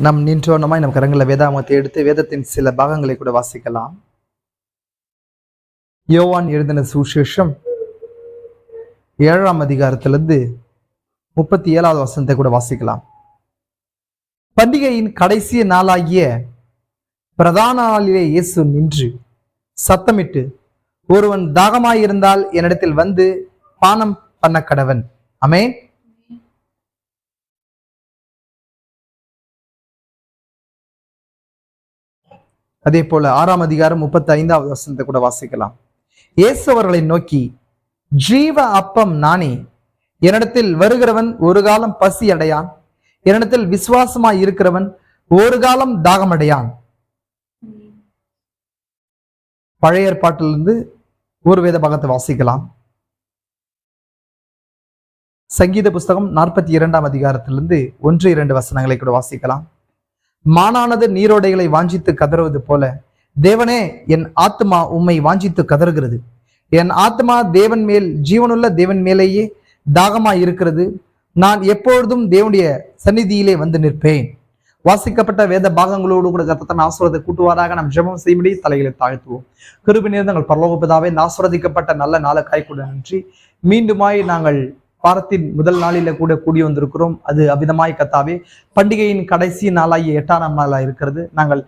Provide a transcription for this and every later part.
நாம் நின்றோனமாய் நம் கரங்களை வேதாகமத்தை எடுத்து வேதத்தின் சில பாகங்களை கூட வாசிக்கலாம். யோவான் எழுதின சுவிசேஷம் 7ஆம் அதிகாரத்திலிருந்து 37வது வசனத்தை கூட வாசிக்கலாம். பண்டிகையின் கடைசி நாளாகிய பிரதான நாளிலே இயேசு நின்று சத்தமிட்டு, ஒருவன் தாகமாயிருந்தால் என்னிடத்தில் வந்து பானம் பண்ண கடவன். ஆமென். அதே போல 6ஆம் அதிகாரம் 35வது வசனத்தை கூட வாசிக்கலாம். இயேசு அவர்களை நோக்கி, ஜீவ அப்பம் நானே, என்னிடத்தில் வருகிறவன் ஒரு காலம் பசி அடையான், என்னிடத்தில் விசுவாசமாய் இருக்கிறவன் ஒரு காலம் தாகமடையான். பழைய ஏற்பாட்டிலிருந்து ஒரு வேத பாகத்தை வாசிக்கலாம். சங்கீத புஸ்தகம் 42ஆம் அதிகாரத்திலிருந்து 1-2 வசனங்களை கூட வாசிக்கலாம். மானானது நீரோடைகளை வாஞ்சித்து கதறுவது போல தேவனே, என் ஆத்மா உம்மை வாஞ்சித்து கதறுகிறது. என் ஆத்மா தேவன் மேல், ஜீவனுள்ள தேவன் மேலேயே தாகமாய் இருக்கிறது. நான் எப்பொழுதும் தேவனுடைய சந்நிதியிலே வந்து நிற்பேன். வாசிக்கப்பட்ட வேத பாகங்களோடு கூட கர்த்தர் ஆசீர்வாதத்தை கூட்டுவாராக. நாம் ஜெபம் செய்யும்படி தலைகளை தாழ்த்துவோம். கிருபை நிறைந்த எங்கள் பரலோக பிதாவே, ஆசீர்வதிக்கப்பட்ட நல்ல நாளுக்காய் கூட நன்றி. மீண்டுமாய் நாங்கள் வாரத்தின் முதல் நாளில கூட கூடி வந்திருக்கிறோம். அது அபிதமாய் கர்த்தாவே, பண்டிகையின் கடைசி நாளாகிய 8ஆம் நாளாக இருக்கிறது. நாங்கள்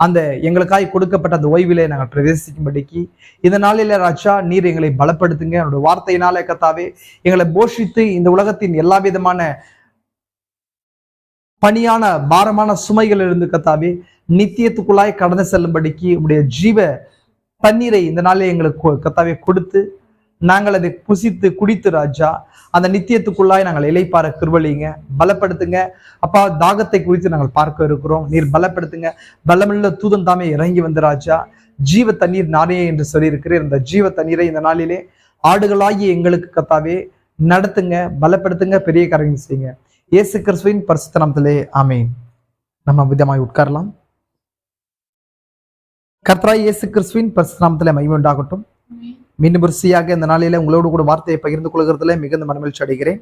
அந்த எங்களுக்காய் கொடுக்கப்பட்ட அந்த ஓய்விலே நாங்கள் பிரவேசிக்கும்படிக்கு இந்த நாளில ராஜா நீர் எங்களை பலப்படுத்துங்க. என்னோட வார்த்தையினாலே கர்த்தாவே எங்களை போஷித்து இந்த உலகத்தின் எல்லா விதமான பணியான பாரமான சுமைகள் இருந்து கர்த்தாவே நித்தியத்துக்குள்ளாய் கடந்து செல்லும்படிக்கு உடைய ஜீவ தண்ணீரை இந்த நாளில் எங்களுக்கு கர்த்தாவே கொடுத்து நாங்கள் அதை புசித்து குடித்து ராஜா அந்த நித்தியத்துக்குள்ளாய் நாங்கள் இலைப்பார கிருபைங்க. பலப்படுத்துங்க அப்பா. தாகத்தை குறித்து நாங்கள் பார்க்க இருக்கிறோம். நீர் பலப்படுத்துங்க. பலமுள்ள தூதன் தாமே இறங்கி வந்து ராஜா ஜீவ தண்ணீர் நானே என்று சொல்லியிருக்கிறேன். இந்த ஜீவ தண்ணீரை இந்த நாளிலே ஆடுகளாகி எங்களுக்கு கர்த்தாவே நடத்துங்க, பலப்படுத்துங்க, பெரிய காரியங்கள் செய்யுங்க. இயேசு கிறிஸ்துவின் பரிசுத்த நாமத்திலே ஆமென். நம்ம விதமாய் உட்காரலாம். கர்த்தராகிய இயேசு கிறிஸ்துவின் பரிசுத்த நாமத்திலே மகிமை உண்டாகட்டும். மீண்டும் ருசியாக இந்த நாளில உங்களோடு கூட வார்த்தையை பகிர்ந்து கொள்கிறதுல மிகுந்த மனமகிழ்ச்சி அடைகிறேன்.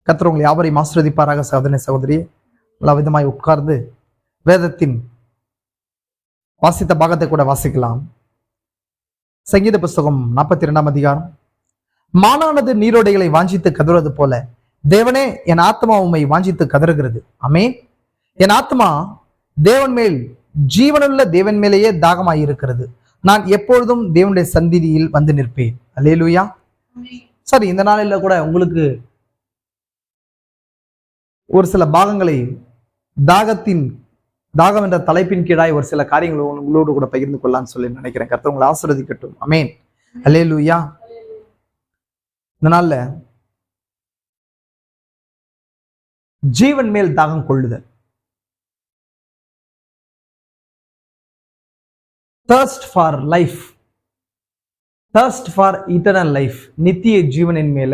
கர்த்தர் உங்களை யாவரையும் ஆசீர்வதிப்பாராக. சகோதரனே சகோதரி, எல்லா விதமாய் உட்கார்ந்து வேதத்தின் வாசித்த பாகத்தை கூட வாசிக்கலாம். சங்கீத புஸ்தகம் 42ஆம் அதிகாரம். மானானது நீரோடைகளை வாஞ்சித்து கதறுவது போல தேவனே, என் ஆத்மா உம்மை வாஞ்சித்து கதறுகிறது. ஆமென். என் ஆத்மா தேவன் மேல், ஜீவனுள்ள தேவன் மேலேயே தாகமாயிருக்கிறது. நான் எப்பொழுதும் தேவனுடைய சந்நிதியில் வந்து நிற்பேன். அல்லேலூயா. சரி, இந்த நாளில கூட உங்களுக்கு ஒரு சில பாகங்களை தாகம் என்ற தலைப்பின் கீழாய் ஒரு சில காரியங்களை உங்களோடு கூட பகிர்ந்து கொள்ளலாம்னு சொல்லி நினைக்கிறேன். கர்த்தர் உங்களை ஆசீர்வதிக்கட்டும். ஆமென். அல்லேலூயா. இந்த நாள்ல ஜீவன் மேல் தாகம் கொள்ளுதல், thirst for life, thirst for eternal life, நித்திய ஜீவனின் மேல,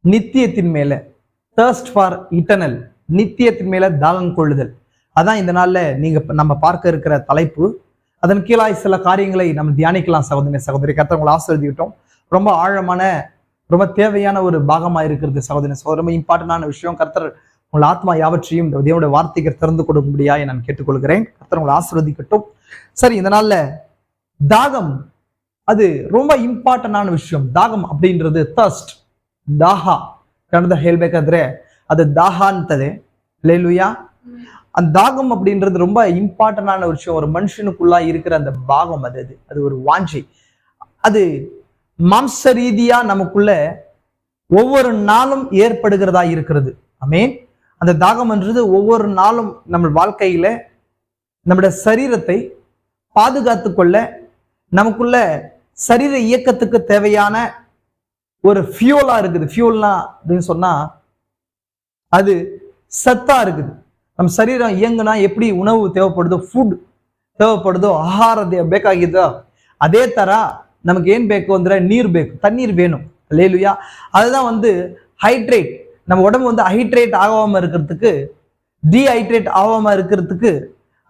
நித்தியத்தின் மேல, thirst for eternal, நித்தியத்தின் மேல தாகம் கொள்ளுதல். அதான் இந்த நாள்ல நம்ம பார்க்க இருக்கிற தலைப்பு. அதன் கீழாய் சில காரியங்களை நம்ம தியானிக்கலாம். சகோதரி சகோதரி, கர்த்தர் உங்களை ஆசீர்வதிக்கட்டும். ரொம்ப ஆழமான, ரொம்ப தேவையான ஒரு பாகமா இருக்கிறது சகோதரி சகோதரி. ரொம்ப இம்பார்ட்டன்டான விஷயம். கர்த்தர் உங்கள் ஆத்மா யாவற்றையும் தேவனுடைய வார்த்தைக்கு திறந்து கொடுக்கும்படியாய் நான் கேட்டுக்கொள்கிறேன். கர்த்தர் உங்களை ஆசீர்வதிக்கட்டும். சரி, இந்த நாள்ல தாகம் அது ரொம்ப இம்பார்ட்டன்டான விஷயம். தாகம் அப்படின்றது தர்ஸ்ட், தாஹா கன்னಡ ಹೇಳ್ಬೇಕಾದ್ರೆ அது தாஹா ಅಂತದೆ. அல்லேலூயா. அந்த தாகம் அப்படின்றது ரொம்ப இம்பார்ட்டன்டான விஷயம். ஒரு மனுஷனுக்குள்ளா இருக்கிற அந்த பாகம் அது ஒரு வாஞ்சை. அது மாம்ச ரீதியா நமக்குள்ள ஒவ்வொரு நாளும் ஏற்படுகிறதா இருக்கிறது. ஆமென். அந்த தாகம் என்றது ஒவ்வொரு நாளும் நம்ம வாழ்க்கையில நம்முடைய சரீரத்தை பாதுகாத்து கொள்ள, நமக்குள்ள சரீர இயக்கத்துக்கு தேவையான ஒரு ஃபியூலா இருக்குது. ஃபியூல்னா அப்படின்னு சொன்னா அது சத்தா இருக்குது. நம்ம சரீரம் இயங்குனா எப்படி உணவு தேவைப்படுதோ, ஃபுட் தேவைப்படுதோ, ஆಹಾರ ಬೇಕಾಗಿದ್ದೋ அதே ತರ நமக்கு ஏன் ಬೇಕು ಅಂದ್ರೆ நீர் ಬೇಕು, தண்ணீர் வேணும். அல்லேலூயா. அதுதான் ஹைட்ரேட். நம்ம உடம்பு ஹைட்ரேட் ஆகாம இருக்கிறதுக்கு, டீஹைட்ரேட் ஆகாம இருக்கிறதுக்கு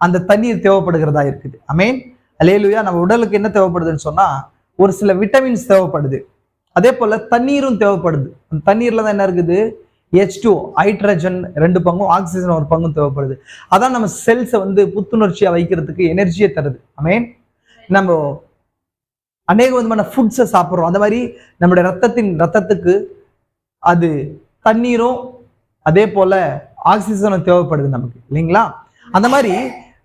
அந்த தண்ணீர் தேவைப்படுகிறதா இருக்குது. ஆமென். அல்லேலூயா. நம்ம உடலுக்கு என்ன தேவைப்படுதுன்னு சொன்னா ஒரு சில விட்டமின்ஸ் தேவைப்படுது. அதே போல தண்ணீரும் தேவைப்படுது. அந்த தண்ணீர்ல தான் என்ன இருக்குது, H2 ஹைட்ரஜன் 2 பங்கும், ஆக்சிஜன் 1 பங்கும் தேவைப்படுது. அதான் நம்ம செல்ஸை வந்து புத்துணர்ச்சியா வைக்கிறதுக்கு எனர்ஜியை தருது. ஆமென். நம்ம அநேக விதமான ஃபுட்ஸை சாப்பிட்றோம். அந்த மாதிரி நம்முடைய ரத்தத்துக்கு அது தண்ணீரும் அதே போல ஆக்சிஜனும் தேவைப்படுது நமக்கு, இல்லைங்களா? அந்த மாதிரி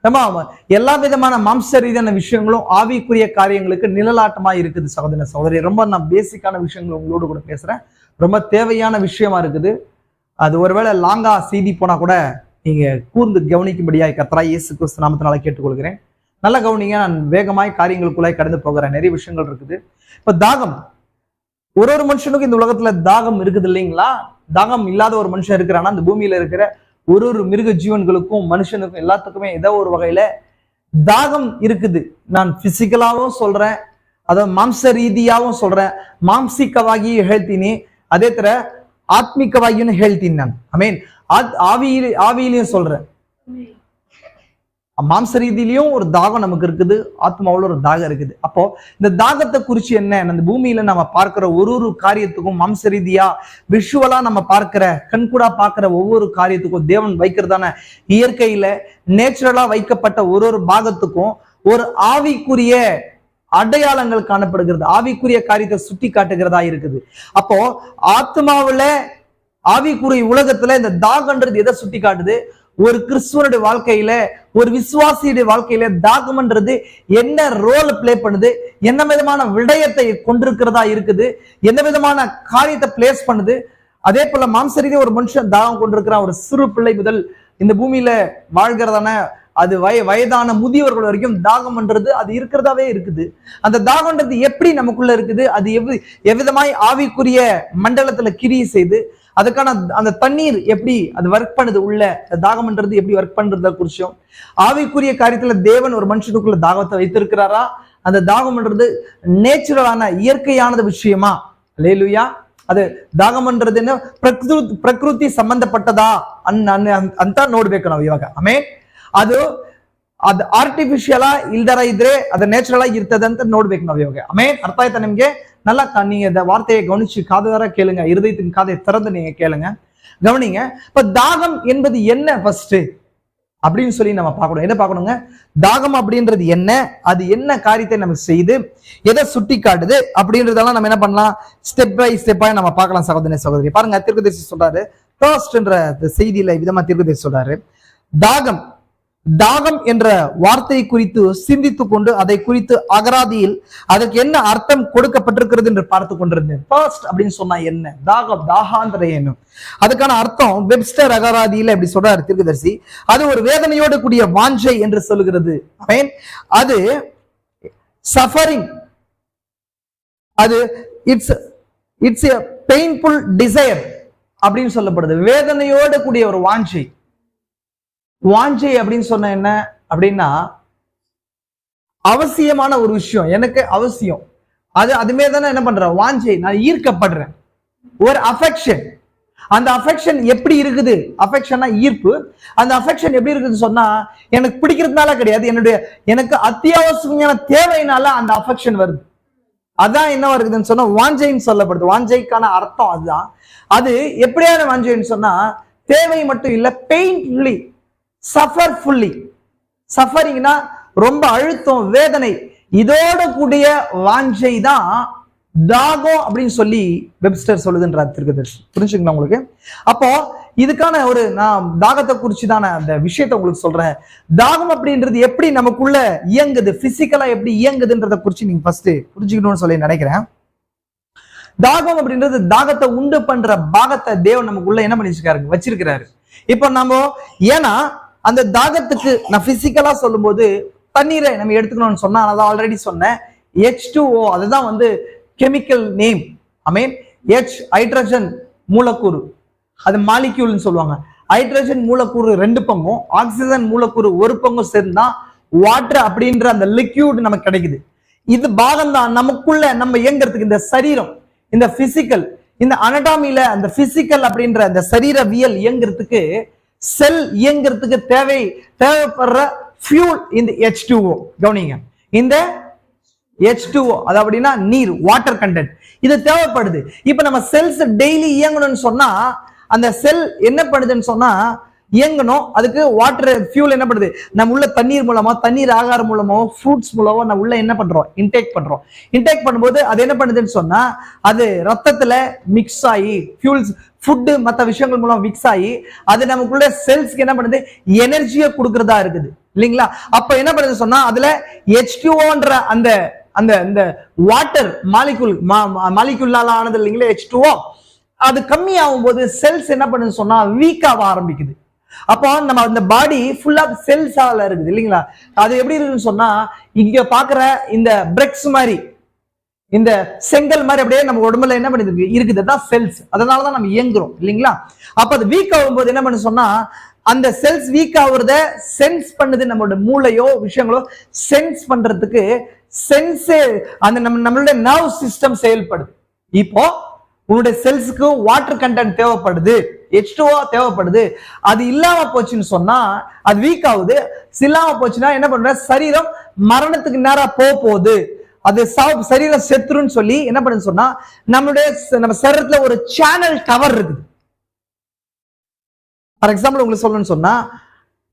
நம்ம எல்லா விதமான மாம்ச ரீதியான விஷயங்களும் ஆவிக்குரிய காரியங்களுக்கு நிழலாட்டமா இருக்குது சகோதர சகோதரி. ரொம்ப நான் பேசிக்கான விஷயங்கள் உங்களோடு கூட பேசுறேன். ரொம்ப தேவையான விஷயமா இருக்குது. அது ஒருவேளை லாங்கா செய்தி போனா கூட நீங்க கூர்ந்து கவனிக்கும்படியாய் கர்த்தராகிய இயேசு கிறிஸ்து நாமத்தினால கேட்டுக்கொள்கிறேன். நல்லா கவனிங்க. நான் வேகமாய் காரியங்களுக்குள்ளாய் கடந்து போகிறேன். நிறைய விஷயங்கள் இருக்குது. இப்ப தாகம், ஒரு மனுஷனுக்கும் இந்த உலகத்துல தாகம் இருக்குது, இல்லைங்களா? தாகம் இல்லாத ஒரு மனுஷன் இருக்கிறான்னா இந்த பூமியில இருக்கிற ஒரு மிருக ஜீவன்களுக்கும் மனுஷனுக்கும் எல்லாத்துக்குமே ஏதோ ஒரு வகையில தாகம் இருக்குது. நான் பிசிக்கலாவும் சொல்றேன், அதாவது மாம்ச ரீதியாவும் சொல்றேன். ಮಾಂಸಿಕವಾಗಿಯೂ ಹೇಳ್ತೀನಿ, ಅದೇ ತರ ಆತ್ಮಿಕವಾಗಿಯೂ ಹೇಳ್ತೀನಿ ನಾನು. ಆಮೇನ್. ஆவியிலையும் சொல்றேன். மாம்ச ரீதியிலையும் ஒரு தாகம் நமக்கு இருக்குது, ஆத்மாவோட ஒரு தாகம் இருக்குது. அப்போ இந்த தாகத்தை குறிச்சு என்ன, அந்த பூமியில நம்ம பார்க்கிற ஒரு காரியத்துக்கும் மாம்ச ரீதியா விஷுவலா நம்ம பார்க்கிற கண்கூடா பார்க்கிற ஒவ்வொரு காரியத்துக்கும் தேவன் வைக்கிறதான இயற்கையில நேச்சுரலா வைக்கப்பட்ட ஒரு பாகத்துக்கும் ஒரு ஆவிக்குரிய அடையாளங்கள் காணப்படுகிறது. ஆவிக்குரிய காரியத்தை சுட்டி காட்டுகிறதா இருக்குது. அப்போ ஆத்மாவுல ஆவிக்குரிய உலகத்துல இந்த தாகன்றது எதை சுட்டி காட்டுது? ஒரு கிறிஸ்துவனுடைய வாழ்க்கையில, ஒரு விசுவாசியுடைய வாழ்க்கையில தாகம்ன்றது என்ன ரோல் பிளே பண்ணுது, என்ன விதமான விடயத்தை கொண்டிருக்கிறதா இருக்குது, என்ன விதமான காரியத்தை பிளேஸ் பண்ணுது. அதே போல மாம்சரீதியா ஒரு மனுஷன் தாகம் கொண்டிருக்கிறான். ஒரு சிறு பிள்ளை முதல் இந்த பூமியில வாழ்கிறதான அது வயதான முதியவர்கள் வரைக்கும் தாகம்ன்றது அது இருக்கிறதாவே இருக்குது. அந்த தாகம்ன்றது எப்படி நமக்குள்ள இருக்குது, அது எவ்விதமாய் ஆவிக்குரிய மண்டலத்துல கிரியை செய்து அதுக்கான அந்த தண்ணீர் எப்படி அது ஒர்க் பண்ணுது, உள்ள தாகம்ன்றது எப்படி ஒர்க் பண்றத குறிச்சும் ஆவிக்குரிய காரியத்துல தேவன் ஒரு மனுஷனுக்குள்ள தாகத்தை வைத்திருக்கிறாரா, அந்த தாகம்ன்றது நேச்சுரலான இயற்கையானது விஷயமா? அல்லேலூயா. ಅದು ದಾಗಮನ್ರದೇನು ಪ್ರಕೃತಿ ಸಂಬಂಧಪಟ್ಟದಾ ಅಂತ ನೋಡ್ಬೇಕು ನಾವು ಇವಾಗ. ಆಮೇಲೆ ಅದು ಆರ್ಟಿಫಿಷಿಯಲ್ ಇಲ್ದರ ಇದ್ರೆ ಅದು ನ್ಯಾಚುರಲ್ ಆಗಿ ಇರ್ತದೆ ಅಂತ ನೋಡ್ಬೇಕು ನಾವು ಇವಾಗ. ಆಮೇಲೆ ಅರ್ಥ ಆಯ್ತಾ ನಿಮ್ಗೆ? நல்லா நீங்க இந்த வார்த்தையை கவனிச்சு காதுவர கேளுங்க, இருதயத்தின் காதை திறந்து நீங்க கேளுங்க, கவனிங்க. இப்ப தாகம் என்பது என்ன ஃபர்ஸ்ட் அப்படின்னு சொல்லி நம்ம பார்க்கணும். என்ன பார்க்கணுங்க? தாகம் அப்படின்றது என்ன, அது என்ன காரியத்தை நம்ம செய்து எதை சுட்டி காட்டுது அப்படின்றதெல்லாம் நம்ம என்ன பண்ணலாம், ஸ்டெப் பை ஸ்டெப்பா நம்ம பார்க்கலாம். சகோதரி சகோதரி பாருங்க, தீர்க்கதரிசி சொல்றாரு, தர்ஸ்ட்ன்ற செய்தியில விதமா தீர்க்கதரிசி சொல்றாரு, தாகம் தாகம் என்ற வார்த்தையை குறித்து சிந்தித்துக் கொண்டு அதை குறித்து அகராதியில் அதற்கு என்ன அர்த்தம் கொடுக்கப்பட்டிருக்கிறது என்று பார்த்து கொண்டிருந்தேன். ஃபர்ஸ்ட் அப்படின்னு சொன்னா என்ன, தாகம் தாகாந்திர என்ன, அதுக்கான அர்த்தம் வெப்ஸ்டர் அகராதியில எப்படி சொல்றாரு தீர்க்கதரிசி, அது ஒரு வேதனையோடு கூடிய வாஞ்சை என்று சொல்லுகிறது. அது சஃபரிங், அது இட்ஸ் எ பெயின்ஃபுல் டிசையர் அப்படின்னு சொல்லப்படுது. வேதனையோடு கூடிய ஒரு வாஞ்சை. வாஞ்சை அப்படின்னு சொன்ன என்ன அப்படின்னா அவசியமான ஒரு விஷயம், எனக்கு அவசியம், அதுமே தானே என்ன பண்றேன், வாஞ்சை, நான் ஈர்க்கப்படுறேன், ஒரு அஃபெக்ஷன். அந்த அஃபெக்ஷன் எப்படி இருக்குது, அஃபெக்ஷனா ஈர்ப்பு, அந்த அஃபெக்ஷன் எப்படி இருக்குதுன்னு சொன்னா எனக்கு பிடிக்கிறதுனால கிடையாது, எனக்கு அத்தியாவசியமான தேவையினால அந்த அஃபெக்ஷன் வருது. அதான் என்ன வருதுன்னு சொன்னா வாஞ்சைன்னு சொல்லப்படுது. வாஞ்சைக்கான அர்த்தம் அதுதான். அது எப்படியான வாஞ்சைன்னு சொன்னா தேவை மட்டும் இல்ல, பெயின்ஃபுல்லி, சஃபர்ஃபுல்லி. சஃபரிங்னா ரொம்ப அழுத்தம், வேதனை, இதோட கூடிய வாஞ்சை தான் தாகம் அப்படின்னு சொல்லி வெப்ஸ்டர் சொல்லுதுன்ற தீர்க்கதரிசி. புரிஞ்சுங்களா உங்களுக்கு? அப்போ இதுக்கான ஒரு நான் தாகத்தை குறிச்சு தானே அந்த விஷயத்தை உங்களுக்கு சொல்றேன். தாகம் அப்படின்றது எப்படி நமக்குள்ள இயங்குது, பிசிக்கலா எப்படி இயங்குதுன்றத குறிச்சு நீங்க ஃபர்ஸ்ட் புரிஞ்சுக்கணும்னு சொல்லி நினைக்கிறேன். தாகம் அப்படின்றது தாகத்தை உண்டு பண்ற பாகத்தை தேவன் நமக்குள்ள என்ன பண்ணி வச்சிருக்கிறாரு. இப்ப நம்ம ஏன்னா அந்த தாகத்துக்கு நான் பிசிக்கலா சொல்லும் போது தண்ணீரை நம்ம எடுத்துக்கணும்னு சொன்னா, நான் ஆல்ரெடி சொன்னேன், H2O அதுதான் வந்து கெமிக்கல் நேம். ஐ மீன் H ஹைட்ரஜன் மூலக்கூறு, அது மாலிக்யூல்னு சொல்லுவாங்க. ஹைட்ரஜன் மூலக்கூறு 2 பங்கும் ஆக்சிஜன் மூலக்கூறு 1 பங்கும் சேர்ந்தா வாட்டர் அப்படின்ற அந்த லிக்யூட் நமக்கு கிடைக்குது. இது பாகம் தான் நமக்குள்ள நம்ம இயங்குறதுக்கு, இந்த சரீரம், இந்த பிசிக்கல், இந்த அனடாமில அந்த பிசிக்கல் அப்படின்ற அந்த சரீரவியல் இயங்குறதுக்கு, செல் இயங்குறதுக்கு தேவைப்படுற ஃபியூல் இந்த H2O. கவனிங்க, இந்த H2O அது அப்படின்னா நீர், வாட்டர் கண்டென்ட், இது தேவைப்படுது. இப்ப நம்ம செல்ஸ் டெய்லி இயங்கணும்னு சொன்னா அந்த செல் என்ன பண்ணுதுன்னு சொன்னா இயங்கணும். அதுக்கு வாட்டர் ஃபியூல் என்ன பண்ணுது, நம்ம உள்ள தண்ணீர் மூலமா, தண்ணீர் ஆகாரம் மூலமோ, ஃப்ரூட்ஸ் மூலமோ நம்ம உள்ள என்ன பண்றோம், இன்டேக் பண்றோம். இன்டேக் பண்ணும்போது அது என்ன பண்ணுதுன்னு சொன்னா அது ரத்தத்துல மிக்ஸ் ஆகி ஃபியூல்ஸ் ஃபுட்டு மற்ற விஷயங்கள் மூலம் மிக்ஸ் ஆகி அது நமக்குள்ள செல்ஸ்க்கு என்ன பண்ணுது, எனர்ஜியை கொடுக்கறதா இருக்குது இல்லைங்களா. அப்ப என்ன பண்ணுது சொன்னா அதுல H2O அந்த அந்த இந்த வாட்டர் மாலிகுலால ஆனது இல்லைங்களா H2O, அது கம்மி ஆகும் போது செல்ஸ் என்ன பண்ணுது சொன்னா வீக் ஆக ஆரம்பிக்குது. அப்போ நம்ம அந்த பாடி ஃபுல்லா செல்ஸால இருக்குது இல்லைங்களா. அது எப்படி இருக்குன்னு சொன்னா இங்க பாக்குற இந்த பிரெக்ஸ் மாதிரி, இந்த செங்கல் மாதிரி அப்படியே நம்ம உடம்புல என்ன பண்ணுது இருக்குது, தான் செல்ஸ். அதனாலதான் நம்ம இயங்குறோம் இல்லைங்களா. அப்ப அது வீக் ஆகும்போது என்ன பண்ணு சொன்னா அந்த செல்ஸ் வீக் ஆகுறத சென்ஸ் பண்ணுது. நம்மளோட மூளையோ விஷயங்களோ சென்ஸ் பண்றதுக்கு அந்த நம்மளுடைய நர்வ் சிஸ்டம் செயல்படுது. இப்போ உன்னுடைய செல்ஸுக்கு வாட்டர் கண்டென்ட் தேவைப்படுது, H2O தேவைப்படுது. அது இல்லாம போச்சுன்னு சொன்னா அது வீக் ஆகுது. இல்லாம போச்சுன்னா என்ன பண்ற, சரீரம் மரணத்துக்கு நேரா போகுது, அது சரீரம் செத்துருன்னு சொல்லி என்ன பண்ணுன்னு சொன்னா நம்ம சரீரத்துல ஒரு சேனல் டவர் இருக்குது. ஃபார் எக்ஸாம்பிள் உங்களுக்கு சொல்லணும்னு சொன்னா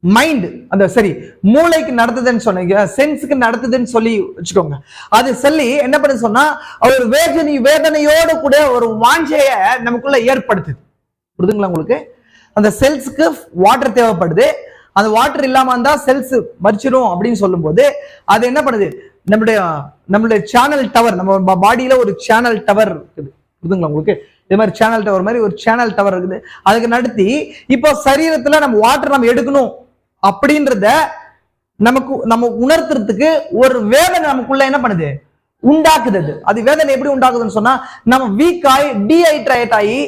மைண்ட் அந்த சரி மூளைக்கு நடத்துதுன்னு சொன்னீங்க, சென்ஸுக்கு நடத்துதுன்னு சொல்லி வச்சுக்கோங்க. அது சொல்லி என்ன பண்ணு சொன்னா ஒரு வேதனையோடு கூட ஒரு வாஞ்சைய நமக்குள்ள ஏற்படுத்துது. புரியுதுங்களா உங்களுக்கு. அந்த செல்ஸுக்கு வாட்டர் தேவைப்படுது, அந்த வாட்டர் இல்லாம இருந்தா செல்ஸ் மறிச்சிடும் அப்படின்னு சொல்லும் போது அது என்ன பண்ணுது, நம்மளுடைய சேனல் டவர், நம்ம பாடியில ஒரு சேனல் டவர் இருக்குது. புரியுதுங்களா உங்களுக்கு. இதே மாதிரி சேனல் டவர் மாதிரி ஒரு சேனல் டவர் இருக்குது. அதுக்கு நடத்தி இப்போ சரீரத்துல நம்ம வாட்டர் நம்ம எடுக்கணும் அப்படின்றத நம்ம உணர்த்துறதுக்கு ஒரு வேதனை நமக்குள்ள என்ன பண்ணுது, உண்டாக்குது. அது வேதனை எப்படி உண்டாக்குதுன்னு சொன்னா நம்ம வீக் ஆகி டீஹைட்ரேட் ஆகி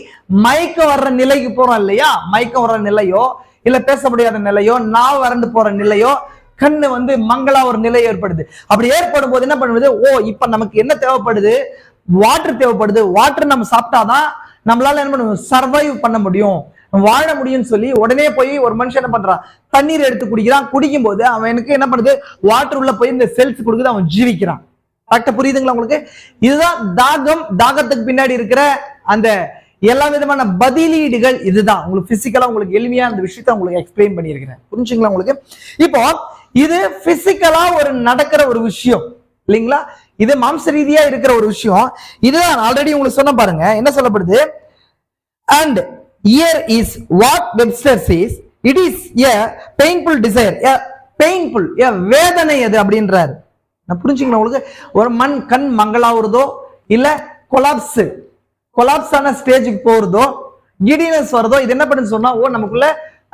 மயக்கம் வர்ற நிலைக்கு போறோம் இல்லையா. மயக்கம் வர்ற நிலையோ இல்ல பேச முடியாத நிலையோ, நாவு வறண்டு போற நிலையோ, கண்ணு மங்களா ஒரு நிலை ஏற்படுது. அப்படி ஏற்படும் போது என்ன பண்ணுது, இப்ப நமக்கு என்ன தேவைப்படுது, வாட்டர் தேவைப்படுது. வாட்டர் நம்ம சாப்பிட்டாதான் நம்மளால என்ன பண்ணுவோம், சர்வைவ் பண்ண முடியும், வாழ முடியும்னு சொல்லி உடனே போய் ஒரு மனுஷன் என்ன பண்றான், தண்ணீர் எடுத்து குடிக்கிறான். குடிக்கும் போது அவனுக்கு என்ன பண்ணுது, வாட்டர் உள்ள போய் இந்த செல்ஸ் கொடுக்குது, அவன் ஜீவிக்கிறான். கரெக்டா புரியுதுங்களா உங்களுக்கு. இதுதான் தாகம். தாகத்துக்கு பின்னாடி இருக்கிற அந்த எல்லா விதமான பதிலீடுகள் இதுதான். உங்களுக்கு பிசிக்கலா உங்களுக்கு எளிமையா அந்த விஷயத்த உங்களுக்கு எக்ஸ்பிளைன் பண்ணியிருக்கிறேன். புரிஞ்சுங்களா உங்களுக்கு. இப்போ இது பிசிக்கலா ஒரு நடக்கிற ஒரு விஷயம் இல்லைங்களா. இது மாம்ச ரீதியா இருக்கிற ஒரு விஷயம். இதுதான் ஆல்ரெடி உங்களுக்கு சொன்ன பாருங்க என்ன சொல்லப்படுது. And here is what Webster says, it is a painful desire, a painful, a வேதனை அது அப்படின்றாரு. நான் புரிஞ்சுங்களா உங்களுக்கு. ஒரு கண் மங்களாவுறதோ இல்ல கொலாப்ஸ் ஆன ஸ்டேஜுக்கு போறதோ கிடினஸ் வருதோ, இது என்ன பண்ணுன்னு சொன்னா நமக்குள்ள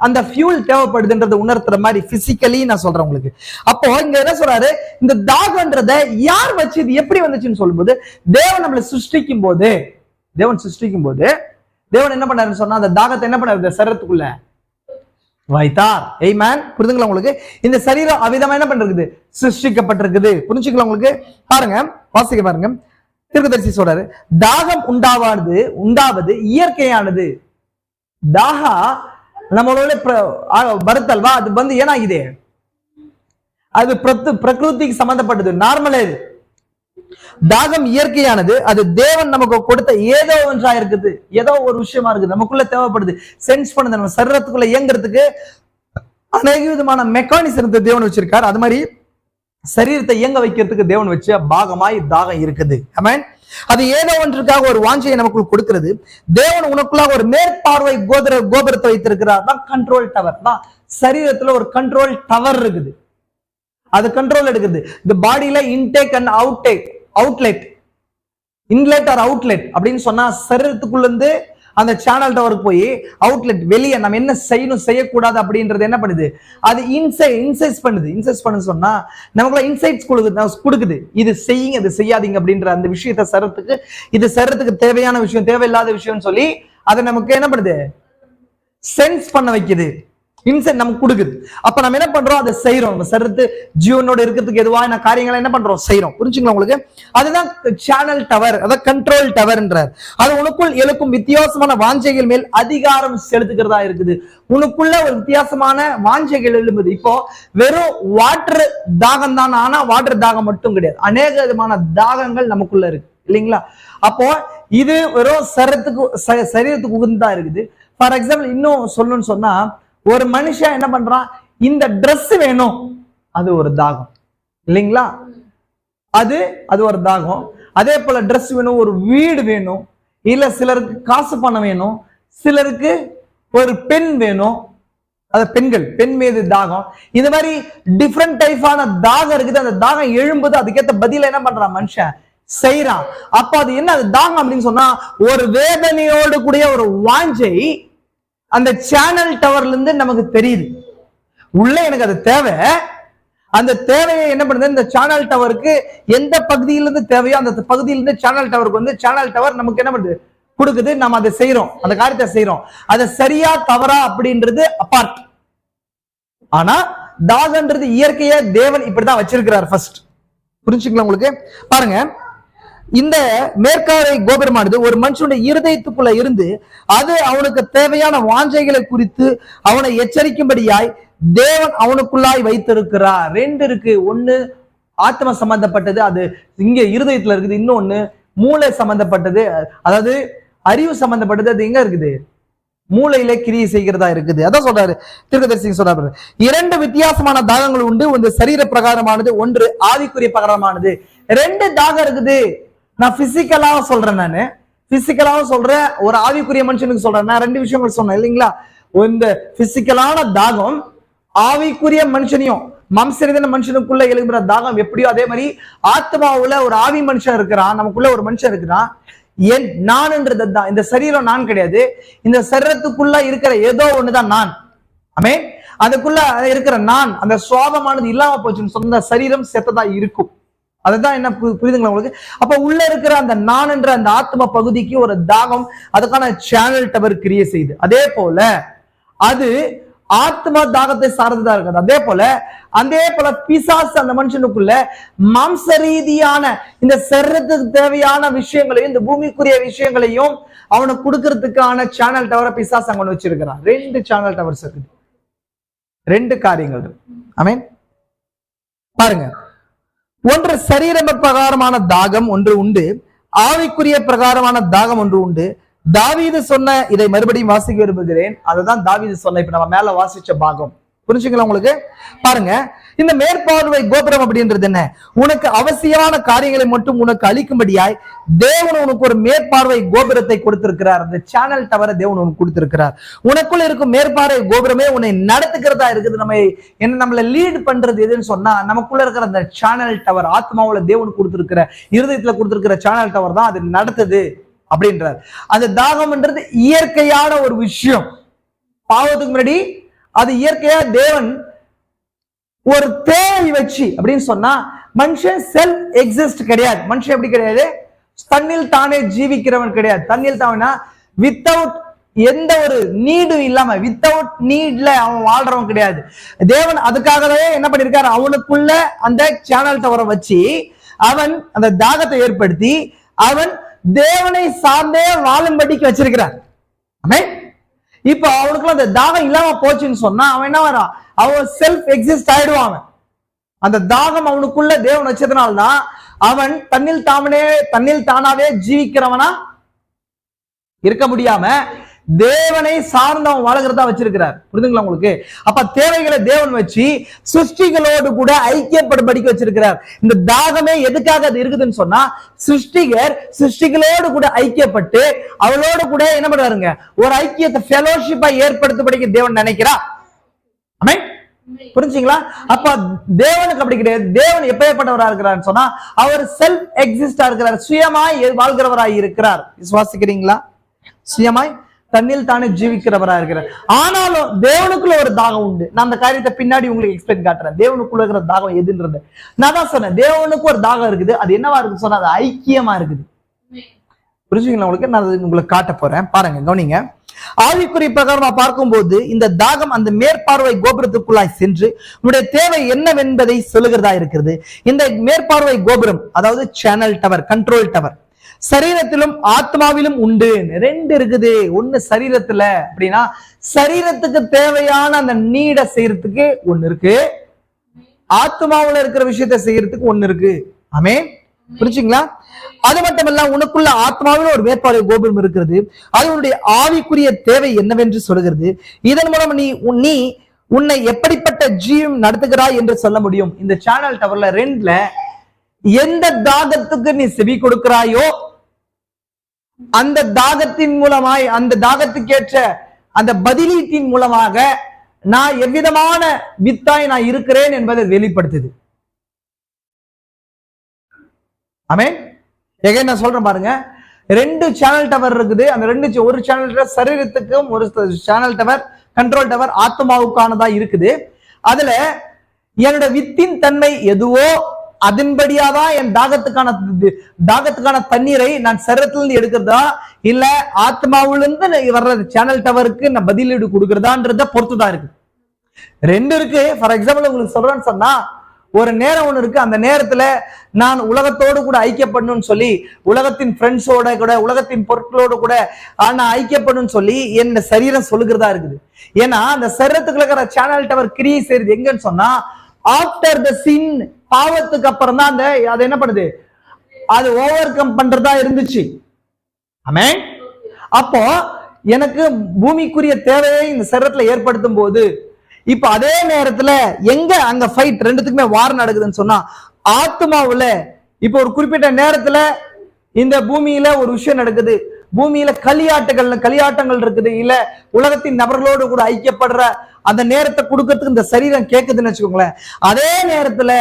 அந்த ஃபியூல் தேவைப்படுதுன்றதை உணர்த்துற மாதிரி பிசிக்கலி நான் சொல்றேன் உங்களுக்கு. அப்போ இங்க என்ன சொல்றாரு, இந்த தாகன்றத யார் வச்சு இது எப்படி வந்துச்சுன்னு சொல்லும்போது தேவன் நம்மளை சிருஷ்டிக்கும் போது தேவன் என்ன பண்ணாருன்னு சொன்னா அந்த தாகத்தை என்ன பண்ணாரு சரீரத்துக்குள்ள வைத்தார். ஆமென். புரியுதுங்களா உங்களுக்கு. இந்த சரீரம் அவிதமா என்ன பண்றது, சிருஷ்டிக்கப்பட்டிருக்குது. புரிஞ்சுக்கலாம் உங்களுக்கு. பாருங்க வாசிக்க பாருங்க. தீர்க்கதரிசி சொல்றாரு, தாகம் உண்டாவது இயற்கையானது. தாகா நம்மளோட வருத்தல்வா, அது ஏனாகுது, அது பிரகிருதிக்கு சம்பந்தப்பட்டது, நார்மலே. தாகம் இயற்கையானது, அது தேவன் நமக்கு கொடுத்த ஏதோ ஒன்றா இருக்குது, ஏதோ ஒரு விஷயமா இருக்குது, நமக்குள்ள தேவைப்படுது, சென்ஸ் பண்ணுது. நம்ம சரீரத்துக்குள்ள இயங்குறதுக்கு அநேக விதமான மெக்கானிசத்தை தேவன் வச்சிருக்காரு. அது மாதிரி சரீரத்தை இயங்க வைக்கிறதுக்கு தேவன் வச்ச பாகமாய் தாகம் இருக்குது. ஆமென். அது ஏதோ ஒன்றுக்காக ஒரு வாஞ்சையை நமக்குள் கொடுக்கிறது. தேவன் உனக்குள்ளாக ஒரு மேற்பார்வை கோபுரத்தை வைத்திருக்கிறார். தான் கண்ட்ரோல் டவர் தான். சரீரத்துல ஒரு கண்ட்ரோல் டவர் இருக்குது, அது கண்ட்ரோல் எடுக்குது. இந்த பாடியில intake and outlet, inlet or outlet அப்படின்னு சொன்னா சரீரத்துக்குள்ள இருந்து அந்த சேனல் டவருக்கு போய் அவுட்லெட் வெளியே நம்ம என்ன செய்யணும் செய்யக்கூடாது அப்படின்றது என்ன பண்ணுது, அது இன்சைட்ஸ் பண்ணுது சொன்னா நமக்குள்ள இன்சைட்ஸ் கொடுக்குது. இது செய்யுங்க, இது செய்யாதீங்க அப்படின்ற அந்த விஷயத்த சரத்துக்கு, இது சரத்துக்கு தேவையான விஷயம், தேவையில்லாத விஷயம்னு சொல்லி அதை நமக்கு என்ன பண்ணுது, சென்ஸ் பண்ண வைக்குது, இன்சைட் நமக்கு கொடுக்குது. அப்ப நம்ம என்ன பண்றோம், அதை செய்யறோம். நம்ம சரத்து ஜீவனோட இருக்கிறதுக்கு எதுவான காரியங்களை என்ன பண்றோம், செய்யறோம். புரிஞ்சுங்களா உங்களுக்கு. அதுதான் சேனல் டவர், அதான் கண்ட்ரோல் டவர்ன்றார். அது உனக்குள் எழுக்கும் வித்தியாசமான வாஞ்சைகள் மேல் அதிகாரம் செலுத்துகிறதா இருக்குது. உனக்குள்ள ஒரு வித்தியாசமான வாஞ்சைகள் எழும்புது. இப்போ வெறும் வாட்டர் தாகம் தான், ஆனா வாட்டர் தாகம் மட்டும் கிடையாது, அநேக விதமான தாகங்கள் நமக்குள்ள இருக்கு இல்லைங்களா. அப்போ இது வெறும் சரீரத்துக்கு உகந்தா இருக்குது. ஃபார் எக்ஸாம்பிள் இன்னும் சொல்லணும்னு சொன்னா, ஒரு மனுஷன் என்ன பண்றான், இந்த ட்ரெஸ் வேணும், அது ஒரு தாகம் இல்லைங்களா? அது ஒரு தாகம். அதே போல ட்ரெஸ் வேணும், ஒரு வீடு வேணும், இல்ல சிலருக்கு காசு பணம் வேணும், சிலருக்கு ஒரு பெண் வேணும், அது பெண் மீது தாகம். இந்த மாதிரி டிஃப்ரெண்ட் டைப்பான தாகம் இருக்குது. அந்த தாகம் எழும்புது, அதுக்கேற்ற பதில என்ன பண்றான் மனுஷன் செய்யறான். அப்ப அது என்ன, அது தாகம் அப்படின்னு சொன்னா ஒரு வேதனையோடு கூடிய ஒரு வாஞ்சை அந்த சேனல் டவர்ல இருந்து நமக்கு தெரியுது. உள்ள எனக்கு அது தேவை. அந்த தேவையை என்ன பண்ணுது, இந்த சேனல் டவருக்கு எந்த பகுதியிலிருந்து தேவையோ அந்த பகுதியிலிருந்து சேனல் டவருக்கு வந்து சேனல் டவர் நமக்கு என்ன பண்ணுது, கொடுக்குது. நம்ம அதை செய்யறோம், அந்த காரியத்தை செய்யறோம். அது சரியா தவறா அப்படின்றது அப்பார்ட். ஆனா தாகன்றது இயற்கையா தேவன் இப்படிதான் வச்சிருக்கிறார். ஃபர்ஸ்ட் புரிஞ்சுக்கலாம் உங்களுக்கு? பாருங்க, இந்த மேற்காரை கோபுரமானது ஒரு மனுஷனுடைய இருதயத்துக்குள்ள இருந்து அது அவனுக்கு தேவையான வாஞ்சைகளை குறித்து அவனை எச்சரிக்கும்படியாய் தேவன் அவனுக்குள்ளாய் வைத்திருக்கிறார். ரெண்டு இருக்கு. ஒண்ணு ஆத்ம சம்பந்தப்பட்டது, அது இங்க இருதயத்துல இருக்குது. இன்னொன்னு மூளை சம்பந்தப்பட்டது, அதாவது அறிவு சம்பந்தப்பட்டது. அது எங்க இருக்குது, மூளையில கிரியை செய்கிறதா இருக்குது. அதான் சொல்றாரு தீர்க்கதரிசி சொல்றாரு, இரண்டு வித்தியாசமான தாகங்கள் உண்டு, ஒன்று சரீர பிரகாரமானது, ஒன்று ஆவிக்குரிய பிரகாரமானது. ரெண்டு தாகம் இருக்குது. நான் பிசிக்கலாவும் சொல்றேன், நானு பிசிக்கலாவும் சொல்றேன், ஒரு ஆவிக்குரிய மனுஷனுக்கு சொல்றேன். நான் ரெண்டு விஷயங்கள் சொன்னேன் இல்லைங்களா? இந்த பிசிக்கலான தாகம் ஆவிக்குரிய மனுஷனையும் மாம்சரீதியான மனுஷனுக்குள்ள எழுகிற தாகம் எப்படியோ அதே மாதிரி ஆத்மாவுல ஒரு ஆவி மனுஷன் இருக்கிறான், நமக்குள்ள ஒரு மனுஷன் இருக்கிறான். என் நான்ன்றது தான். இந்த சரீரம் நான் கிடையாது. இந்த சரீரத்துக்குள்ள இருக்கிற ஏதோ ஒண்ணுதான் நான். ஆமே, அதுக்குள்ள இருக்கிற நான், அந்த சுவாபமானது இல்லாம போச்சுன்னு சொந்த சரீரம் செத்ததா இருக்கும். அதுதான் என்ன புரியுதுங்களா உங்களுக்கு? அப்ப உள்ள இருக்கிற அந்த நான் என்ற அந்த ஆத்ம பகுதிக்கு ஒரு தாகம், அதுக்கான சேனல் டவர் கிரியை செய்யுது. அதே போல அது ஆத்ம தாகத்தை சார்ந்ததா இருக்காது. அதே போல பிசாசு அந்த மனுஷனுக்குள்ள மாம்ச ரீதியான இந்த சரீரத்துக்கு தேவையான விஷயங்களையும் இந்த பூமிக்குரிய விஷயங்களையும் அவனுக்கு கொடுக்கறதுக்கான சேனல் டவரை பிசாசு அங்க வச்சிருக்கிறான். ரெண்டு சேனல் டவர்ஸ் இருக்குது, ரெண்டு காரியங்கள் இருக்கு. ஆமென். பாருங்க, ஒன்று சரீர பிரகாரமான தாகம் ஒன்று உண்டு, ஆவிக்குரிய பிரகாரமான தாகம் ஒன்று உண்டு. தாவீது சொன்ன, இதை மறுபடியும் வாசிக்க விரும்புகிறேன். அதுதான் தாவீது சொன்ன, இப்ப நம்ம மேல வாசிச்ச பாகம். புரிஞ்சுங்களா உங்களுக்கு? பாருங்க, இந்த மேற்பார்வை கோபுரம் அப்படின்றது என்ன, உனக்கு அவசியமான காரியங்களை மட்டும் உனக்கு அளிக்கும்படியாய் தேவன் உனக்கு ஒரு மேற்பார்வை கோபுரத்தை கொடுத்திருக்கிறார். அந்த சேனல் டவரை தேவன் உனக்கு கொடுத்திருக்கிறார். உனக்குள்ள இருக்கும் மேற்பார்வை கோபுரமே உன்னை நடத்துக்கிறதா இருக்குது. நம்மள லீட் பண்றது எதுன்னு சொன்னா, நமக்குள்ள இருக்கிற அந்த சேனல் டவர், ஆத்மாவுல தேவன் கொடுத்திருக்கிற இருதயத்துல கொடுத்திருக்கிற சேனல் டவர் தான் அது நடத்துது அப்படின்றார். அந்த தாகம்ன்றது இயற்கையான ஒரு விஷயம். பாவத்துக்கு முன்னாடி அது இயற்கையா தேவன் ஒரு தேவை வச்சு அப்படின்னு சொன்னா, மனுஷன் செல்ஃப் எக்ஸிஸ்ட் கிடையாது. மனுஷன் எப்படி கிடையாது, தன்னில் தானே ஜீவிக்கிறவன் கிடையாது. தன்னில் தானா வித்தவுட் எந்த ஒரு நீடும் இல்லாம, வித்தவுட் நீட்ல அவன் வாழ்றவன் கிடையாது. தேவன் அதுக்காகவே என்ன பண்ணிருக்காரு, அவனுக்குள்ள அந்த சேனல் டவரை வச்சு அவன் அந்த தாகத்தை ஏற்படுத்தி அவன் தேவனை சார்ந்தே வாழும்படிக்கு வச்சிருக்கிறார். ஆமென். இப்ப அவனுக்குள்ள அந்த தாகம் இல்லாம போச்சுன்னு சொன்னா அவன் என்ன வரான், அவன் செல்ஃப் எக்ஸிஸ்ட் ஆயிடுவான். அந்த தாகம் அவனுக்குள்ள தேவன் வச்சதுனால்தான் அவன் தன்னில் தானாவே ஜீவிக்கிறவனா இருக்க முடியாம தேவனை சார்ந்தவன் வாழ்கிறதா வச்சிருக்கிறார். புரிதுங்களா உங்களுக்கு? அப்ப தேவைகளை தேவன் வச்சு சிருஷ்டிகளோடு கூட ஐக்கியப்படும்படிக்கு வச்சிருக்கிறார். இந்த தாகமே எதுக்காக அது இருக்குதுன்னு சொன்னா, சிருஷ்டிகளோடு கூட ஐக்கியப்பட்டு அவளோடு கூட என்ன பண்றாருங்க, ஒரு ஐக்கியத்தை ஃபெலோஷிப்பா ஏற்படுத்தபடிக்கு தேவன் நினைக்கிறார். ஆமென். புரிஞ்சுங்களா? அப்ப தேவனுக்கு அப்படி கிடையாது. தேவன் எப்பேற்பட்டவரா இருக்கிறார் சொன்னா, அவர் செல்ஃப் எக்ஸிஸ்டா இருக்கிறார், சுயமாய் வாழ்கிறவராய் இருக்கிறார். விசுவாசிக்கிறீங்களா? சுயமாய் தன்னில் தானே ஜீவிக்கிறவரா இருக்கிறார். ஆனாலும் தேவனுக்குள்ள ஒரு தாகம் உண்டு. நான் அந்த காரியத்தை பின்னாடி உங்களுக்கு எக்ஸ்பிளைன் காட்டுறேன். தேவனுக்குள்ள இருக்கிற தாகம் எதுன்றது நான் தான் சொன்னேன். தேவனுக்கு ஒரு தாகம் இருக்குது. அது என்னவா இருக்கு சொன்னா, அது ஐக்கியமா இருக்குது. புரிஞ்சுங்களா உங்களுக்கு? நான் உங்களுக்கு காட்ட போறேன். பாருங்க, கவனிங்க. ஆவிக்குரிய பிரகாரமா பார்க்கும்போது இந்த தாகம் அந்த மேற்பார்வை கோபுரத்துக்குள்ளாய் சென்று உன்னுடைய தேவை என்னவென்பதை சொல்லுகிறதா இருக்கிறது. இந்த மேற்பார்வை கோபுரம், அதாவது சேனல் டவர், கண்ட்ரோல் டவர், சரீரத்திலும் ஆத்மாவிலும் உண்டு. ரெண்டு இருக்குது. ஒண்ணு சரீரத்துல அப்படின்னா சரீரத்துக்கு தேவையான அந்த நீட செய்யறதுக்கு ஒண்ணு இருக்கு, ஆத்மாவுல இருக்கிற விஷயத்த செய்யறதுக்கு ஒண்ணு இருக்கு. ஆமென். புரிச்சுங்களா? அது மட்டுமல்ல, உனக்குள்ள ஆத்மாவில் ஒரு மேற்பார்வை கோபுரம் இருக்கிறது. அது உன்னுடைய ஆவிக்குரிய தேவை என்னவென்று சொல்கிறது. இதன் மூலம் நீ உன்னை எப்படிப்பட்ட ஜீவம் நடத்துகிறாய் என்று சொல்ல முடியும். இந்த சேனல் டவர்ல 2ல எந்த தாகத்துக்கு நீ செவி கொடுக்கிறாயோ அந்த தாகத்தின் மூலமாய், அந்த தாகத்துக்கேற்ற அந்த பதிலீட்டின் மூலமாக நான் எவ்விதமான வித்தாய் நான் இருக்கிறேன் என்பதை வெளிப்படுத்துது. ஆமென். எகைன் நான் சொல்றேன் பாருங்க, 2 சேனல் டவர் இருக்குது. அந்த ஒரு சேனல் டவர் சரீரத்துக்கும், ஒரு சேனல் டவர் கண்ட்ரோல் டவர் ஆத்மாவுக்கானதா இருக்குது. அதுல என்னோட வித்தின் தன்மை எதுவோ அதன்படியாதான் என் தாகத்துக்கான தண்ணீரை நான் சரீரத்திலிருந்து எடுக்கிறதா இல்ல ஆத்மாவிலிருந்து வர்ற சேனல் டவருக்கு நான் பதிலீடு கொடுக்கறதான்றத பொறுத்துதான் இருக்கு. 2 இருக்கு. ஃபார் எக்ஸாம்பிள் உங்களுக்கு சொல்றேன்னு சொன்னா, ஒரு நேரம் ஒண்ணு இருக்கு. அந்த நேரத்துல நான் உலகத்தோடு கூட ஐக்கியப்படணும்னு சொல்லி, உலகத்தின் ஃப்ரெண்ட்ஸோட கூட, உலகத்தின் பொருட்களோடு கூட நான் ஐக்கியப்படணும்னு சொல்லி என்ன சரீரம் சொல்லுகிறதா இருக்குது. ஏன்னா அந்த சரீரத்துக்குள்ள இருக்கிற சேனல் டவர் கிரியை செய்யறது எங்கன்னு சொன்னா, ஆஃப்டர் த சின், பாவத்துக்கு அப்புறம் தான் அது என்ன பண்ணுது, அது ஓவர் கம் பண்றதா இருந்துச்சு. ஆமென். அப்போ எனக்கு பூமிக்குரிய தேவையை இந்த சரீரத்துல ஏற்படுத்தும் போது, இப்ப அதே நேரத்துல எங்க அங்க ஃபைட், 2த்துக்குமே வார் நடக்குதுன்னு சொன்னா, ஆத்மாவுல இப்ப ஒரு குறிப்பிட்ட நேரத்துல இந்த பூமியில ஒரு விஷயம் நடக்குது, பூமியில களியாட்டங்கள் இருக்குது, இல்ல உலகத்தின் நபர்களோடு கூட ஐக்கியப்படுற அந்த நேரத்தை கொடுக்கறதுக்கு இந்த சரீரம் கேட்குதுன்னு வச்சுக்கோங்களேன். அதே நேரத்துல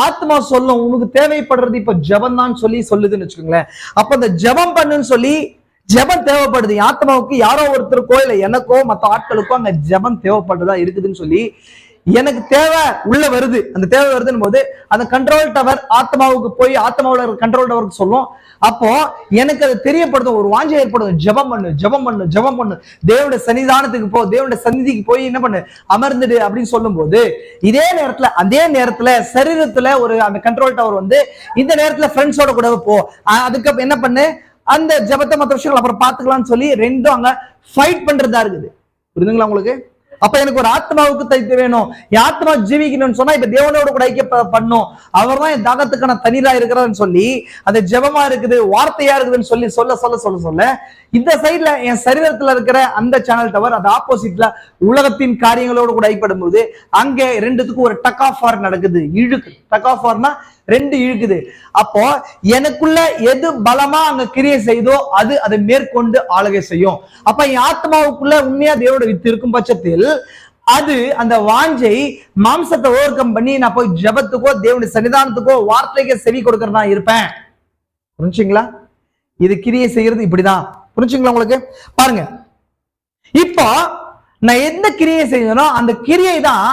ஆத்மா சொல்லும், உனக்கு தேவைப்படுறது இப்ப ஜபம் தான் சொல்லுதுன்னு வச்சுக்கோங்களேன். அப்ப இந்த ஜபம் பண்ணுன்னு சொல்லி, ஜபம் தேவைப்படுது ஆத்மாவுக்கு. யாரோ ஒருத்தருக்கோ இல்ல எனக்கோ மற்ற ஆட்களுக்கோ அங்க ஜபம் தேவைப்படுறதா இருக்குதுன்னு சொல்லி எனக்கு தேவை உள்ள வருது. அந்த தேவை வருதுன்னு போது அந்த கண்ட்ரோல் டவர் ஆத்மாவுக்கு போய் ஆத்மாவோட கண்ட்ரோல் டவருக்கு சொல்லும். அப்போ எனக்கு அது தெரியப்படுத்தும், ஒரு வாஞ்சை ஏற்படும், ஜபம் பண்ணு, ஜபம் பண்ணு, ஜபம் பண்ணு, தேவனுடைய சன்னிதானத்துக்கு போ, தேவனுடைய சந்நிதிக்கு போய் என்ன பண்ணு, அமர்ந்துடு அப்படின்னு சொல்லும் போது, அதே நேரத்துல சரீரத்துல ஒரு அந்த கண்ட்ரோல் டவர் வந்து இந்த நேரத்துல ஃப்ரெண்ட்ஸோட கூட போ, அதுக்கு என்ன பண்ணு, அந்த ஜபத்தை மற்ற விஷயங்கள் அப்புறம் பாத்துக்கலாம்னு சொல்லி 2ம் அங்க ஃபைட் பண்றதா இருக்குது. புரியுதுங்களா உங்களுக்கு? அப்ப எனக்கு ஒரு ஆத்மாவுக்கு தைத்து வேணும், என் ஆத்மா ஜீவிக்கணும்னு சொன்னா இப்ப தேவனோட கூட ஐக்கிய பண்ணும், அவர் தான் என் தாகத்துக்கான தண்ணீரா இருக்கிறான்னு சொல்லி, அது ஜபமா இருக்குது, வார்த்தையா இருக்குதுன்னு சொல்லி சொல்ல இந்த சைட்ல என் சரீரத்துல இருக்கிற அந்த சேனல் டவர் அது ஆப்போசிட்ல உலகத்தின் காரியங்களோடு கூட ஐப்படும் போது அங்கே 2த்துக்கும் ஒரு டக் ஆஃப் வார் நடக்குது, இழுக்கு. டக் ஆஃப் வார்னா 2 இழுக்குது. அப்போ எனக்குள்ள எது பலமா அங்க கிரியை செய்தோ அது அதை மேற்கொண்டு ஆளுகை செய்யும். அப்ப என் ஆத்மாவுக்குள்ள உண்மையா தேவோட வித்து இருக்கும் பட்சத்தில் அது அந்த வாஞ்சை மாம்சத்தை ஓவர் கம் பண்ணி நான் போய் ஜபத்துக்கோ தேவனுடைய சன்னிதானத்துக்கோ வார்த்தைக்கோ செவி கொடுக்கறதா இருப்பேன். புரிஞ்சுங்களா? இது கிரியை செய்யறது இப்படிதான். புரிஞ்சுங்களா உங்களுக்கு? பாருங்க, இப்போ நான் எந்த கிரியை செய்யணும், அந்த கிரியை தான்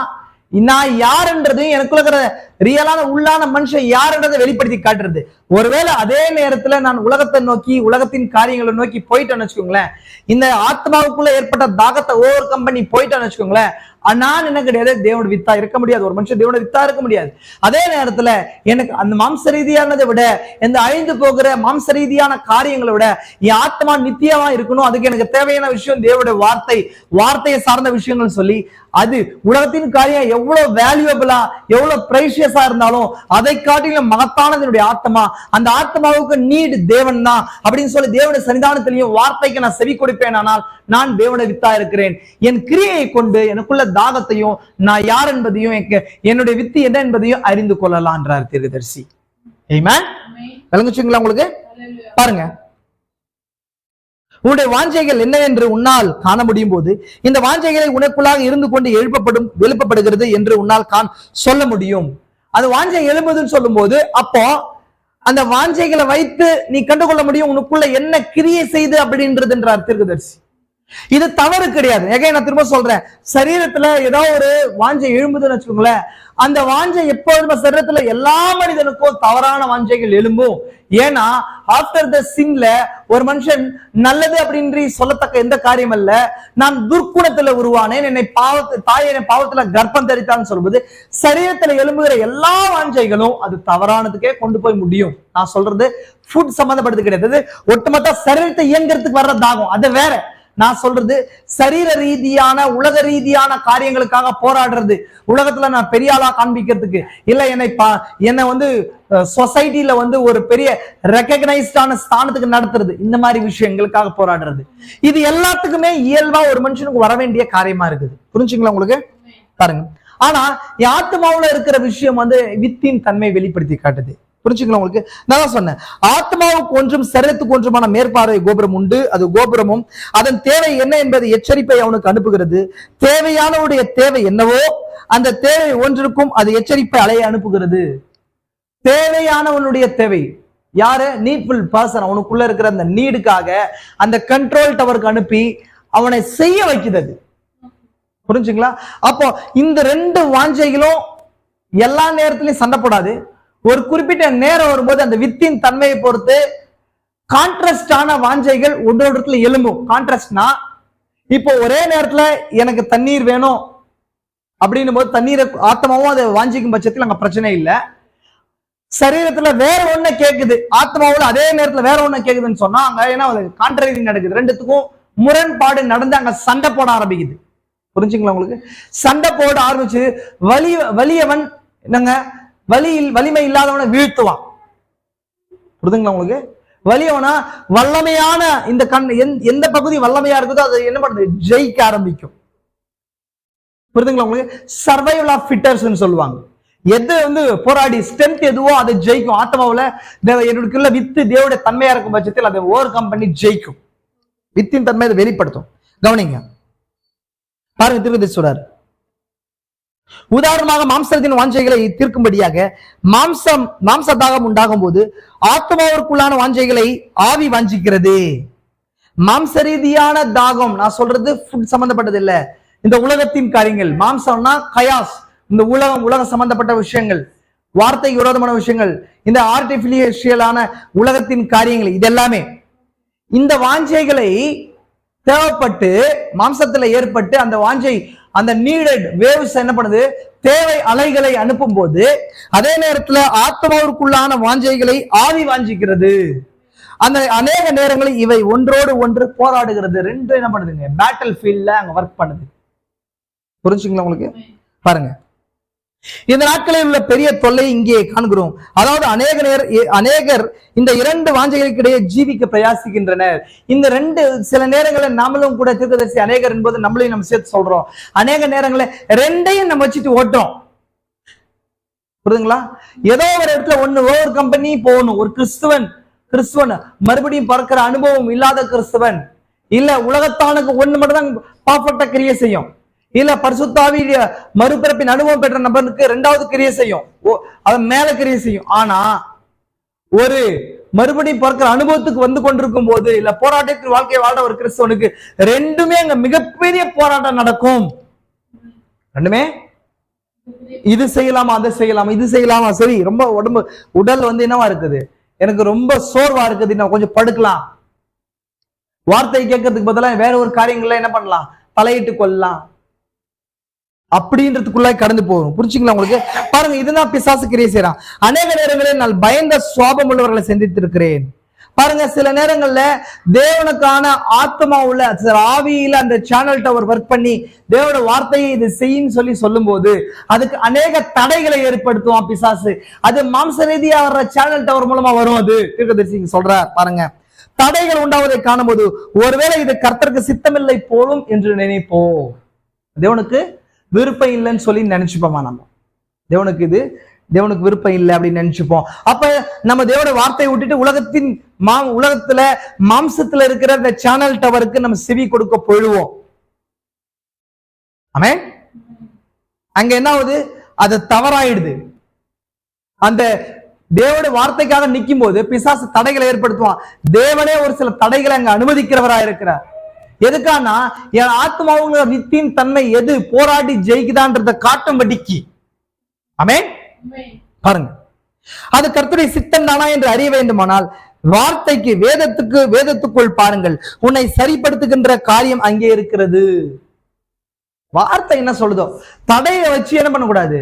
நான் யாருன்றதையும் எனக்குள்ள ரியலான உள்ளான மனுஷன் யாருன்றதை வெளிப்படுத்தி காட்டுறது. ஒருவேளை அதே நேரத்துல நான் உலகத்தை நோக்கி, உலகத்தின் காரியங்களை நோக்கி போயிட்டேன்னு வச்சுக்கோங்களேன், இந்த ஆத்மாவுக்குள்ள ஏற்பட்ட தாகத்தை ஓவர் கம் பண்ணி போயிட்டேன்னு வச்சுக்கோங்களேன், நான் என்ன கிடையாது, தேவனோட வித்தா இருக்க முடியாது. ஒரு மனுஷன் தேவனோட வித்தா இருக்க முடியாது. அதே நேரத்துல எனக்கு அந்த மாம்ச ரீதியானதை விட, இந்த அழிந்து போகிற மாம்ச ரீதியான காரியங்களை விட என் ஆத்மா நித்தியமா இருக்கணும். அதுக்கு எனக்கு தேவையான விஷயம் தேவனுடைய வார்த்தையை சார்ந்த விஷயங்கள் சொல்லி, அது உலகத்தின் காரியம் எவ்வளவு வேல்யூபிளா, எவ்வளவு பிரைஷியஸா இருந்தாலும் அதை காட்டிலும் மகத்தானது ஆத்மா. அந்த ஆத்மாவுக்கு நீடு தேவன் தான் அப்படின்னு சொல்லி தேவனுடைய சன்னிதானத்திலையும் வார்த்தைக்கு நான் செவி கொடுப்பேன். ஆனால் நான் தேவனுடைய வித்தா இருக்கிறேன். என் கிரியை கொண்டு எனக்குள்ள தாகத்தையும் நான் யார் என்பதையும் என்னுடைய வித்து என்ன என்பதையும் அறிந்து கொள்ளலாம் என்றார் தீர்க்கதரிசி. ஆமென். விளங்குச்சுங்களா உங்களுக்கு? பாருங்க, உன்னுடைய வாஞ்சைகள் என்ன என்று உன்னால் காண முடியும் போது இந்த வாஞ்சைகளை உனக்குள்ளாக இருந்து கொண்டு எழுப்பப்படுகிறது என்று உன்னால் சொல்ல முடியும். அது வாஞ்சை எழும்புதுன்னு சொல்லும் போது அப்போ அந்த வாஞ்சைகளை வைத்து நீ கண்டுகொள்ள முடியும் உனக்குள்ள என்ன கிரியை செய்து அப்படின்றது என்றார் தீர்க்கதரிசி. இது தவறு கிடையாது. நான் திரும்ப சொல்றேன், சரீரத்துல ஏதோ ஒரு வாஞ்சை எழும்புதுன்னு வச்சுக்கோங்களேன், அந்த வாஞ்சை எப்பொழுதுமே சரீரத்துல எல்லா மனிதனுக்கும் தவறான வாஞ்சைகள் எழும்பும். ஏன்னா ஆஃப்டர் த சின்ல ஒரு மனுஷன் நல்லது அப்படின்றி சொல்லத்தக்க எந்த காரியம் அல்ல, நான் துர்க்குணத்துல உருவானேன், என்னை பாவத்துல கர்ப்பம் தரித்தான்னு சொல்லும்போது சரீரத்துல எழும்புகிற எல்லா வாஞ்சைகளும் அது தவறானதுக்கே கொண்டு போய் முடியும். நான் சொல்றது ஃபுட் சம்பந்தப்படுது கிடையாது, ஒட்டுமொத்த சரீரத்தை இயங்கிறதுக்கு வர்றதாகும், அது வேற. நான் சொல்றது சரீர ரீதியான உலக ரீதியான காரியங்களுக்காக போராடுறது, உலகத்துல நான் பெரிய ஆளா காண்பிக்கிறதுக்கு இல்ல, என்னை வந்து சொசைட்டில வந்து ஒரு பெரிய ரெகக்னைஸ்டான ஸ்தானத்துக்கு நடத்துறது, இந்த மாதிரி விஷயங்களுக்காக போராடுறது, இது எல்லாத்துக்குமே இயல்பா ஒரு மனுஷனுக்கு வர வேண்டிய காரியமா இருக்குது. புரிஞ்சுங்களா உங்களுக்கு? பாருங்க, ஆனா ஆத்மாவுல இருக்கிற விஷயம் வந்து வித்தின் தன்மை வெளிப்படுத்தி காட்டுது. புரிஞ்சுக்கலாம் உங்களுக்கு? நான் சொன்னேன், ஆத்மாவுக்கு ஒன்றும் சரீரத்துக்கு ஒன்றுமான மேற்பார்வை கோபுரம் உண்டு. அது கோபுரமும் அதன் தேவை என்ன என்பதை எச்சரிப்பை அவனுக்கு அனுப்புகிறது. தேவையானவருடைய தேவை என்னவோ அந்த தேவை ஒன்றிற்கும் அது எச்சரிப்பை அலையை அனுப்புகிறது. தேவையானவனுடைய தேவை யாரு? Needful person. அவனுக்குள்ள இருக்கிற அந்த நீடுக்காக அந்த கண்ட்ரோல் டவருக்கு அனுப்பி அவனை செய்ய வைக்கிறது. புரிஞ்சுங்களா? அப்போ இந்த ரெண்டு வாஞ்சைகளும் எல்லா நேரத்திலையும் சண்டை போடாது. ஒரு குறிப்பிட்ட நேரம் வரும்போது அந்த வித்தின் தன்மையை பொறுத்து கான்ட்ராஸ்டான வாஞ்சைகள் ஒன்றொரு எழும்பும். கான்ட்ராஸ்ட்னா, இப்போ ஒரே நேரத்துல எனக்கு தண்ணீர் வேணும் அப்படின்னும் போது தண்ணீரை ஆத்மாவும் அதை வாஞ்சிக்கும் பட்சத்தில் அங்க பிரச்சனை இல்லை. சரீரத்துல வேற ஒண்ணு கேக்குது, ஆத்மாவில் அதே நேரத்துல வேற ஒண்ணு கேக்குதுன்னு சொன்னா அங்க ஏன்னா கான்ட்ரரி நடக்குது, ரெண்டுத்துக்கும் முரண்பாடு நடந்து அங்க சண்டை போட ஆரம்பிக்குது. புரிஞ்சுங்களா உங்களுக்கு? சண்டை போட ஆரம்பிச்சு வலியவன் என்னங்க வலிமை இல்லாதவனை வீழ்த்துவான். புரியுதுங்களா உங்களுக்கு? வலியவனா வல்லமையான இந்த எந்த பகுதி வல்லமையா இருக்குதோ அது என்ன பண்ணுது? ஜெயிக்க ஆரம்பிக்கும். புரியுதுங்களா உங்களுக்கு? சர்வைவல் ஆஃப் ஃபிட்டர்ஸ் சொல்லுவாங்க. எது வந்து போராடி ஸ்ட்ரென்த் எதுவோ அதை ஜெயிக்கும். ஆத்மாவுல என்னுடைய வித்து தேவனுடைய தன்மையா இருக்கும் பட்சத்தில் அதை ஓவர் கம் பண்ணி ஜெயிக்கும். வித்தின் தன்மை அதை வெளிப்படுத்தும். கவனிங்க, பாருங்க, திருப்பதி சொல்றாரு, உதாரணமாக மாம்சத்தின் வாஞ்சைகளை தீர்க்கும்படியாக மாம்ச தாகம் உண்டாகும் போது ஆத்மாவிற்குள்ளான வாஞ்சைகளை ஆவி வாஞ்சிக்கிறது. மாம்ச ரீதியான தாகம் நான் சொல்றது ஃபுட் சம்பந்தப்பட்டது இல்ல, இந்த உலகத்தின் காரியங்கள். மாம்சம்னா கயாஸ், இந்த உலக சம்பந்தப்பட்ட விஷயங்கள், வார்த்தை விரோதமான விஷயங்கள், இந்த ஆர்டிபிஷியலான உலகத்தின் காரியங்கள், இது எல்லாமே இந்த வாஞ்சைகளை தேவைப்பட்டு மாம்சத்துல ஏற்பட்டு அந்த வாஞ்சை அந்த நீடட் வேவ்ஸ் என்ன பண்ணுது? தேவை அலைகளை அனுப்பும் போது அதே நேரத்துல ஆத்மாவிற்குள்ளான வாஞ்சைகளை ஆவி வாஞ்சிக்கிறது. அந்த அநேக நேரங்களில் இவை ஒன்றோடு ஒன்று போராடுகிறது. ரெண்டு என்ன பண்ணுதுங்க? பேட்டில் ஃபீல்ட்ல அங்க ஒர்க் பண்ணுது. புரிஞ்சுங்களா உங்களுக்கு? பாருங்க, இந்த நாட்களில் உள்ள பெரிய தொல்லை இங்கே காண்கிறோம். அதாவது அநேகர் இந்த இரண்டு வாஞ்சைகளுக்கு இடையே ஜீவிக்க பிரயாசிக்கின்றனர். இந்த ரெண்டு சில நேரங்களில் நாமளும் கூட தீர்க்கதரிசி அநேகர் என்பது நம்மளையும் நம்ம சேர்த்து சொல்றோம். அநேக நேரங்களில் ரெண்டையும் நம்ம வச்சுட்டு ஓட்டோம். புரியுதுங்களா? ஏதோ ஒரு இடத்துல ஒண்ணு ஓவர் கம்பெனி போகணும். ஒரு கிறிஸ்துவன் மறுபடியும் பறக்கிற அனுபவம் இல்லாத கிறிஸ்துவன் இல்ல, உலகத்தானுக்கு ஒண்ணு மட்டும் தான் பர்ஃபெக்டா கிரியை செய்யும். இல்ல, பரிசுத்தாவி மறுபிறப்பின் அனுபவம் பெற்ற நபருக்கு இரண்டாவது கிரியை செய்யும், அவன் மேல கிரியை செய்யும். ஆனா ஒரு மறுபடியும் பிறக்கிற அனுபவத்துக்கு வந்து கொண்டிருக்கும் போது இல்ல போராட்டத்தில் வாழ்க்கை வாழ்ற ஒரு கிறிஸ்தவனுக்கு ரெண்டுமே அங்க மிகப்பெரிய போராட்டம் நடக்கும். ரெண்டுமே இது செய்யலாமா அதை செய்யலாமா, இது செய்யலாமா, சரி ரொம்ப உடல் வந்து என்னவா இருக்குது, எனக்கு ரொம்ப சோர்வா இருக்குது, நான் கொஞ்சம் படுக்கலாம், வார்த்தை கேட்கறதுக்கு பதிலாக வேற ஒரு காரியங்கள்ல என்ன பண்ணலாம், தலையிட்டு கொள்ளலாம் அப்படின்றதுக்குள்ள கடந்து போகும். புரிஞ்சுங்களா உங்களுக்கு? பாருங்க, இதுதான் பிசாசு கிரியை செய்யறான். அநேக நேரங்களில் நான் பயந்த சுவாபம் உள்ளவர்களை சந்தித்திருக்கிறேன். பாருங்க, சில நேரங்கள்ல தேவனுக்கான ஆத்மா உள்ள ஆவியில அந்த சேனல் டவர் ஒர்க் பண்ணி தேவனோட வார்த்தையை இது செய்யும் சொல்லும் போது அதுக்கு அநேக தடைகளை ஏற்படுத்துவான் பிசாசு. அது மாம்ச ரீதியா வர்ற சேனல் டவர் மூலமா வரும். அது தீர்க்கதரிசி சொல்றார். பாருங்க, தடைகள் உண்டாவதை காணும் போது ஒருவேளை இது கர்த்தருக்கு சித்தமில்லை போலும் என்று நினைப்போம். தேவனுக்கு விருப்பம் இல்லைன்னு சொல்லி நினைச்சுப்போமா நம்ம? தேவனுக்கு விருப்பம் இல்லை அப்படின்னு நினைச்சுப்போம். அப்ப நம்ம தேவனோட வார்த்தையை விட்டுட்டு உலகத்துல மாம்சத்துல இருக்கிற இந்த சேனல் டவருக்கு நம்ம செவி கொடுக்க போயிடுவோம். ஆமென். அங்க என்ன ஆகுது? அது தவறாயிடுது. அந்த தேவனுடைய வார்த்தைக்காக நிற்கும் போது பிசாசு தடைகளை ஏற்படுத்துவான். தேவனே ஒரு சில தடைகளை அங்க அனுமதிக்கிறவரா இருக்கிறார். எதுக்கானா என் ஆத்மாவுங்க வித்தின் தன்மை எது போராடி ஜெயிக்குதான்றத காட்டும்படிக்கு. ஆமென். பாருங்க, அது கர்த்தருடைய சித்தம் தானா என்று அறிய வேண்டுமானால் வார்த்தைக்கு வேதத்துக்குள் பாருங்கள். உன்னை சரிப்படுத்துகின்ற காரியம் அங்கே இருக்கிறது. வார்த்தை என்ன சொல்லுதோ தடையை வச்சு என்ன பண்ணக்கூடாது,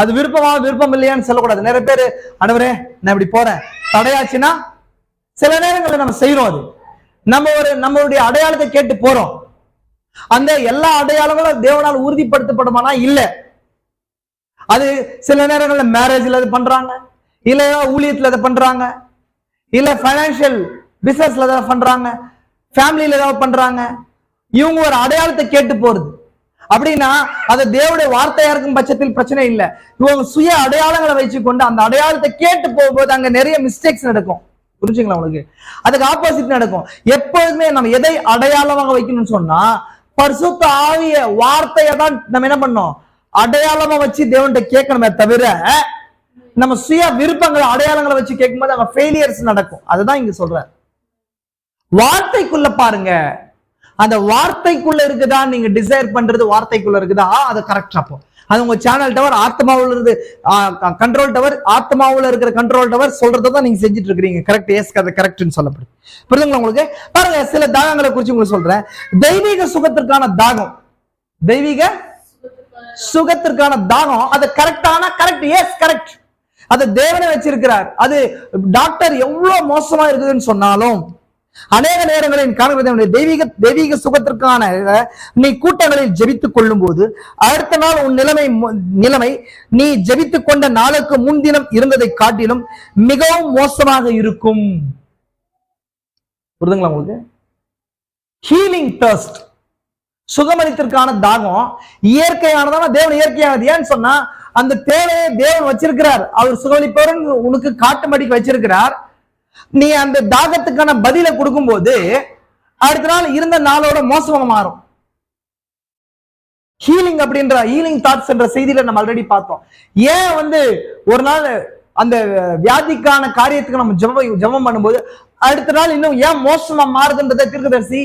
அது விருப்பம் இல்லையான்னு சொல்லக்கூடாது. நிறைய பேர் ஆண்டவரே நான் இப்படி போறேன், தடையாச்சுன்னா சில நேரங்களில் நம்ம செய்யறோம். அது நம்மளுடைய அடையாளத்தை கேட்டு போறோம். அந்த எல்லா அடையாளங்களும் தேவனால் உறுதிப்படுத்தப்படுமானா இல்ல. அது சில நேரங்கள்ல மேரேஜ்ல அது பண்றாங்க, இல்ல ஊழியத்துல அதை பண்றாங்க, இல்ல பைனான்சியல் பிசினஸ்ல ஏதாவது பண்றாங்க, ஃபேமிலியில ஏதாவது பண்றாங்க. இவங்க ஒரு அடையாளத்தை கேட்டு போறது அப்படின்னா அது தேவனுடைய வார்த்தையா இருக்கும் பட்சத்தில் பிரச்சனை இல்லை. இவங்க சுய அடையாளங்களை வச்சுக்கொண்டு அந்த அடையாளத்தை கேட்டு போகும்போது அங்க நிறைய மிஸ்டேக்ஸ் நடக்கும். புரிஞ்சுங்களா உங்களுக்கு? அதுக்கு ஆப்போசிட் நடக்கும். எப்போதுமே நம்ம எதை அடையாளமாக வைக்கணும்னு சொன்னா பரிசுத்த ஆவிய வார்த்தையை தான் நம்ம என்ன பண்ணோம், அடையாளமா வச்சு தேவன்கிட்ட கேட்கணுமே தவிர நம்ம சுய விருப்பங்களை அடையாளங்களை வச்சு கேட்கும்போது அங்க ஃபெயிலியர்ஸ் நடக்கும். அதுதான் இங்க சொல்ற. வார்த்தைக்குள்ள பாருங்க, அந்த வார்த்தைக்குள்ள இருக்குதா நீங்க டிசைர் பண்றது, வார்த்தைக்குள்ள இருக்குதா அது கரெக்ட். அப்போ அது உங்க சேனல் டவர் ஆத்மாவுல இருந்து கண்ட்ரோல் டவர், ஆத்மாவுல இருக்கிற கண்ட்ரோல் டவர் சொல்றதான் நீங்க செஞ்சுட்டு இருக்கீங்க. கரெக்ட், எஸ் கரெக்ட்னு சொல்லப்படுது. புரியுதுங்களா உங்களுக்கு? பாருங்க, சில தாகங்களை குறிச்சு உங்களுக்கு சொல்றேன். தெய்வீக சுகத்திற்கான தாகம், தெய்வீக சுகத்திற்கான தாகம் அது கரெக்டான கரெக்ட், எஸ் கரெக்ட். அது தேவனை வச்சிருக்கிறார். அது டாக்டர் எவ்வளவு மோசமா இருக்குதுன்னு சொன்னாலும் அநேக நேரங்களில் காணப்படுகிற தெய்வீக சுகத்திற்கான நீ கூட்டங்களில் ஜெபித்துக் கொள்ளும் போது அடுத்த நாள் உன் நிலைமை நீ ஜெபித்துக் கொண்ட நாளுக்கு முன்தினம் இருந்ததை காட்டிலும் மிகவும் மோசமாக இருக்கும். புரியுதுங்களா உங்களுக்கு? ஹீலிங் டர்ஸ்ட், சுகமளித்திற்கான தாகம் இயற்கையானதான, தேவன் இயற்கையானது. ஏன்னு சொன்னா அந்த தேவையை தேவன் வச்சிருக்கிறார். அவர் சுகமளிப்பவன் உனக்கு காட்டும்படிக்கு வச்சிருக்கிறார். நீ அந்த தாகத்துக்கான பதிலை கொடுக்கும் போது அடுத்த நாள் இருந்த நாளோட மோசமா மாறும். ஹீலிங் அப்படின்ற ஹீலிங் தாட்ஸ் என்ற செய்தியில நம்ம ஆல்ரெடி பார்த்தோம். ஏன் ஒரு நாள் அந்த வியாதிக்கான காரியத்துக்கு நம்ம ஜெபம் பண்ணும்போது அடுத்த நாள் இன்னும் ஏன் மோசமா மாறுதுன்றதை தீர்க்கதரிசி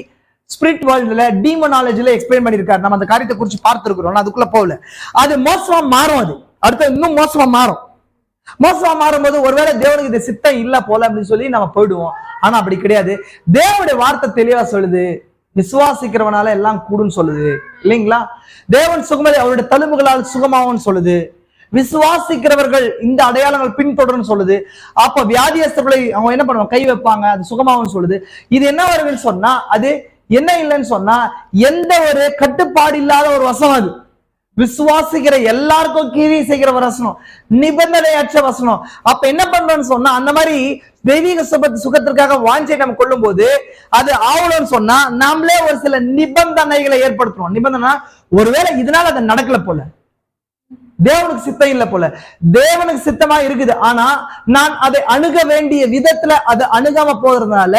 ஸ்பிரிட் வேர்ல்ட்ல டீமனாலஜில எக்ஸ்பிளைன் பண்ணிருக்காரு. நம்ம அந்த காரியத்தை குறித்து பார்த்திருக்கிறோம், அதுக்குள்ள போகல. அது மோசமா மாறும், அது அடுத்த இன்னும் மோசமா மாறும். மோசமா மாறும்போது ஒருவேளை தேவனுக்கு இது சித்தம் இல்ல போல அப்படின்னு சொல்லி நம்ம போயிடுவோம். ஆனா அப்படி கிடையாது. தேவனுடைய வார்த்தை தெளிவா சொல்லுது, விசுவாசிக்கிறவனால எல்லாம் கூடுன்னு சொல்லுது இல்லைங்களா? தேவன் சுகமதி அவருடைய தழும்புகளால் சுகமாவும் சொல்லுது. விசுவாசிக்கிறவர்கள் இந்த அடையாளங்கள் பின்தொடர்னு சொல்லுது. அப்ப வியாதியஸ்தர்களை அவங்க என்ன பண்ணுவாங்க, கை வைப்பாங்க, அது சுகமாவும் சொல்லுது. இது என்ன வருதுன்னு சொன்னா அது என்ன இல்லைன்னு சொன்னா எந்த ஒரு கட்டுப்பாடு இல்லாத ஒரு வசனம். அது விசுவாசிக்கிற எல்லாருக்கும் கீழே செய்கிற வசனம், நிபந்தனையற்ற வசனம். அப்ப என்ன பண்றோம்னு சொன்னா அந்த மாதிரி தெய்வீக சுகத்திற்காக வாஞ்சை நம்ம கொள்ளும் போது அது ஆவலன்னு சொன்னா நாமளே ஒரு சில நிபந்தனைகளை ஏற்படுத்துறோம். நிபந்தனை, ஒருவேளை இதனால அது நடக்கல போல, தேவனுக்கு சித்தம் இல்ல போல, தேவனுக்கு சித்தமா இருக்குது, ஆனா நான் அதை அணுக வேண்டிய விதத்துல அது அணுகாம போறதுனால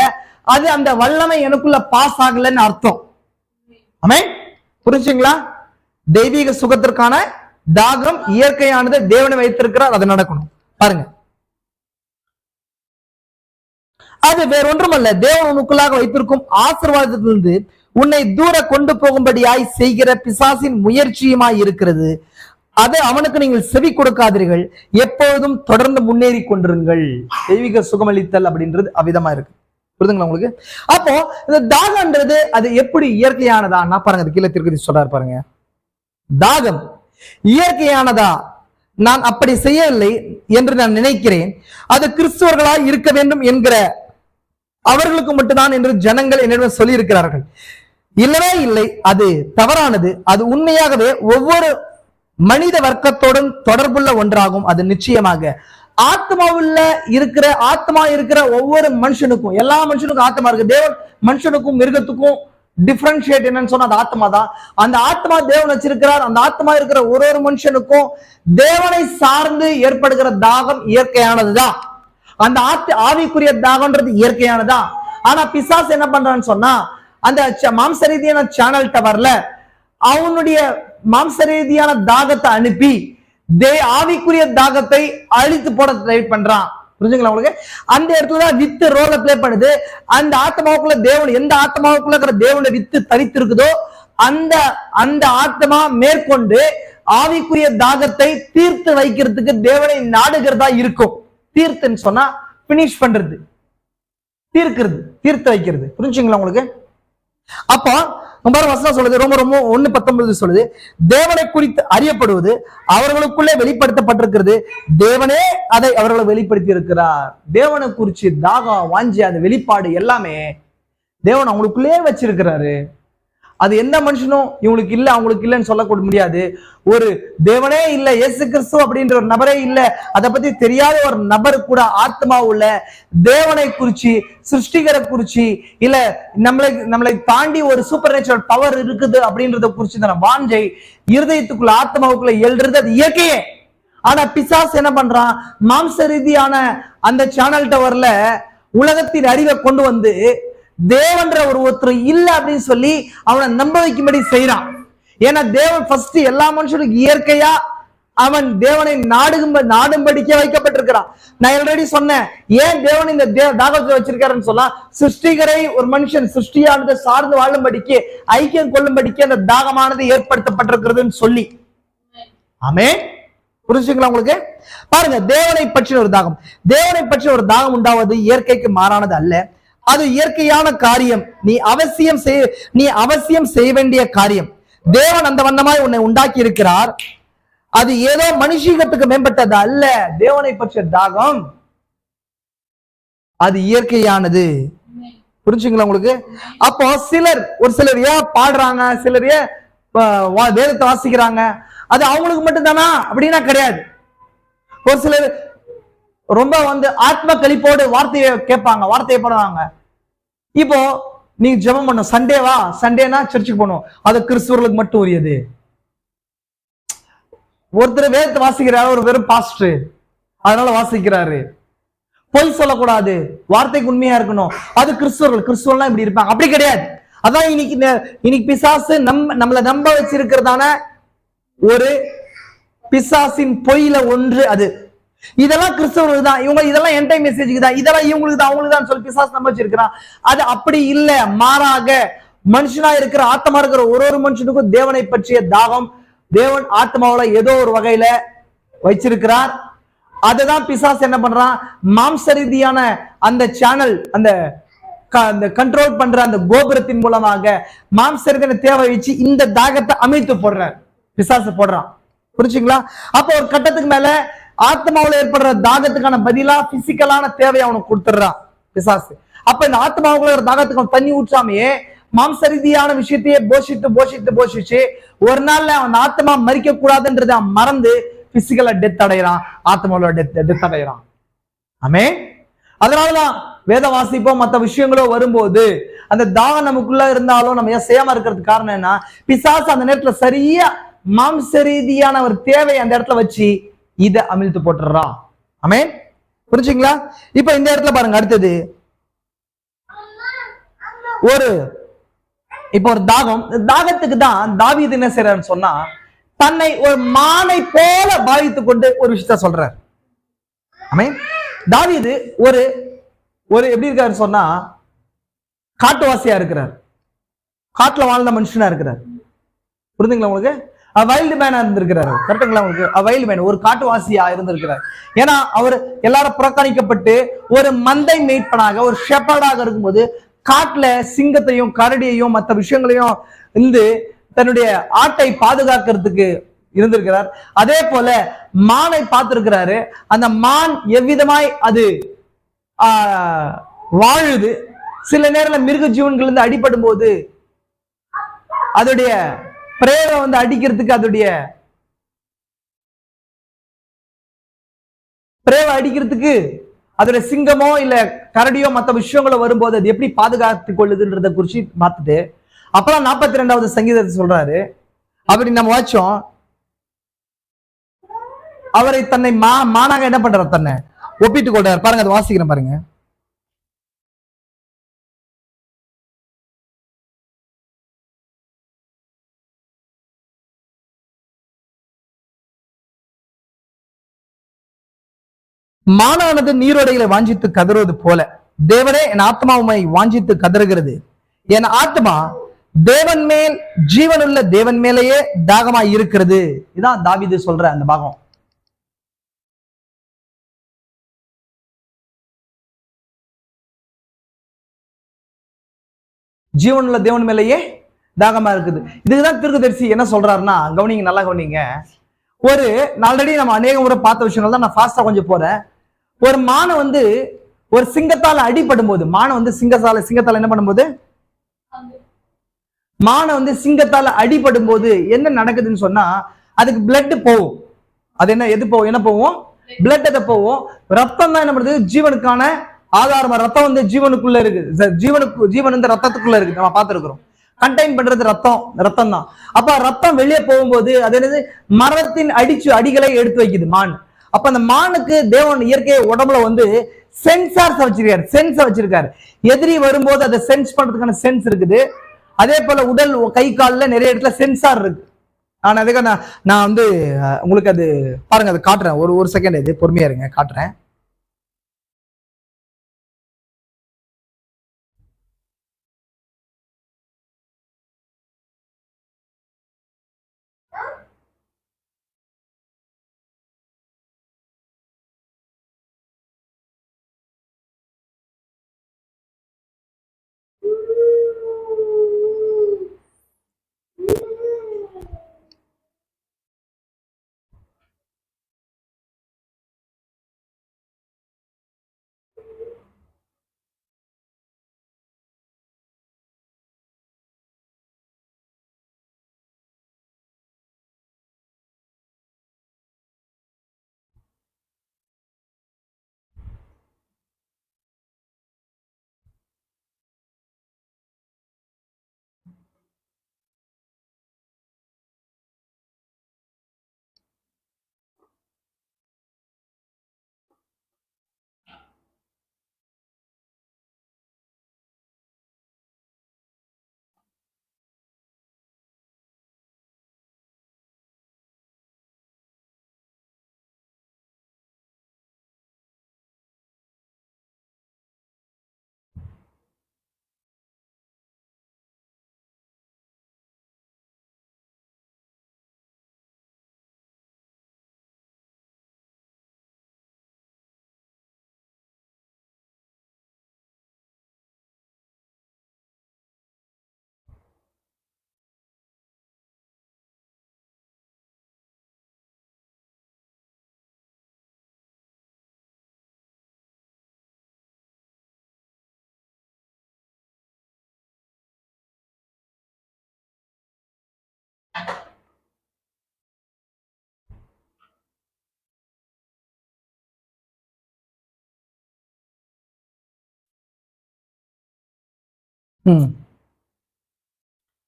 அது அந்த வல்லமை எனக்குள்ள பாஸ் ஆகலன்னு அர்த்தம். ஆமென், புரிஞ்சுங்களா? தெய்வீக சுகத்திற்கான தாகம் இயற்கையானது, தேவனை வைத்திருக்கிறார், அது நடக்கணும். பாருங்க, அது வேற ஒன்றுமல்ல, தேவன் உனக்குள்ளாக வைத்திருக்கும் ஆசீர்வாதத்திலிருந்து உன்னை தூர கொண்டு போகும்படியாய் செய்கிற பிசாசின் முயற்சியுமாய் இருக்கிறது. அது அவனுக்கு நீங்கள் செவி கொடுக்காதீர்கள், எப்பொழுதும் தொடர்ந்து முன்னேறி கொண்டிருங்கள். தெய்வீக சுகமளித்தல் அப்படின்றது அவ்விதமா இருக்கு. புரியுதுங்களா உங்களுக்கு? அப்போ இந்த தாகம்ன்றது அது எப்படி இயற்கையானதா? நான் பாருங்க, அது கீழே திருப்பதி சொல்றாரு பாருங்க. தாகம் இயற்கையானதா? நான் அப்படி செய்யவில்லை என்று நான் நினைக்கிறேன். அது கிறிஸ்துவர்களாய் இருக்க வேண்டும் என்கிற அவர்களுக்கு மட்டும்தான் என்று ஜனங்கள் என்னிடம் சொல்லி இருக்கிறார்கள். இல்லவே இல்லை, அது தவறானது. அது உண்மையாகவே ஒவ்வொரு மனித வர்க்கத்தோடும் தொடர்புள்ள ஒன்றாகும். அது நிச்சயமாக ஆத்மாவுள்ள இருக்கிற ஒவ்வொரு மனுஷனுக்கும், எல்லா மனுஷனுக்கும் ஆத்மா இருக்கு. தேவன் மனுஷனுக்கும் மிருகத்துக்கும் டிஃபரன்ஷியேட் என்னன்னு சொன்னா அது ஆத்மா தான். அந்த ஆத்மா தேவன் வச்சிருக்கிறார். அந்த ஆத்மா இருக்கிற ஒரு மனுஷனுக்கும் தேவனை சார்ந்து ஏற்படுகிற தாகம் இயற்கையானதுதான். அந்த ஆவிக்குரிய தாகம்ன்றது இயற்கையானதான். ஆனா பிசாசு என்ன பண்றான்னு சொன்னா அந்த மாம்ச ரீதியான சேனல் டவர்ல அவனுடைய மாம்ச ரீதியான தாகத்தை அனுப்பி ஆவிக்குரிய தாகத்தை அழித்து போட ட்ரை பண்றான். புரிஞ்சுங்களா உங்களுக்கு? அந்த இடத்துல வித்து ரோல பிளே பண்ணுது. அந்த ஆத்மாவுக்குள்ள தேவன், எந்த ஆத்மாவுக்குள்ள இருக்கிற தேவனுடைய வித்து தரித்திருக்குதோ அந்த ஆத்மா மேற்கொண்டு ஆவிக்குரிய தாகத்தை தீர்த்து வைக்கிறதுக்கு தேவனை நாடுகிறதா இருக்கும். தீர்த்துன்னு சொன்னா பினிஷ் பண்றது, தீர்த்து வைக்கிறது. புரிஞ்சுங்களா உங்களுக்கு? அப்போ வசனம் சொல்லுது, ரொம்ப 1:19 சொல்லுது, தேவனை குறித்து அறியப்படுவது அவர்களுக்குள்ளே வெளிப்படுத்தப்பட்டிருக்கிறது, தேவனே அதை அவர்களை வெளிப்படுத்தி இருக்கிறார். தேவனை குறிச்சு தாகம், வாஞ்சி, அந்த வெளிப்பாடு எல்லாமே தேவன் அவங்களுக்குள்ளே வச்சிருக்கிறாரு. அது எந்த மனுஷனும் இவங்களுக்கு இல்ல அவங்களுக்கு இல்லைன்னு சொல்லக்கூட முடியாது. ஒரு தேவனே இல்ல, இயேசு கிறிஸ்து அப்படின்ற ஒரு நபரே இல்ல, அதை பத்தி தெரியாத ஒரு நபர் கூட ஆத்மா உள்ள தேவனை குறிச்சு, சிருஷ்டிகரை குறிச்சு, இல்ல நம்மளை தாண்டி ஒரு சூப்பர் நேச்சுரல் பவர் இருக்குது அப்படின்றத குறிச்சு வாஞ்சை இருதயத்துக்குள்ள ஆத்மாவுக்குள்ள எழுறது அது இயற்கையே. ஆனா பிசாசு என்ன பண்றான், மாம்ச ரீதியான அந்த சேனல் டவர்ல உலகத்தின் அறிவை கொண்டு வந்து தேவன்ற ஒருத்தர் இல்ல அப்படின்னு சொல்லி அவனை நம்ப வைக்கும்படி செய்யறான். ஏன்னா தேவன் ஃபர்ஸ்ட் எல்லா மனுஷனுக்கு இயற்கையா அவன் தேவனை நாடும்படிக்க வைக்கப்பட்டிருக்கிறான். நான் ஆல்ரெடி சொன்னேன், ஏன் தேவன் இந்த தாகத்தை வச்சிருக்காருன்னு சொல்ல, சிருஷ்டிகரை ஒரு மனுஷன் சிருஷ்டியானதை சார்ந்து வாழும்படிக்கு, ஐக்கியம் கொள்ளும்படிக்கு அந்த தாகமானது ஏற்படுத்தப்பட்டிருக்கிறதுன்னு சொல்லி. ஆமே, புரிஞ்சுங்களா உங்களுக்கு? பாருங்க, தேவனை பற்றின ஒரு தாகம், தேவனை பற்றின ஒரு தாகம் உண்டாவது இயற்கைக்கு மாறானது அல்ல. அது இயற்கையான காரியம். நீ அவசியம் செய்ய வேண்டிய காரியம். தேவன் அந்த வண்ணமாய் உன்னை உண்டாக்கி இருக்கிறார். அது ஏதோ மனுஷீகத்துக்கு மேம்பட்டது அல்ல. தேவனை பற்றிய தாகம் அது இயற்கையானது. புரிஞ்சுங்களா உங்களுக்கு? அப்போ ஒரு சிலர் ஏன் பாடுறாங்க, சிலர் ஏன் வேதத்தை வாசிக்கிறாங்க, அது அவங்களுக்கு மட்டும் தானா அப்படின்னா கிடையாது. ஒரு சிலர் ரொம்ப ஆத்ம கழிப்போடு வார்த்தையை கேட்பாங்க, வார்த்தையை பண்ணுவாங்க. இப்போ நீங்க ஜெபம் பண்ணும், சண்டேவா, சண்டேனா சர்ச்சுக்கு போகணும், அது கிறிஸ்துவர்களுக்கு மட்டும் உரியது. ஒருத்தர் வேதத்தை வாசிக்கிறாரு, ஒரு வெறும் பாஸ்டர், அதனால வாசிக்கிறாரு. பொய் சொல்லக்கூடாது, வார்த்தைக்கு உண்மையா இருக்கணும், அது கிறிஸ்துவர்கள்லாம் இப்படி இருப்பாங்க, அப்படி கிடையாது. அதான் இன்னைக்கு பிசாசு நம்மளை நம்ப வச்சிருக்கிறதான ஒரு பிசாசின் பொய்யில ஒன்று அது. இதெல்லாம் கிறிஸ்தவர்களுக்கு தான், இவங்க இதெல்லாம் என்டை மெசேஜுக்கு தான், இதெல்லாம் இவங்களுக்கு தான் அவங்களுக்கு தான் சொல்லி பிசாசு நம்ப வச்சிருக்கிறான். அது அப்படி இல்ல. மாறாக மனுஷனா இருக்கிற ஆத்மா இருக்கிற ஒரு மனுஷனுக்கும் தேவனை பற்றிய தாகம் தேவன் ஆத்மாவில ஏதோ ஒரு வகையில வச்சிருக்கிறார். அதுதான் பிசாசு என்ன பண்றான், மாம்ச ரீதியான அந்த சேனல், அந்த கண்ட்ரோல் பண்ற அந்த கோபுரத்தின் மூலமாக மாம்ச ரீதியான தேவை வச்சு இந்த தாகத்தை அமைத்து போடுறார், பிசாசு போடுறான். புரிச்சுங்களா? அப்போ ஒரு கட்டத்துக்கு மேல ஆத்மாவில் ஏற்படுற தாகத்துக்கான பதிலா பிசிக்கலான தேவையை அவனுக்கு கொடுத்துடுறான் பிசாசு. அப்ப இந்த ஆத்மாவுக்குள்ள ஒரு தாகத்துக்கு தண்ணி ஊற்றாமையே மாம்ச ரீதியான விஷயத்தையே போஷிச்சு ஒரு நாள்ல அவன் ஆத்மா மறிக்க கூடாதுன்றதை அவன் மறந்து பிசிக்கலா டெத் அடைகிறான், ஆத்மாவோட டெத் அடைகிறான். ஆமே, அதனாலதான் வேத வாசிப்போம் மற்ற விஷயங்களோ வரும்போது அந்த தாகம் நமக்குள்ள இருந்தாலும் நம்ம ஏன் செய்யாம இருக்கிறதுக்கு காரணம் என்ன, பிசாசு அந்த நேரத்துல சரியா மாம்ச ரீதியான ஒரு தேவை அந்த இடத்துல வச்சு இதை அமிழ்த்து போட்டுறான். ஆமே, புரிஞ்சுங்களா? இப்ப இந்த இடத்துல பாருங்க, அடுத்தது ஒரு தாகத்துக்கு தான் தாவீது என்ன செய்யறாருன்னு சொன்னா, தன்னை ஒரு மானை போல பாவித்துக் கொண்டு ஒரு விஷயத்த சொல்றார். ஆமே, தாவீது ஒரு எப்படி இருக்காரு சொன்னா, காட்டுவாசியா இருக்கிறார், காட்டுல வாழ்ந்த மனுஷனா இருக்கிறார். புரிஞ்சுங்களா உங்களுக்கு? வைல்டு மேனா இருந்திருக்கிறாரு. கரெக்டுங்களா உங்களுக்கு? வைல்டு மேன், ஒரு காட்டுவாசியா இருந்திருக்கிறார். ஏன்னா அவர் எல்லாரும் புறக்கணிக்கப்பட்டு ஒரு மந்தை மேய்ப்பனாக, ஒரு ஷெப்பர்டாக இருக்கும்போது காட்டுல சிங்கத்தையும் கரடியையும் மற்ற விஷயங்களையும் இருந்து தன்னுடைய ஆட்டை பாதுகாக்கிறதுக்கு இருந்திருக்கிறார். அதே போல மானை பார்த்திருக்கிறாரு. அந்த மான் எவ்விதமாய் அது வாழுது, சில நேரம் மிருக ஜீவன்கள் இருந்து அடிபடும் போது அதோடைய பிரேவை அடிக்கிறதுக்கு, அதோடைய பிரேவை அடிக்கிறதுக்கு அதோடைய சிங்கமோ இல்ல கரடியோ மற்ற விஷயங்களோ வரும்போது அது எப்படி பாதுகாத்துக் கொள்ளுதுன்றத குறிச்சு பார்த்துட்டு அப்பதான் 42வது சங்கீதத்தை சொல்றாரு. அப்படி நம்ம வாச்சோம், அவரை தன்னை மானாக என்ன பண்றார், தன்னை ஒப்பிட்டுக் கொள்றார். பாருங்க, அதை வாசிக்கிறேன் பாருங்க. மானானது நீரோடைகளை வாஞ்சித்து கதறுவது போல தேவனே என் ஆத்மாவை வாஞ்சித்து கதறுகிறது. என் ஆத்மா தேவன் மேல், ஜீவனுள்ள தேவன் மேலேயே தாகமாய் இருக்கிறது. இதான் தாவீது சொல்ற அந்த பாகம். ஜீவனுள்ள தேவன் மேலேயே தாகமா இருக்குது. இதுக்குதான் தீர்க்கதரிசி என்ன சொல்றாருன்னா, கவனிங்க, நல்லா கவனிங்க. ஆல்ரெடி நம்ம அநேக முறை பார்த்த விஷயங்கள் தான், நான் ஃபாஸ்டா கொஞ்சம் போறேன். ஒரு மானை ஒரு சிங்கத்தால அடிபடும் போது, மானை சிங்கத்தால என்ன பண்ணும்போது மானை வந்து சிங்கத்தால அடிபடும் போது என்ன நடக்குதுன்னு சொன்னா அதுக்கு பிளட் போகும். அது எது போகும்? என்ன போகும்? பிளட் எதை போகும்? ரத்தம் தான் என்ன பண்ணுது? ஜீவனுக்கான ஆதாரமா. ரத்தம் வந்து ஜீவனுக்குள்ள இருக்கு. ஜீவன் வந்து ரத்தத்துக்குள்ள இருக்கு. நம்ம பார்த்திருக்கிறோம். கண்டெயின் பண்றது ரத்தம் தான். அப்ப ரத்தம் வெளியே போகும்போது அது என்னது? மரத்தின் அடிகளை எடுத்து வைக்குது மான். அப்ப அந்த மானுக்கு தேவன் இயற்கை உடம்புல வந்து சென்சார் வச்சிருக்காரு. எதிரி வரும்போது அதை சென்ஸ் பண்றதுக்கான சென்ஸ் இருக்குது. அதே போல உடல் கை காலில் நிறைய இடத்துல சென்சார் இருக்கு. நான் வந்து உங்களுக்கு அது பாருங்க, அதை காட்டுறேன். ஒரு செகண்ட், இது பொறுமையா இருங்க, காட்டுறேன்.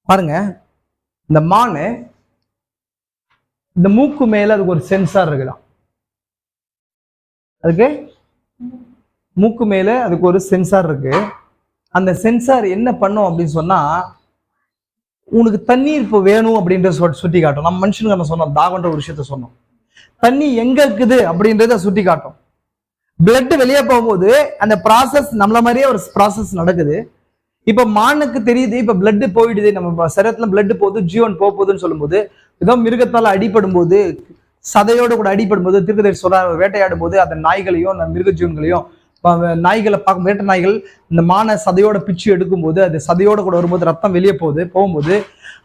பாருங்க, இந்த மானு இந்த மூக்கு மேல அதுக்கு ஒரு சென்சார் இருக்குதான். அதுக்கு மூக்கு மேல அதுக்கு ஒரு சென்சார் இருக்கு. அந்த சென்சார் என்ன பண்ணும் அப்படின்னு சொன்னா, உனக்கு தண்ணீர் இப்போ வேணும் அப்படின்றத சுட்டி காட்டும். நம்ம மனுஷனுக்கு நம்ம சொன்னோம், தாகன்ற ஒரு விஷயத்த சொன்னோம். தண்ணி எங்க இருக்குது அப்படின்றத சுட்டி காட்டும். பிளட் வெளியே போகும்போது அந்த ப்ராசஸ் நம்மள மாதிரியே ஒரு ப்ராசஸ் நடக்குது. இப்ப மானுக்கு தெரியுது, இப்ப பிளட் போயிடுது, நம்ம சரீரத்துல பிளட் போகுது, ஜீவன் போகுதுன்னு சொல்லும்போது, ஏதோ மிருகத்தால அடிபடும் போது, சதையோட கூட அடிபடும் போது, தீர்க்கதரிசி சொல்றாரு, வேட்டையாடும் போது அந்த நாய்களையும் மிருக ஜீவன்களையும், நாய்களை பார்க்கும் வேட்டை நாய்கள் இந்த மான சதையோட பிச்சு எடுக்கும் போது, அது சதையோட கூட வரும்போது ரத்தம் வெளியே போகும்போது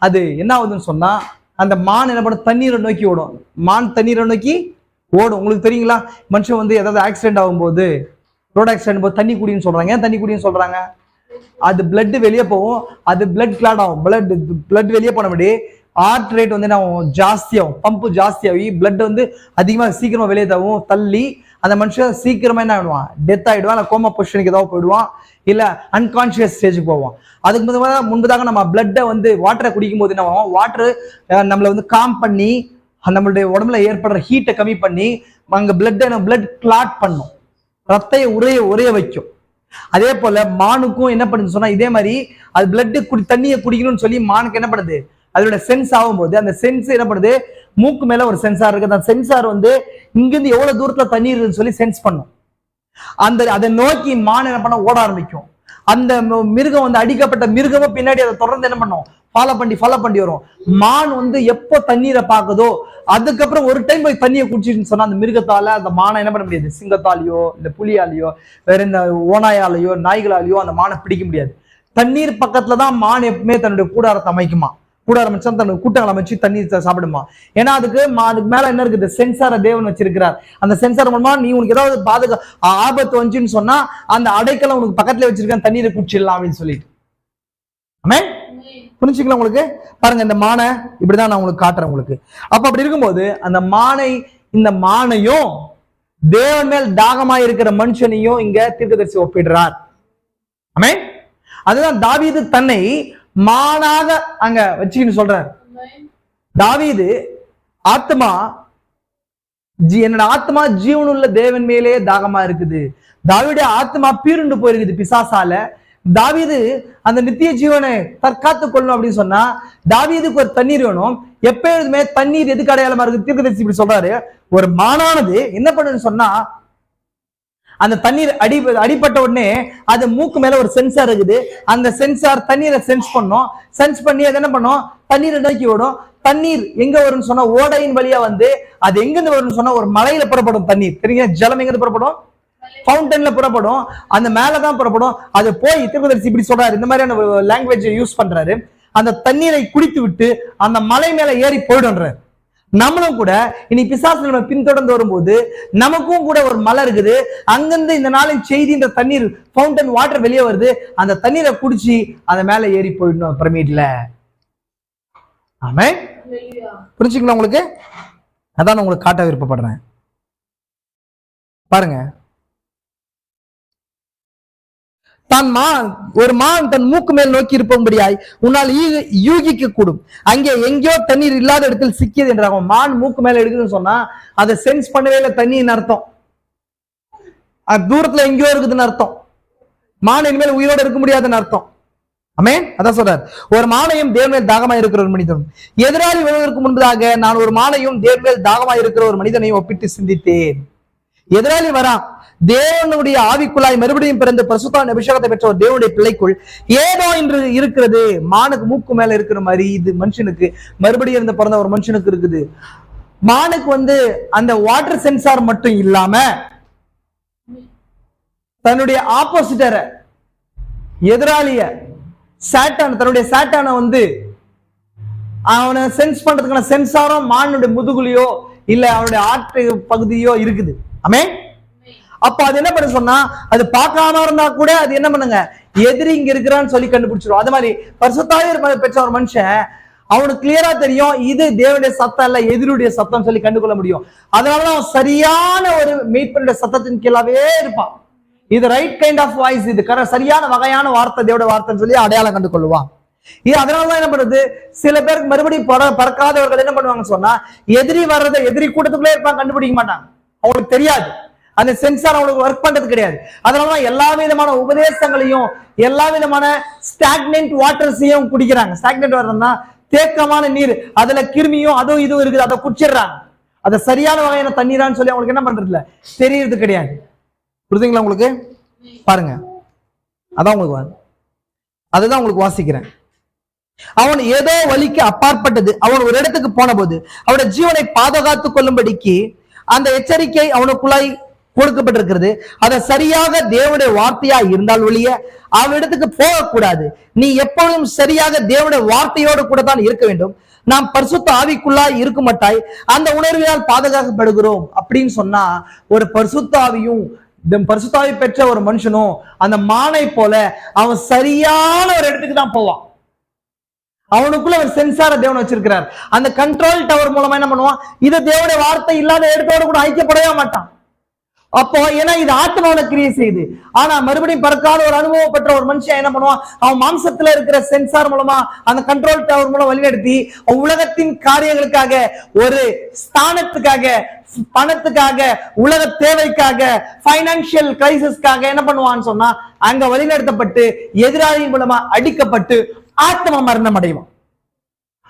அது என்ன ஆகுதுன்னு சொன்னா, அந்த மான் என்ன பண்ணும்? தண்ணீரை நோக்கி ஓடும். மான் தண்ணீரை நோக்கி ஓடும். உங்களுக்கு தெரியுங்களா? மனுஷன் வந்து ஏதாவது ஆக்சிடென்ட் ஆகும்போது, ரோட் ஆக்சிடென்ட் போது தண்ணி குடின்னு சொல்றாங்க. ஏன் தண்ணி குடின்னு சொல்றாங்க? அது பிளட் வெளியே போகும், அது பிளட் கிளாட் ஆகும். பிளட் வெளியே போனபடி ஹார்ட் ரேட் வந்து என்ன ஜாஸ்தியாகும், பம்பு ஜாஸ்தியாகி பிளட் வந்து அதிகமாக சீக்கிரமா வெளியே தள்ளி அந்த மனுஷன் சீக்கிரமா என்ன ஆயிடுவான்? டெத் ஆயிடுவான், இல்லை கோமா பொசிஷனுக்கு ஏதாவது போயிடுவான், இல்ல அன்கான்சியஸ் ஸ்டேஜுக்கு போவான். அதுக்கு முன்பதாக நம்ம பிளட்டை வந்து வாட்டரை குடிக்கும் போது என்ன ஆகும்? வாட்டர் நம்மளை வந்து காம் பண்ணி நம்மளுடைய உடம்புல ஏற்படுற ஹீட்டை கம்மி பண்ணி அங்க பிளட் கிளாட் பண்ணும், ரத்தையை உரைய வைக்கும். அதே போல மானுக்கும் என்ன பண்ணுது சொன்னா, இதே மாதிரி அது பிளட் தண்ணியை குடிக்கணும்னு சொல்லி மானுக்கு என்ன பண்ணுது? அதோட சென்ஸ் ஆகும்போது அந்த சென்ஸ் என்ன பண்ணுது? மூக்கு மேல ஒரு சென்சார் இருக்கு. அந்த சென்சார் வந்து இங்கிருந்து எவ்வளவு தூரத்துல தண்ணி இருக்குன்னு சொல்லி சென்ஸ் பண்ணும். அதை நோக்கி மான் என்ன பண்ண ஓட ஆரம்பிக்கும். அந்த மிருகம் வந்து அடிக்கப்பட்ட மிருகமும் பின்னாடி அதை தொடர்ந்து என்ன பண்ணும்? ஃபாலோ பண்ணி வரும். மான் வந்து எப்போ தண்ணீரை பார்க்குதோ அதுக்கப்புறம் ஒரு டைம் போய் தண்ணியை குடிச்சின்னு சொன்னா அந்த மிருகத்தால அந்த மானை என்ன பண்ண முடியாது? சிங்கத்தாலேயோ இந்த புலியாலேயோ வேற இந்த ஓனாயாலேயோ நாய்களாலேயோ அந்த மானை பிடிக்க முடியாது. தண்ணீர் பக்கத்துலதான் மான் எப்பவுமே தன்னுடைய கூடாரத்தை அமைக்குமா. கூடாரம் அமைச்சா தன்னுடைய கூட்டங்களை அமைச்சு தண்ணீர் சாப்பிடுமா. ஏன்னா அதுக்கு மேல என்ன இருக்குது? சென்சாரை தேவன் வச்சிருக்கிறார். அந்த சென்சார் மூலமா நீ உனக்கு ஏதாவது ஆபத்து வந்துச்சுன்னு சொன்னா அந்த அடைக்கலை உனக்கு பக்கத்துல வச்சிருக்க தண்ணீரை குடிச்சிடலாம் அப்படின்னு சொல்லிட்டு. ஆமென். புரிஞ்சுக்கலாம் உங்களுக்கு? பாருங்க, இந்த மானை இப்படிதான் நான் உங்களுக்கு காட்டுறேன் உங்களுக்கு. அப்ப அப்படி இருக்கும்போது அந்த மானை, இந்த மானையும் தேவன் மேல் தாகமாய் இருக்கிற மனுஷனையும் இங்க தீர்க்கதரிசி ஒப்பிடுறார். ஆமென். அதுதான் தாவீது தன்னை மானாக அங்க வச்சுக்கின்னு சொல்றார். தாவீது ஆத்மா, என்னோட ஆத்மா ஜீவனுள்ள தேவன் மேலே தாகமா இருக்குது. தாவீதுடைய ஆத்மா பீருண்டு போயிருக்குது பிசாசால. தாவீது அந்த நித்திய ஜீவனை தற்காத்து கொள்ளணும் அப்படின்னு சொன்னா தாவீதுக்கு ஒரு தண்ணீர் வேணும். எப்பொழுதுமே தண்ணீர் எதுக்கு அடையாளமா இருக்கு? தீர்க்கதரிசி இப்படி சொல்றாரு, ஒரு மானானது என்ன பண்ணுன்னு சொன்னா, அந்த தண்ணீர் அடிப்பட்ட உடனே அது மூக்கு மேல ஒரு சென்சார் இருக்குது. அந்த சென்சார் தண்ணீரை சென்ஸ் பண்ணும். சென்ஸ் பண்ணி அது என்ன பண்ணும்? தண்ணீரை நோக்கி ஓடும். தண்ணீர் எங்க வரும்னு சொன்னா ஓடையின் வழியா வந்து அது எங்கிருந்து வரும்னு சொன்னா ஒரு மலையில புறப்படும் தண்ணீர். தெரியுங்க, ஜலம் எங்கிருந்து புறப்படும்? ஃபவுண்டன்ல புறப்படும். அந்த மேலதான் புறப்படும். அது போய் தீர்க்கதரிசி இப்படி சொல்றாரு, இந்த மாதிரியான லாங்குவேஜ் யூஸ் பண்றாரு. அந்த தண்ணீரை குடித்து விட்டு அந்த மலை மேல ஏறி போயிடுன்றார். நம்மளும் கூட இனி பிசாசு நம்ம பின்தொடர்ந்து வரும்போது நமக்கும் கூட ஒரு மலை இருக்குது. அங்கிருந்து இந்த நாளின் செய்தி, இந்த தண்ணீர் ஃபவுண்டன் வாட்டர் வெளியே வருது. அந்த தண்ணீரை குடிச்சு அந்த மேல ஏறி போயிடணும் பிரமிட்ல. ஆமென். புரிஞ்சுக்கலாம் உங்களுக்கு? அதான் உங்களுக்கு காட்ட விருப்பப்படுறேன். பாருங்க, ஒரு மான் தன் மூக்கு மேல் நோக்கி இருப்பபடியாய் உன்னால் யூகிக்க கூடும். அங்கே எங்கேயோ தண்ணீர் இல்லாத இடத்தில் சிக்கியது என்றாகும். மான் மூக்கு மேல எடுக்குதுன்னு சொன்னா அதை சென்ஸ் பண்ணவே இல்லை தண்ணின்னு அர்த்தம். அது தூரத்துல எங்கேயோ இருக்குதுன்னு அர்த்தம். மான் இனிமேல் உயிரோடு இருக்க முடியாதுன்னு அர்த்தம். ஆமென். அதான் சொல்றார், ஒரு மானையும் தேவன் தாகமாய் இருக்கிற ஒரு மனிதனும். எதிராளி வருவதற்கு முன்பதாக நான் ஒரு மானையும் தேவன் தாகமாய் இருக்கிற ஒரு மனிதனையும் ஒப்பிட்டு சிந்தித்தேன். எதிராளி வரான், தேவனுடைய ஆவிக்குள்ளாய் மறுபடியும் பிறந்த பரிசுத்த அபிஷேகத்தை பெற்ற ஒரு தேவனுடைய பிள்ளைக்குள் ஏதோ என்று இருக்கிறது. மானுக்கு மூக்கு மேல இருக்கிற மாதிரி இது மனுஷனுக்கு மறுபடியும் இருந்து பிறந்த ஒரு மனுஷனுக்கு இருக்குது. மானுக்கு வந்து அந்த வாட்டர் சென்சார் மட்டும் இல்லாம தன்னுடைய ஆப்போசிட்டரை, எதிராளிய, சாட்டான், தன்னுடைய சாட்டான வந்து அவனை சென்ஸ் பண்றதுக்கான சென்சாரும் மானுடைய முதுகுலையோ இல்ல அவனுடைய ஆற்று பகுதியோ இருக்குது. ஆமென். அப்ப அது என்ன பண்ண சொன்னா, அது பார்க்காம இருந்தா கூட அது என்ன பண்ணுங்க, எதிரி இங்க இருக்கிறான்னு சொல்லி கண்டுபிடிச்சிடும். அது மாதிரி பரிசுத்தாவியை பெற்ற ஒரு மனுஷன் அவனுக்கு கிளியரா தெரியும் இது தேவனுடைய சத்தம் இல்ல எதிரியுடைய சத்தம் சொல்லி கண்டுகொள்ள முடியும். அதனாலதான் அவன் சரியான ஒரு மீட்பனுடைய சத்தத்தின் கீழாவே இருப்பான். இது ரைட் கைண்ட் ஆஃப் வாய்ஸ், இது சரியான வகையான வார்த்தை, தேவட வார்த்தைன்னு சொல்லி அடையாளம் கண்டு கொள்ளுவான். இது அதனாலதான் என்ன பண்ணுது, சில பேருக்கு மறுபடியும் பறக்காதவர்கள் என்ன பண்ணுவாங்கன்னு சொன்னா, எதிரி வர்றதை எதிரி கூட்டத்துக்குள்ளே இருப்பாங்க, கண்டுபிடிக்க மாட்டாங்க. அவங்களுக்கு தெரியாது, அந்த சென்சார் அவங்களுக்கு ஒர்க் பண்றது கிடையாது. அதனாலதான் எல்லா விதமான உபதேசங்களையும் எல்லா விதமான ஸ்டாக்னன்ட் வாட்டர்ஸையும் குடிக்கிறாங்க. ஸ்டாக்னன்ட் வாட்டர்னா தேக்கமான நீர், அதுல கிருமியும் அதுவும் இதுவும் இருக்குது, அதை குடிச்சிடுறாங்க. அதை சரியான வகையான தண்ணீரான்னு சொல்லி அவங்களுக்கு என்ன பண்றது இல்ல, தெரியறது கிடையாது. புரியுதுங்களா உங்களுக்கு? பாருங்க, அதான் உங்களுக்கு அதுதான் உங்களுக்கு வாசிக்கிறேன். அவன் ஏதோ வழிக்கு அப்பாற்பட்டது. அவன் ஒரு இடத்துக்கு போன போது அவனுடைய ஜீவனை பாதுகாத்துக் கொள்ளும்படிக்கு அந்த எச்சரிக்கை அவனுக்குள்ளாய் கொடுக்கப்பட்டிருக்கிறது. அதை சரியாக தேவனுடைய வார்த்தையா இருந்தால் ஒழிய அவனிடத்துக்கு போகக்கூடாது. நீ எப்பொழுதும் சரியாக தேவனுடைய வார்த்தையோடு கூட தான் இருக்க வேண்டும். நாம் பரிசுத்த ஆவிக்குள்ளாய் இருக்க மாட்டாய், அந்த உணர்வினால் பாதுகாக்கப்படுகிறோம் அப்படின்னு சொன்னா, ஒரு பரிசுத்த ஆவியும் பரிசுத்த ஆவி பெற்ற ஒரு மனுஷனும் அந்த மானை போல அவன் சரியான ஒரு இடத்துக்கு தான் போவான். அவனுக்குள்ள ஒரு சென்சார தேவன் வச்சிருக்கிறார். அந்த கண்ட்ரோல் டவர் மூலமா என்ன பண்ணுவான், இது தேவனுடைய வார்த்தை இல்லாத இடத்தோட கூட ஐக்கியப்படவே மாட்டான். அப்போ ஏன்னா இது ஆத்மாவில கிரியை செய்யுது. ஆனா மறுபடியும் பறக்காத ஒரு அனுபவம் பெற்ற ஒரு மனுஷன் என்ன பண்ணுவான், அவன் மாம்சத்துல இருக்கிற சென்சார் மூலமா அந்த கண்ட்ரோல் டவர் மூலம் வழிநடத்தி உலகத்தின் காரியங்களுக்காக, ஒரு ஸ்தானத்துக்காக, பணத்துக்காக, உலக தேவைக்காக, பைனான்சியல் கிரைசிஸ்க்காக என்ன பண்ணுவான்னு சொன்னா அங்க வழிநடத்தப்பட்டு எதிராளியின் மூலமா அடிக்கப்பட்டு ஆத்ம மரணம் அடைவான்.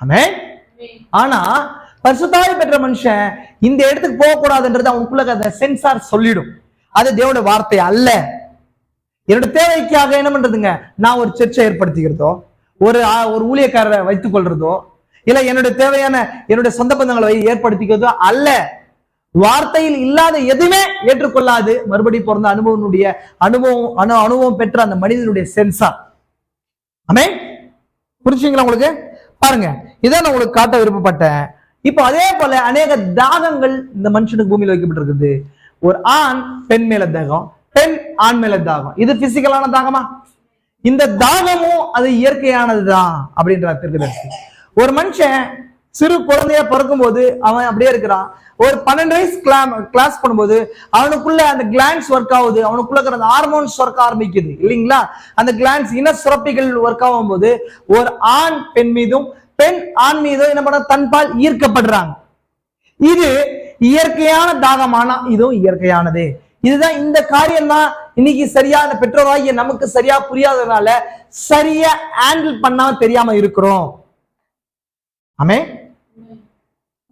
ஆமென். ஆனா பரிசுத்தாவி பெற்ற மனுஷன் இந்த இடத்துக்கு போகக்கூடாதுன்றது அவனுக்குள்ள அந்த சென்சார் சொல்லிடும். அது தேவனுடைய வார்த்தை அல்ல. என்னோட தேவைக்காக என்ன பண்றதுங்க, நான் ஒரு சர்ச்சை ஏற்படுத்திக்கிறதோ, ஒரு ஊழியக்காரரை வைத்துக் கொள்றதோ, இல்ல என்னுடைய தேவையான என்னுடைய சொந்த பந்தங்களை ஏற்படுத்திக்கிறதோ அல்ல. வார்த்தையில் இல்லாத எதுவுமே ஏற்றுக்கொள்ளாது. மறுபடியும் பிறந்த அனுபவம் பெற்ற அந்த மனிதனுடைய சென்சார். ஆமென். புரிச்சுங்களா உங்களுக்கு? பாருங்க, இதை நான் உங்களுக்கு காட்ட விருப்பப்பட்டேன். இப்போ அதே போல அநேக தாகங்கள் இந்த மனுஷனுக்கு பூமியில் வைக்கப்பட்டிருக்குது. ஒரு ஆண் பெண் மேல தாகம், பெண் ஆண் மேல தாகம். இது பிசிக்கலான தாகமா? இந்த தாகமும் அது இயற்கையானதுதான் அப்படின்றார் தீர்க்கதரிசி. ஒரு மனுஷன் சிறு குழந்தையா பிறக்கும் போது அவன் அப்படியே இருக்கிறான். ஒரு 12 வயசு கிளாஸ் பண்ணும்போது அவனுக்குள்ள அந்த கிளான்ஸ் ஒர்க் ஆகுது, அவனுக்குள்ள இருக்கிற அந்த ஹார்மோன்ஸ் ஒர்க் ஆரம்பிக்குது இல்லைங்களா? அந்த கிளான்ஸ் இன சுரப்பிகள் ஒர்க் ஆகும் போது ஒரு ஆண் பெண் மீதும் பெண் ஆண் மீதும் என்ன பண்ண தன்பால் ஈர்க்கப்படுறாங்க. இது இயற்கையான தாகமானா இதுவும் இயற்கையானது. இதுதான் இந்த காரியம் தான் இன்னைக்கு சரியா அந்த பெற்றோராகிய நமக்கு சரியா புரியாததுனால சரியா ஹேண்டில் பண்ணாம தெரியாம இருக்கிறோம். ஆமே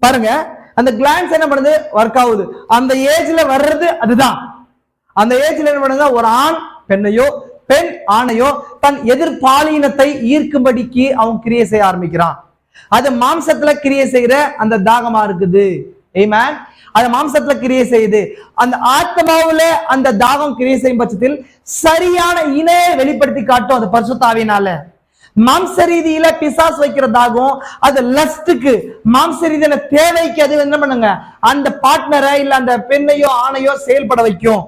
பாருங்க, அந்த கிளான்ஸ் என்ன பண்ணுது, ஒர்க் ஆகுது. அந்த ஏஜ்ல வர்றது அதுதான். அந்த ஏஜ்ல என்ன பண்ணுது, ஒரு ஆண் பெண்ணையோ பெண் ஆணையோ தன் எதிர்பாலினத்தை ஈர்க்கும்படிக்கு அவன் கிரியை செய்ய ஆரம்பிக்கிறான். அது மாம்சத்துல கிரியை செய்யற அந்த தாகமா இருக்குது. ஆமென். அது மாம்சத்துல கிரியை செய்யுது. அந்த ஆத்மாவுல அந்த தாகம் கிரியை செய்யும் பட்சத்தில் சரியான இணையை வெளிப்படுத்தி காட்டும் அந்த பரிசுத்த ஆவியினால. மாம்ச ரீதியில பிசாசு வைக்கிறதாகும் அது லஸ்டுக்கு, மாம்ச ரீதியான தேவைக்கு அது என்ன பண்ணுங்க, அந்த பார்ட்னரை இல்ல அந்த பெண்ணையோ ஆணையோ செயல்பட வைக்கும்.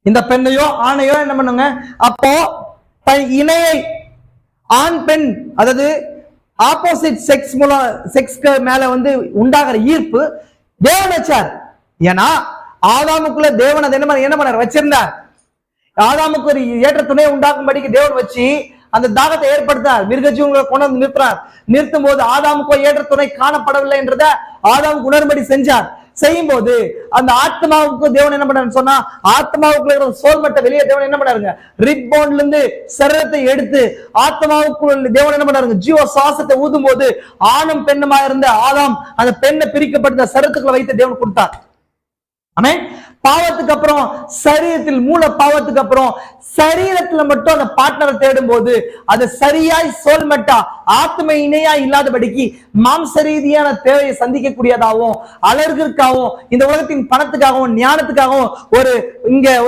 இந்த பெண்ணையோ ஆணையோ என்ன பண்ணுங்க, அப்போ இணையை ஆண் பெண் அதாவது ஆப்போசிட் செக்ஸ் மூலம் செக்ஸ்க்கு மேல உண்டாகிற ஈர்ப்பு தேவன் வச்சார். ஏன்னா ஆதாமுக்குள்ள தேவன் அதை என்ன பண்ணார், வச்சிருந்தார். ஆதாமுக்கு ஒரு ஏற்ற துணை உண்டாக்கும்படிக்கு தேவன் வச்சு அந்த தாகத்தை ஏற்படுத்தார். மிருக ஜீவங்களை கொண்டு வந்து நிறுத்தினார். நிறுத்தும் போது ஆதாமுக்கோ ஏற்ற துணை காணப்படவில்லை என்றத ஆதாமுக்கு உணர்படி செஞ்சார். செய்யும் போது அந்த ஆத்மாவுக்கு தேவன் என்ன பண்ணாரு சொன்னா, ஆத்மாவுக்குள்ள சோல்மட்டை வெளியே தேவன் என்ன பண்ணாருங்க, ரிப்போன்ல இருந்து சரீரத்தை எடுத்து ஆத்மாவுக்குள்ள தேவன் என்ன பண்ணாருங்க, ஜீவ சுவாசத்தை ஊதும் போது ஆணும் பெண்ணுமா இருந்த ஆதாம் அந்த பெண்ணை பிரிக்கப்பட்ட சரீரத்துக்குள்ள வைத்து தேவன் கொடுத்தார். ஆமென். பாவத்துக்கு அப்புறம் சரீரத்தில் மூல பாவத்துக்கு அப்புறம் சரீரத்துல மட்டும் அந்த பார்ட்னரை தேடும் போது அது சரியாய் சோல்மட்டா ஆத்ம இணையா இல்லாதபடிக்கு மாம்ச ரீதியான தேவையை சந்திக்கக்கூடியதாகவும் அலர்கிற்காகவும் இந்த உலகத்தின் பணத்துக்காகவும் ஞானத்துக்காகவும்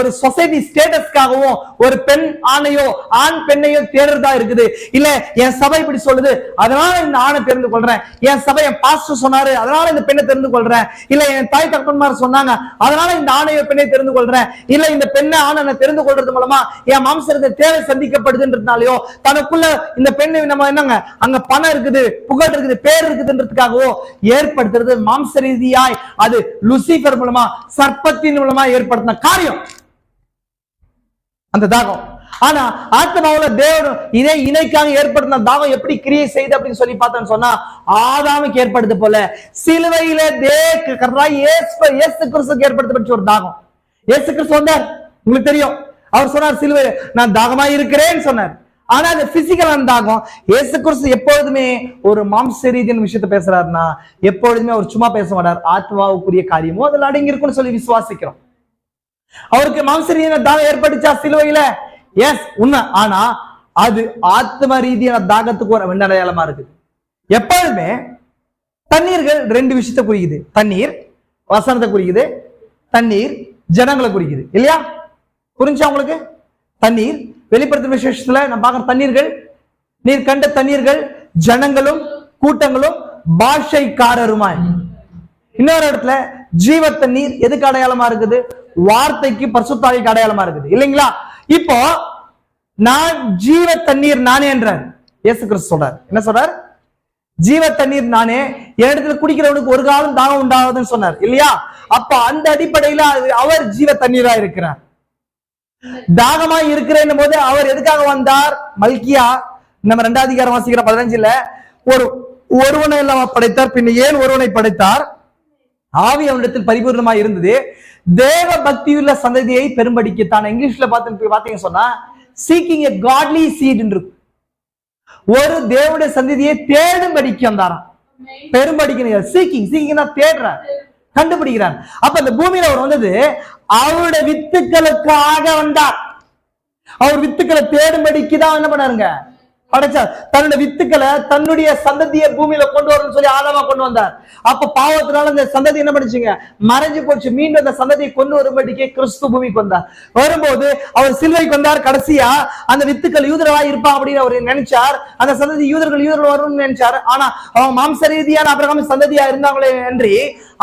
ஒரு சொசைட்டி ஸ்டேட்டஸ்க்காகவும் ஒரு பெண் ஆணையோ ஆண் பெண்ணையோ தேடுறதா இருக்குது. இல்ல என் சபை இப்படி சொல்லுது அதனால இந்த ஆணை தெரிந்து கொள்றேன், என் சபை என் பாஸ்டர் சொன்னாரு அதனால இந்த பெண்ணை தெரிந்து கொள்றேன், இல்ல என் தாய் தகப்பன்மார் சொன்னாங்க அதனால இந்த ஆணையோ பெண்ணை தெரிந்து கொள்றேன், இல்ல இந்த பெண்ணை ஆணை தெரிந்து கொள்றது மூலமா என் மாம்சத்தை தேவை சந்திக்கப்படுதுன்றதுனாலயோ தனக்குள்ள இந்த பெண்ணை நம்ம என்னங்க அங்க பணம் இருக்குது, புகழ் இருக்குது, பேர் இருக்குதுன்றதுக்காகவோ ஏற்படுத்துறது மாம்ச ரீதியாய் அது லூசிபர் மூலமா சர்ப்பத்தின் மூலமா ஏற்படுத்தின காரியம் அந்த தாகம். ஆனா ஆத்மாவுல தேவன் இணைக்காக ஏற்படுத்தின தாகம் எப்படி கிரியை செய்து அப்படின்னு சொல்லி பார்த்தோம்னு சொன்னா, ஆதாமுக்கு ஏற்படுது போல சிலுவையில இயேசு கிறிஸ்துக்கு ஏற்படுத்தப்பட்ட ஒரு தாகம். இயேசு கிறிஸ்து வந்தார், உங்களுக்கு தெரியும், அவர் சொன்னார் சிலுவையில நான் தாகமா இருக்கிறேன்னு சொன்னார். ஆனா அது பிசிக்கல் தாகம். இயேசு கிறிஸ்து எப்பொழுதுமே ஒரு மாம்ச ரீதியான விஷயத்தை பேசுறாருன்னா எப்பொழுதுமே அவர் சும்மா பேச மாட்டார், ஆத்மாவுக்குரிய காரியமோ அதில் அடங்கி இருக்குன்னு சொல்லி விசுவாசிக்கிறோம். அவருக்கு மாம்ச ரீதியான தாகம் ஏற்பட்டுச்சா சிலுவையில? எஸ், உண்மை. ஆனா அது ஆத்ம ரீதியான தாகத்துக்கு ஒரு அடையாளமா இருக்கு. எப்பொழுதுமே தண்ணீர்கள் ரெண்டு விஷயத்தை குறிக்குது. தண்ணீர் வசனத்தை குறிக்குது, தண்ணீர் ஜனங்களை குறிக்குது இல்லையா? புரிஞ்சா உங்களுக்கு? தண்ணீர் வெளிப்படுத்தும் விசேஷத்துல நம்ம பார்க்கிற தண்ணீர்கள், நீர் கண்ட தண்ணீர்கள் ஜனங்களும் கூட்டங்களும் பாஷைக்காரருமாய். இன்னொரு இடத்துல ஜீவ தண்ணீர் எதுக்கு அடையாளமா இருக்குது? வார்த்தைக்கு பரிசுத்த ஆவிக்கு அடையாளமா இருக்குது இல்லைங்களா? இப்போ நான் ஜீவ தண்ணீர் நானே என்றார் இயேசு கிறிஸ்து சொல்றார். என்ன சொல்றார்? ஜீவ தண்ணீர் நானே, என் இடத்துல குடிக்கிறவனுக்கு ஒரு காலம் தாகம் உண்டாகுதுன்னு சொன்னார் இல்லையா? அப்ப அந்த அடிப்படையில அவர் ஜீவ தண்ணீரா இருக்கிறார். தாகமா இருக்கிறேன் போது அவர் எதுக்காக வந்தார்? மல்கியா நம்ம 2வது அதிகாரம் வாசிக்கிற 15ல ஒருவனை எல்லாம் படைத்தார், பின்ன ஏன் ஒருவனை படைத்தார்? ஆவி அவனிடத்தில் பரிபூர்ணமா இருந்தது, தேவ பக்தியுள்ள சந்ததியை பெரும்படிக்குத்தான். இங்கிலீஷ்ல பாத்தீங்க சொன்னா சீக்கிங் எ காட்லி சீட் என்று ஒரு தேவனுடைய சந்ததியை தேடும்படிக்கு வந்தாராம். பெரும்படிக்கு சீக்கிங் தேடுறார், கண்டுபிடிக்கிறார். அப்ப இந்த பூமியில அவர் வந்தது அவருடைய வித்துக்களுக்காக வந்தார். அவர் வித்துக்களை தேடும்படிக்கு தான் என்ன பண்ணாருங்க, படைச்சார். தன்னுடைய வித்துக்களை தன்னுடைய சந்ததியை பூமியில கொண்டு வரணும்னு சொல்லி ஆதாமா கொண்டு வந்தார். அப்ப பாவத்தினால அந்த சந்ததி என்ன பண்ணுச்சுங்க, மறைஞ்சு போச்சு. மீண்டும் அந்த சந்ததியை கொண்டு வரும்படிக்கு கிறிஸ்து பூமிக்கு வந்தார். வரும்போது அவர் சிலுவைக்கு வந்தார். கடைசியா அந்த வித்துக்கள் யூதர்களா இருப்பான் அப்படின்னு அவர் நினைச்சார். அந்த சந்ததி யூதர்கள் வரும்னு நினைச்சார். ஆனா அவங்க மாம்ச ரீதியான ஆபிரகாம் சந்ததியா இருந்தாங்களே என்று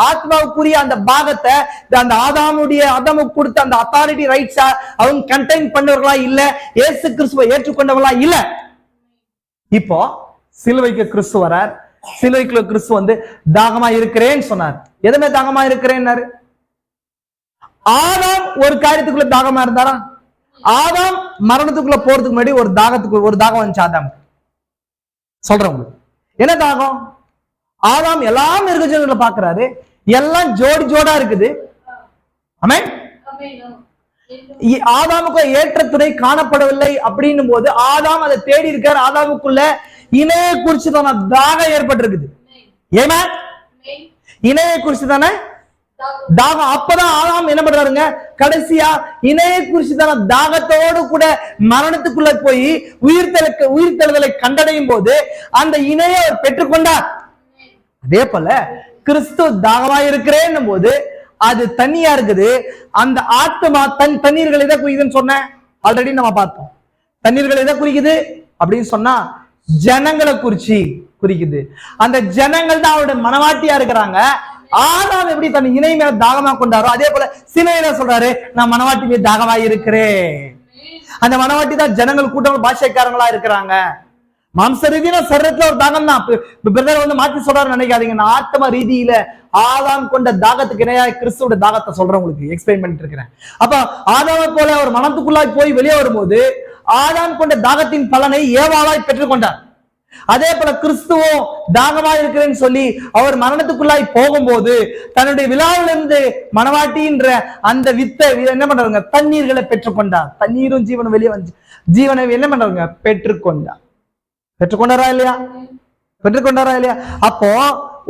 ஆத்மாவுக்குரிய அந்த பாகத்தை அந்த ஆதாமுக்கு கொடுத்த அந்த அத்தாரிட்டி ரைட்ஸா அவங்க கண்டெயின் பண்ணவர்களா இல்ல, இயேசு கிறிஸ்துவை ஏற்றுக்கொண்டவர்களா இல்ல. இப்போ சிலுவைக்கு கிறிஸ்து வரார். சிலுவைக்குள்ள கிறிஸ்து வந்து தாகமா இருக்கிறேன்னு சொன்னார். எதுவுமே தாகமா இருக்கிறேன்னாரு. ஆதாம் ஒரு காரியத்துக்குள்ள தாகமா இருந்தாரா? ஆதாம் மரணத்துக்குள்ள போறதுக்கு முன்னாடி ஒரு தாகம் வந்துச்சு ஆதாம். சொல்றவங்க என்ன தாகம்? ஆதாம் எல்லாம் மிருகஜீவன்களை பாக்குறாரு, எல்லாம் ஜோடி ஜோடா இருக்குது. ஆமென். ஆதாமுக்கு ஏற்ற துணை காணப்படவில்லை அப்படின்னும் போது ஆதாம் அதை தேடி இருக்காரு. ஆதாமுக்குள்ள இணைய குறிச்சு தானே தாகம் ஏற்பட்டிருக்குது. ஏமா இணைய குறிச்சு தானே தாகம். அப்பதான் ஆதாம் என்ன பண்றாருங்க, கடைசியா இணைய குறிச்சு தானே தாகத்தோடு கூட மரணத்துக்குள்ள போய் உயிர்த்தெழுதலை கண்டடையும் போது அந்த இணைய பெற்றுக்கொண்டார். அதே போல கிறிஸ்து தாகமா இருக்கிறேன் போது அது தண்ணியா இருக்குது. அந்த ஆத்மா தண்ணீர்கள் எதை குறிக்குதுன்னு சொன்ன ஆல்ரெடி நம்ம பார்த்தோம். தண்ணீர்கள் எதை குறிக்குது அப்படின்னு சொன்னா ஜனங்களை குறிக்குது. அந்த ஜனங்கள் தான் அவருடைய மனவாட்டியா இருக்கிறாங்க. ஆதாம் எப்படி தன் இணை மேல தாகமா கொண்டாரோ அதே போல சிலையில சொல்றாரு, நான் மனவாட்டி மீது தாகமா இருக்கிறேன். அந்த மனவாட்டி தான் ஜனங்கள் கூட்டம் பாஷைக்காரங்களா இருக்கிறாங்க. மாம்ச ரீதியில சரீரத்துல ஒரு தாகம் தான். பிரதர் வந்து மாற்றி சொல்றாரு நினைக்காதீங்க. நான் ஆத்ம ரீதியில ஆதாம் கொண்ட தாகத்துக்கு இணையா கிறிஸ்துவோட தாகத்தை சொல்றேன், உங்களுக்கு எக்ஸ்பிளைன் பண்ணிட்டு இருக்கிறேன். அப்ப ஆதாமை போல ஒரு மனத்துக்குள்ளாய் போய் வெளியே வரும்போது ஆதாம் கொண்ட தாகத்தின் பலனை ஏவாளாய் பெற்றுக்கொண்டார். அதே போல கிறிஸ்துவும் தாகமா இருக்கிறேன்னு சொல்லி அவர் மரணத்துக்குள்ளாய் போகும்போது தன்னுடைய விழாவிலிருந்து மனவாட்டின்ற அந்த வித்தை என்ன பண்றாங்க, தண்ணீர்களை பெற்றுக்கொண்டார். தண்ணீரும் ஜீவனும் வெளியே வந்து ஜீவனை என்ன பண்றாங்க, பெற்றுக்கொண்டாரா இல்லையா? அப்போ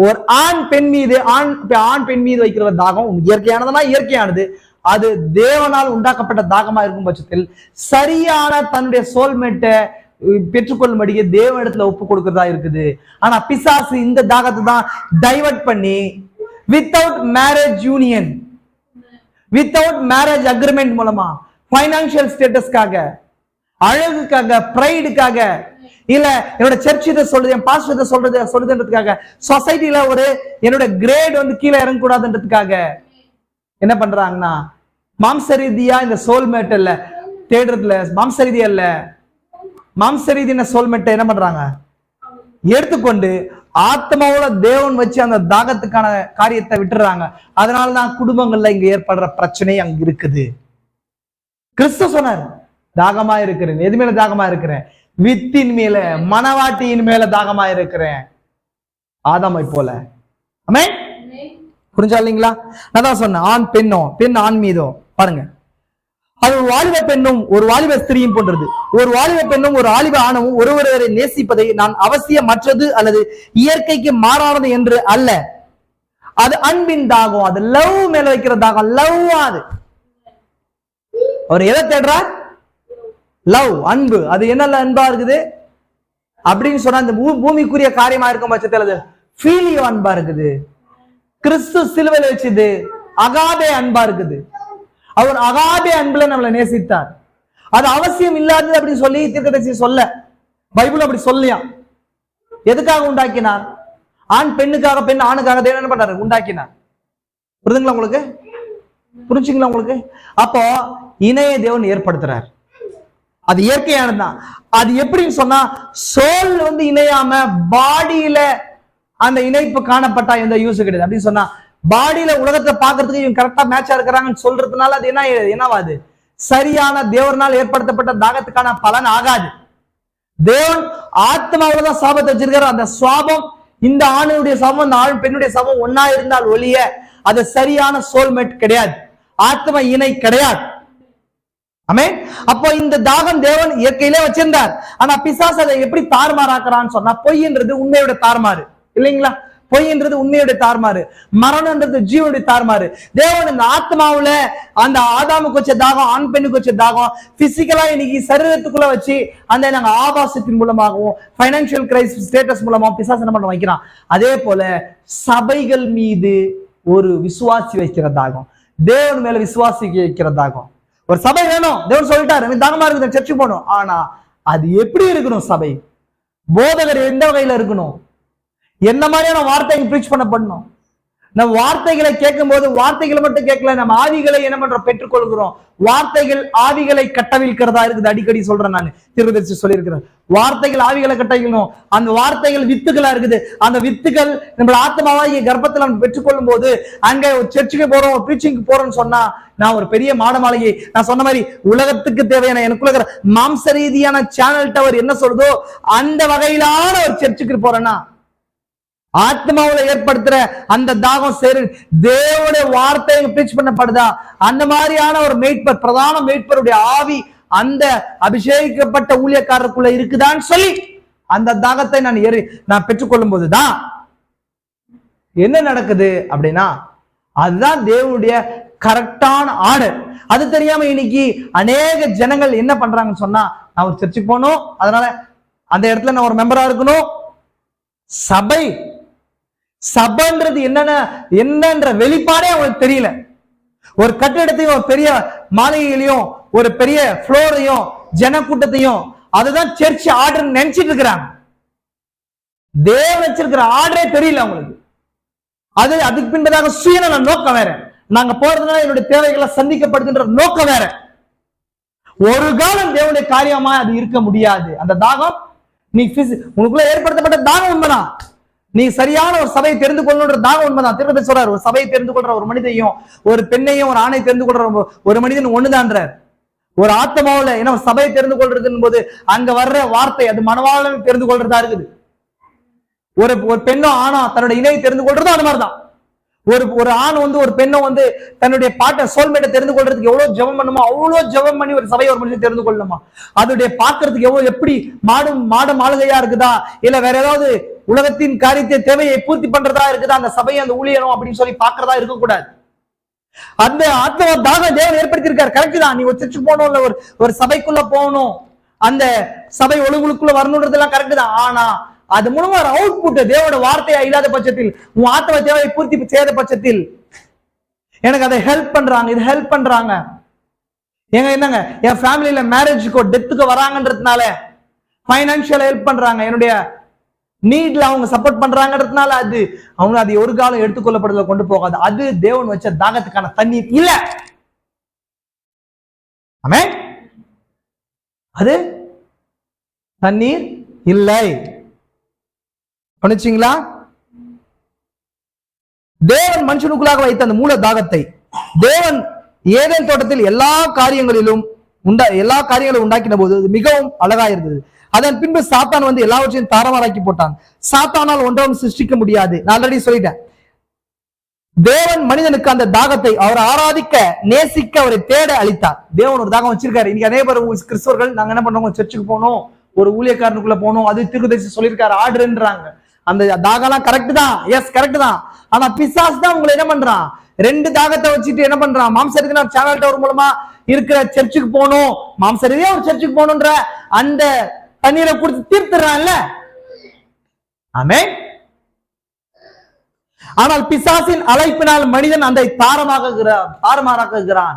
ஒரு ஆண் பெண் மீது வைக்கிற தாகம் இயற்கையானது. அது தேவனால் உண்டாக்கப்பட்ட தாகமா இருக்கும் பட்சத்தில் சரியான தன்னுடைய சோல்மேட்டை பெற்றுக்கொள்ளும்படியே தேவனிடத்துல ஒப்பு கொடுக்கிறதா இருக்குது. ஆனா பிசாசு இந்த தாகத்தை தான் டைவர்ட் பண்ணி without marriage union, without marriage agreement மூலமா பைனான்சியல் ஸ்டேட்டஸ்க்காக, அழகுக்காக, பிரைடுக்காக, இல்ல என்னோட சர்ச் இதை சொல்றது, என் பாஸ்டர் இதை சொல்றதுன்றதுக்காக, சொசைட்டில ஒரு என்னோட கிரேட் வந்து கீழே இறங்கக்கூடாதுன்றதுக்காக என்ன பண்றாங்கன்னா மாம்ச ரீதியா இந்த சோல்மேட் இல்ல தேடுறதுல, மாம்ச ரீதியான சோல்மேட்டை என்ன பண்றாங்க எடுத்துக்கொண்டு ஆத்மாவோட தேவன் வச்சு அந்த தாகத்துக்கான காரியத்தை விட்டுறாங்க. அதனாலதான் குடும்பங்கள்ல இங்க ஏற்படுற பிரச்சனை அங்க இருக்குது. கிறிஸ்து சொன்னார், தாகமா இருக்கிறேன். எது மேல தாகமா இருக்கிறேன்? வித்தின் மேல, மனவாட்டியின் மேல தாகமா இருக்கிறேன், ஆதாமை போல. ஆமென். புரிஞ்சா இல்லைங்களா? நான் தான் சொன்னேன், ஆண் பெண்ணோ, பெண் ஆண் மீதோ. பாருங்க, அது ஒரு வாலிப பெண்ணும் ஒரு வாலிப ஸ்திரீயும் போன்றது. ஒரு வாலிப பெண்ணும் ஒரு வாலிப ஆணவும் ஒருவரை நேசிப்பதை நான் அவசியமற்றது அல்லது இயற்கைக்கு மாறானது என்று அல்ல. அது அன்பின் தாகம், அது லவ் மேல வைக்கிற தாகம். லவ், அது அவர் எதை தேடுறார்? லவ், அன்பு. அது என்ன அன்பா இருக்குது அப்படின்னு சொன்னா இந்த பூமிக்குரிய காரியமா இருக்கும் பட்சத்தில் அது ஃபீலியோ அன்பா இருக்குது. கிறிஸ்து சிலுவையில் வச்சது அகாபே அன்பா இருக்குது. அவர் அகாபே அன்புல நம்மளை நேசித்தார். அது அவசியம் இல்லாதது அப்படின்னு சொல்லி தீர்க்கதரிசி சொல்ல, பைபிள் அப்படி சொல்லியா. எதுக்காக உண்டாக்கினார்? ஆண் பெண்ணுக்காக, பெண் ஆணுக்காக தேவன் என்ன பண்றாரு? உண்டாக்கினார். புரியுதுங்களா உங்களுக்கு? புரிஞ்சுங்களா உங்களுக்கு? அப்போ இணைய தேவன் ஏற்படுத்துறார். அது இயற்கையானதுதான். அது எப்படின்னு சொன்னா, சோல் வந்து இணையாம பாடியில அந்த இணைப்பு காணப்பட்டா எந்த யூஸ் கிடையாது அப்படின்னு சொன்னா, பாடியில உலகத்தை பாக்குறதுக்கு இவங்க கரெக்டா மேட்சா இருக்கிறாங்கன்னு சொல்றதுனால அது என்னவாது? சரியான தேவனால் ஏற்படுத்தப்பட்ட தாகத்துக்கான பலன் ஆகாது. தேவன் ஆத்மாவில்தான் சாபத்தை வச்சிருக்காரு. அந்த சாபம், இந்த ஆணுடைய சாபம், இந்த ஆண் பெண்ணுடைய சாபம் ஒன்னா இருந்தால் ஒழிய அது சரியான சோல்மேட் கிடையாது, ஆத்ம இணை கிடையாது. ஆமென். அப்போ இந்த தாகம் தேவன் இயற்கையிலே வச்சிருந்தார். ஆனா பிசாசு அதை எப்படி தாறுமாறாக்குறான்னு சொன்னா, பொய்ன்றது உண்மையோட தாறுமாறு இல்லைங்களா? பொய்ன்றது உண்மையுடைய தாறுமாறு, மரணம்ன்றது ஜீவனுடைய தாறுமாறு. தேவன் இந்த ஆத்மாவுல அந்த ஆதாமுக்கு வச்ச தாகம், ஆண் பெண்ணுக்கு வச்ச தாகம் பிசிக்கலா இன்னைக்கு சரீரத்துக்குள்ள வச்சு அந்த நாங்க ஆபாசத்தின் மூலமாகவும் பைனான்சியல் கிரைசிஸ் ஸ்டேட்டஸ் மூலமாகவும் பிசாசு என்ன பண்ண வைக்கிறான். அதே போல சபைகள் மீது ஒரு விசுவாசி வைக்கிற தாகம், தேவன் மேல விசுவாசி வைக்கிற தாகம். ஒரு சபை வேணும், தேவன் சொல்லிட்டாரு தாகமா இருக்குது சர்ச்சுக்கு போகணும். ஆனா அது எப்படி இருக்கணும்? சபை போதகர் எந்த வகையில இருக்கணும்? என்ன மாதிரியான வார்த்தைகள் பிரீச் பண்ணப்படணும்? நம்ம வார்த்தைகளை கேட்கும் போது வார்த்தைகளை மட்டும் கேட்கல, நம்ம ஆவிகளை என்ன பண்றோம்? பெற்றுக்கொள்கிறோம். வார்த்தைகள் ஆவிகளை கட்டவிழ்க்கிறதா இருக்குது. அடிக்கடி சொல்றேன், நான் தீர்க்கதரிசி சொல்லியிருக்கிறேன். வார்த்தைகள் ஆவிகளை கட்டவிழ்க்கணும். அந்த வார்த்தைகள் வித்துகளா இருக்குது. அந்த வித்துகள் நம்ம ஆத்மாவாகிய கர்ப்பத்தில் நம்ம பெற்றுக்கொள்ளும் போது அங்க சர்ச்சுக்கு போறோம், பிரீச்சிங்க்கு போறோம்னு சொன்னா நான் ஒரு பெரிய மாட மாளிகை, நான் சொன்ன மாதிரி உலகத்துக்கு தேவையான எனக்குள்ள மாம்ச ரீதியான சேனல் டவர் என்ன சொல்றதோ அந்த வகையிலான ஒரு சர்ச்சுக்கு போறேன்னா ஆத்மாவில ஏற்படுத்துற அந்த தாகம் சரி தேவனுடைய வார்த்தை பிரீச் பண்ணப்படுதா? அந்த மாதிரியான ஒரு மேய்ப்பர், பிரதான மேய்ப்பருடைய ஆவி அந்த அபிஷேகிக்கப்பட்ட ஊழியக்காரருக்குள்ள இருக்குதான்னு சொல்லி அந்த தாகத்தை நான் பெற்றுக்கொள்ளும் போதுதான் என்ன நடக்குது அப்படின்னா அதுதான் தேவனுடைய கரெக்டான ஆர்டர். அது தெரியாம இன்னைக்கு அநேக ஜனங்கள் என்ன பண்றாங்கன்னு சொன்னா, நான் ஒரு சர்ச்சுக்கு போகணும், அதனால அந்த இடத்துல நான் ஒரு மெம்பரா இருக்கணும். சபைன்றது என்னன்ற வெளிப்பாடே அவங்களுக்கு தெரியல. ஒரு கட்டிடத்தையும் ஒரு பெரிய மாளிகையிலையும் ஒரு பெரிய புளோரையும் ஜனக்கூட்டத்தையும் அதுதான் சர்ச் ஆர்டர் நினைச்சிட்டு இருக்கிறாங்க. தேவன் வச்சிருக்கிற ஆர்டரே தெரியல அவங்களுக்கு. அதுக்கு பின்பதாக சுயநல நோக்கம் வேற. நாங்க போறதுனால என்னுடைய தேவைகளை சந்திக்கப்படுகின்ற நோக்கம் வேற. ஒரு காலம் தேவனுடைய காரியமா அது இருக்க முடியாது. அந்த தாகம் நீ உனக்குள்ள ஏற்படுத்தப்பட்ட தாகம் உண்மைதான். நீ சரியான ஒரு சபையை தெரிந்து கொள்ளணுன்ற தாகம் உண்மைதான். திரும்ப சொல்றாரு, ஒரு சபையை தெரிந்து கொள்ற ஒரு மனிதையும் ஒரு பெண்ணையும் ஒரு ஆணை தெரிந்து கொள்ற ஒரு மனிதன் ஒண்ணுதான்ற ஒரு ஆத்மாவில. ஏன்னா சபையை தெரிந்து கொள்றதுன்னு போது அங்க வர்ற வார்த்தை அது மனவாளன் தெரிந்து கொள்றதா இருக்குது. ஒரு பெண்ணோ ஆணோ தன்னோட இணையை தெரிந்து கொள்றதும் அது மாதிரிதான். ஒரு ஆண் ஒரு பெண்ணும் தன்னுடைய பாட்டை சோல்மேட்டை தெரிந்து கொள்றதுக்கு எவ்வளவு ஜெபம் பண்ணுமோ அவ்வளவு ஜெபம் பண்ணி ஒரு சபையை ஒரு மனுஷன் தெரிந்து கொள்ளணுமா? அதோடைய பாக்குறதுக்கு எப்படி மாடம் ஆளுகையா இருக்குதா, இல்ல வேற ஏதாவது உலகத்தின் காரியத்தை தேவையை பூர்த்தி பண்றதா இருக்குதா அந்த சபையை அந்த ஊழியரும் அப்படின்னு சொல்லி பாக்குறதா இருக்கக்கூடாது. அந்த ஆத்ம தாகம் தேவன் ஏற்படுத்தியிருக்காரு. கரெக்ட் தான். நீ ஒரு சர்ச்சுக்கு போகணும், இல்ல ஒரு சபைக்குள்ள போகணும், அந்த சபை ஒழுங்குக்குள்ள வரணுன்றதெல்லாம் கரெக்ட் தான். ஆனா அது மூலமா ஒரு அவுட்புட் தேவனோட வார்த்தையா இல்லாத பட்சத்தில், உன் ஆத்ம தேவையை பூர்த்தி செய்யாத பட்சத்தில் எனக்கு அதை ஹெல்ப் பண்றாங்க, இது ஹெல்ப் பண்றாங்க. என்னங்க என் ஃபேமிலியில மேரேஜுக்கோ டெத்துக்கோ வராங்கன்றதுனால பைனான்சியல் ஹெல்ப் பண்றாங்க, என்னுடைய நீட்ல அவங்க சப்போர்ட் பண்றாங்கன்றதுனால அவங்க அது ஒரு காலம் எடுத்துக்கொள்ளப்படுறத கொண்டு போகாது. அது தேவன் வச்ச தாகத்துக்கான தண்ணீர் இல்ல. ஆமென். அது தண்ணீர் இல்லை. பண்ணிச்சீங்களா? தேவன் மனுஷனுக்குள்ளாக வைத்த அந்த மூல தாகத்தை தேவன் ஏதேன் தோட்டத்தில் எல்லா காரியங்களிலும் உண்டாக்கின போது மிகவும் அழகா இருந்தது. அதன் பின்பு சாத்தான் எல்லாவற்றையும் தாரமாராக்கி போட்டான். சாத்தானால் ஒன்றும் சிருஷ்டிக்க முடியாது. நான் ஆல்ரெடி சொல்லிட்டேன். தேவன் மனிதனுக்கு அந்த தாகத்தை அவர் ஆராதிக்க நேசிக்க அவரை தேட அளித்தார். தேவன் ஒரு தாகம் வச்சிருக்காரு. இன்னைக்கு அதே பேர் கிறிஸ்தவர்கள் நாங்க என்ன பண்ணுவோம், சர்ச்சுக்கு போகணும், ஒரு ஊழியக்காரனுக்குள்ள போகணும், அது தீர்க்கதரிசி சொல்லியிருக்காரு ஆர்டர்ன்றாங்க. அந்த தாகம்லாம் கரெக்ட் தான், எஸ் கரெக்ட் தான். ஆனா பிசாசு தான் உங்களை என்ன பண்றான், ரெண்டு தாகத்தை வச்சுட்டு என்ன பண்றான், மாம்சத்துக்கு நான் சேனல் டவர் மூலமா இருக்கிற சர்ச்சுக்கு போகணும், மாம்ச ரீதியா ஒரு சர்ச்சுக்கு போகணுன்ற அந்த தண்ணீரை கொடுத்து தீர்த்துறான்ல. ஆமென். ஆனால் பிசாசின் அழைப்பினால் மனிதன் அந்த தாறுமாறாக்குகிறான்.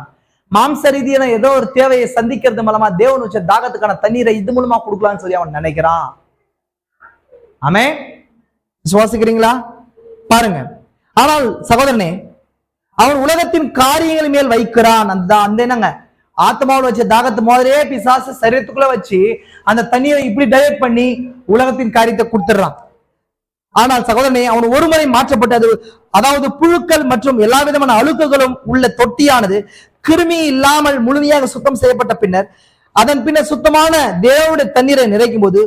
மாம்ச ரீதியான ஏதோ ஒரு தேவையை சந்திக்கிறது மூலமா தேவன் வச்ச தாகத்துக்கான தண்ணீரை இது மூலமா கொடுக்கலாம்னு சொல்லி அவன் நினைக்கிறான். ஆமென். விசுவாசிக்கிறீங்களா? பாருங்க. ஆனால் சகோதரனே, அவன் உலகத்தின் காரியங்கள் மேல் வைக்கிறான். அந்த என்னங்க ஆத்மாவோட வச்ச தாகத்து மாதிரியே பிசாசு சரீரத்துக்குள்ள வச்சு அந்த தண்ணீரை இப்படி டைவர்ட் பண்ணி உலகத்தின் காரியத்தை கொடுத்துடுறான். ஆனால் சகோதரனே, அவன் ஒருமுறை மாற்றப்பட்டது, அதாவது புழுக்கள் மற்றும் எல்லா விதமான அழுக்குகளும் உள்ள தொட்டியானது கிருமி இல்லாமல் முழுமையாக சுத்தம் செய்யப்பட்ட பின்னர் அதன் பின்னர் சுத்தமான தேவனுடைய தண்ணீரை நிறைக்கும் போது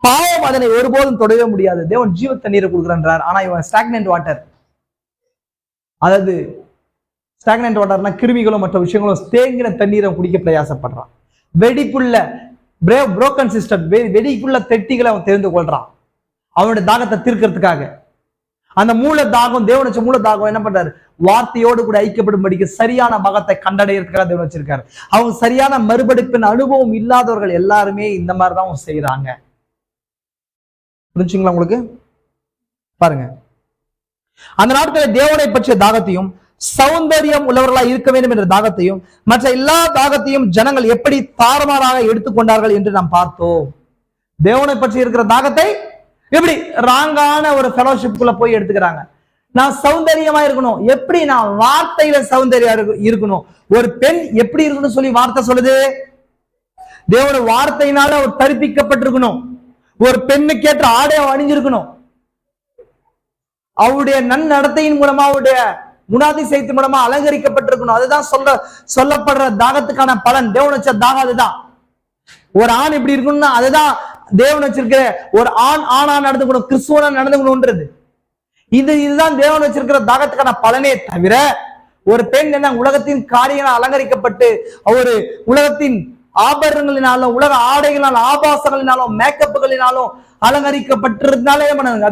பாவம் அதனை ஒருபோதும் தொடவே முடியாது. தேவன் ஜீவ தண்ணீரை கொடுக்குறார். ஆனா இவன் ஸ்டாக்னன்ட் வாட்டர், அதாவது ஸ்டாக்னன்ட் வாட்டர்னா கிருமிகளும் மற்ற விஷயங்களும் தேங்கின தண்ணீரை குடிக்க பிரயாசப்படுறான். வெடிப்புள்ள புரோக்கன் சிஸ்டம், வெடிப்புள்ள தெட்டிகளை அவன் தெரிந்து கொள்றான் அவனுடைய தாகத்தை தீர்க்கிறதுக்காக. அந்த மூல தாகம், தேவன் வச்ச மூல தாகம் என்ன பண்றாரு? வார்த்தையோடு கூட ஐக்கியப்படும்படிக்கு சரியான மகத்தை கண்டடையறதுக்காக தேவன் வச்சிருக்காரு. அவங்க சரியான மறுபடிப்பின் அனுபவம் இல்லாதவர்கள் எல்லாருமே இந்த மாதிரிதான் செய்யறாங்க. புரிஞ்சுங்களா உங்களுக்கு? பாருங்க, அந்த நாட்களில் தேவனை பற்றிய தாகத்தையும் சௌந்தரியம் உள்ளவர்களா இருக்க வேண்டும் என்ற தாகத்தையும் மற்ற எல்லா தாகத்தையும் ஜனங்கள் எப்படி தாறுமாறாக எடுத்துக்கொண்டார்கள் என்று நாம் பார்த்தோம். தேவனை பற்றி இருக்கிற தாகத்தை எப்படி ராங்கான ஒரு ஃபெலோஷிப்புக்குள்ள போய் எடுத்துக்கிறாங்க. நான் சௌந்தரியமா இருக்கணும், எப்படி? நான் வார்த்தையில சௌந்தரியம் இருக்கணும். ஒரு பெண் எப்படி இருக்கணும் சொல்லி வார்த்தை சொல்லுது? தேவனுடைய வார்த்தையினால அவர் தரிப்பிக்கப்பட்டிருக்கணும். ஒரு பெண்ணுக்கு ஏற்ற ஆடையை அணிஞ்சிருக்கணும். அவருடைய நன்னடத்தையின் மூலமா, அவருடைய குணாதிசயத்தின் மூலமா அலங்கரிக்கப்பட்டிருக்கணும். அதுதான் சொல்லப்படுற தாகத்துக்கான பலன். தேவன் வச்ச தாகம் அதுதான். ஒரு ஆண் இப்படி இருக்கணும்னா அதுதான் தேவன் வச்சிருக்கிற ஒரு ஆணா நடந்துக்கணும், கிறிஸ்துவனா நடந்துக்கணும்ன்றது. இதுதான் தேவன் வச்சிருக்கிற தாகத்துக்கான பலனே தவிர ஒரு பெண் என்ன உலகத்தின் காரியங்களால் அலங்கரிக்கப்பட்டு ஒரு உலகத்தின் ஆபரணங்களினாலும் உலக ஆடைகளினாலும் ஆபாசங்களினாலும் மேக்கப்புகளினாலும் அலங்கரிக்கப்பட்டிருந்தாலே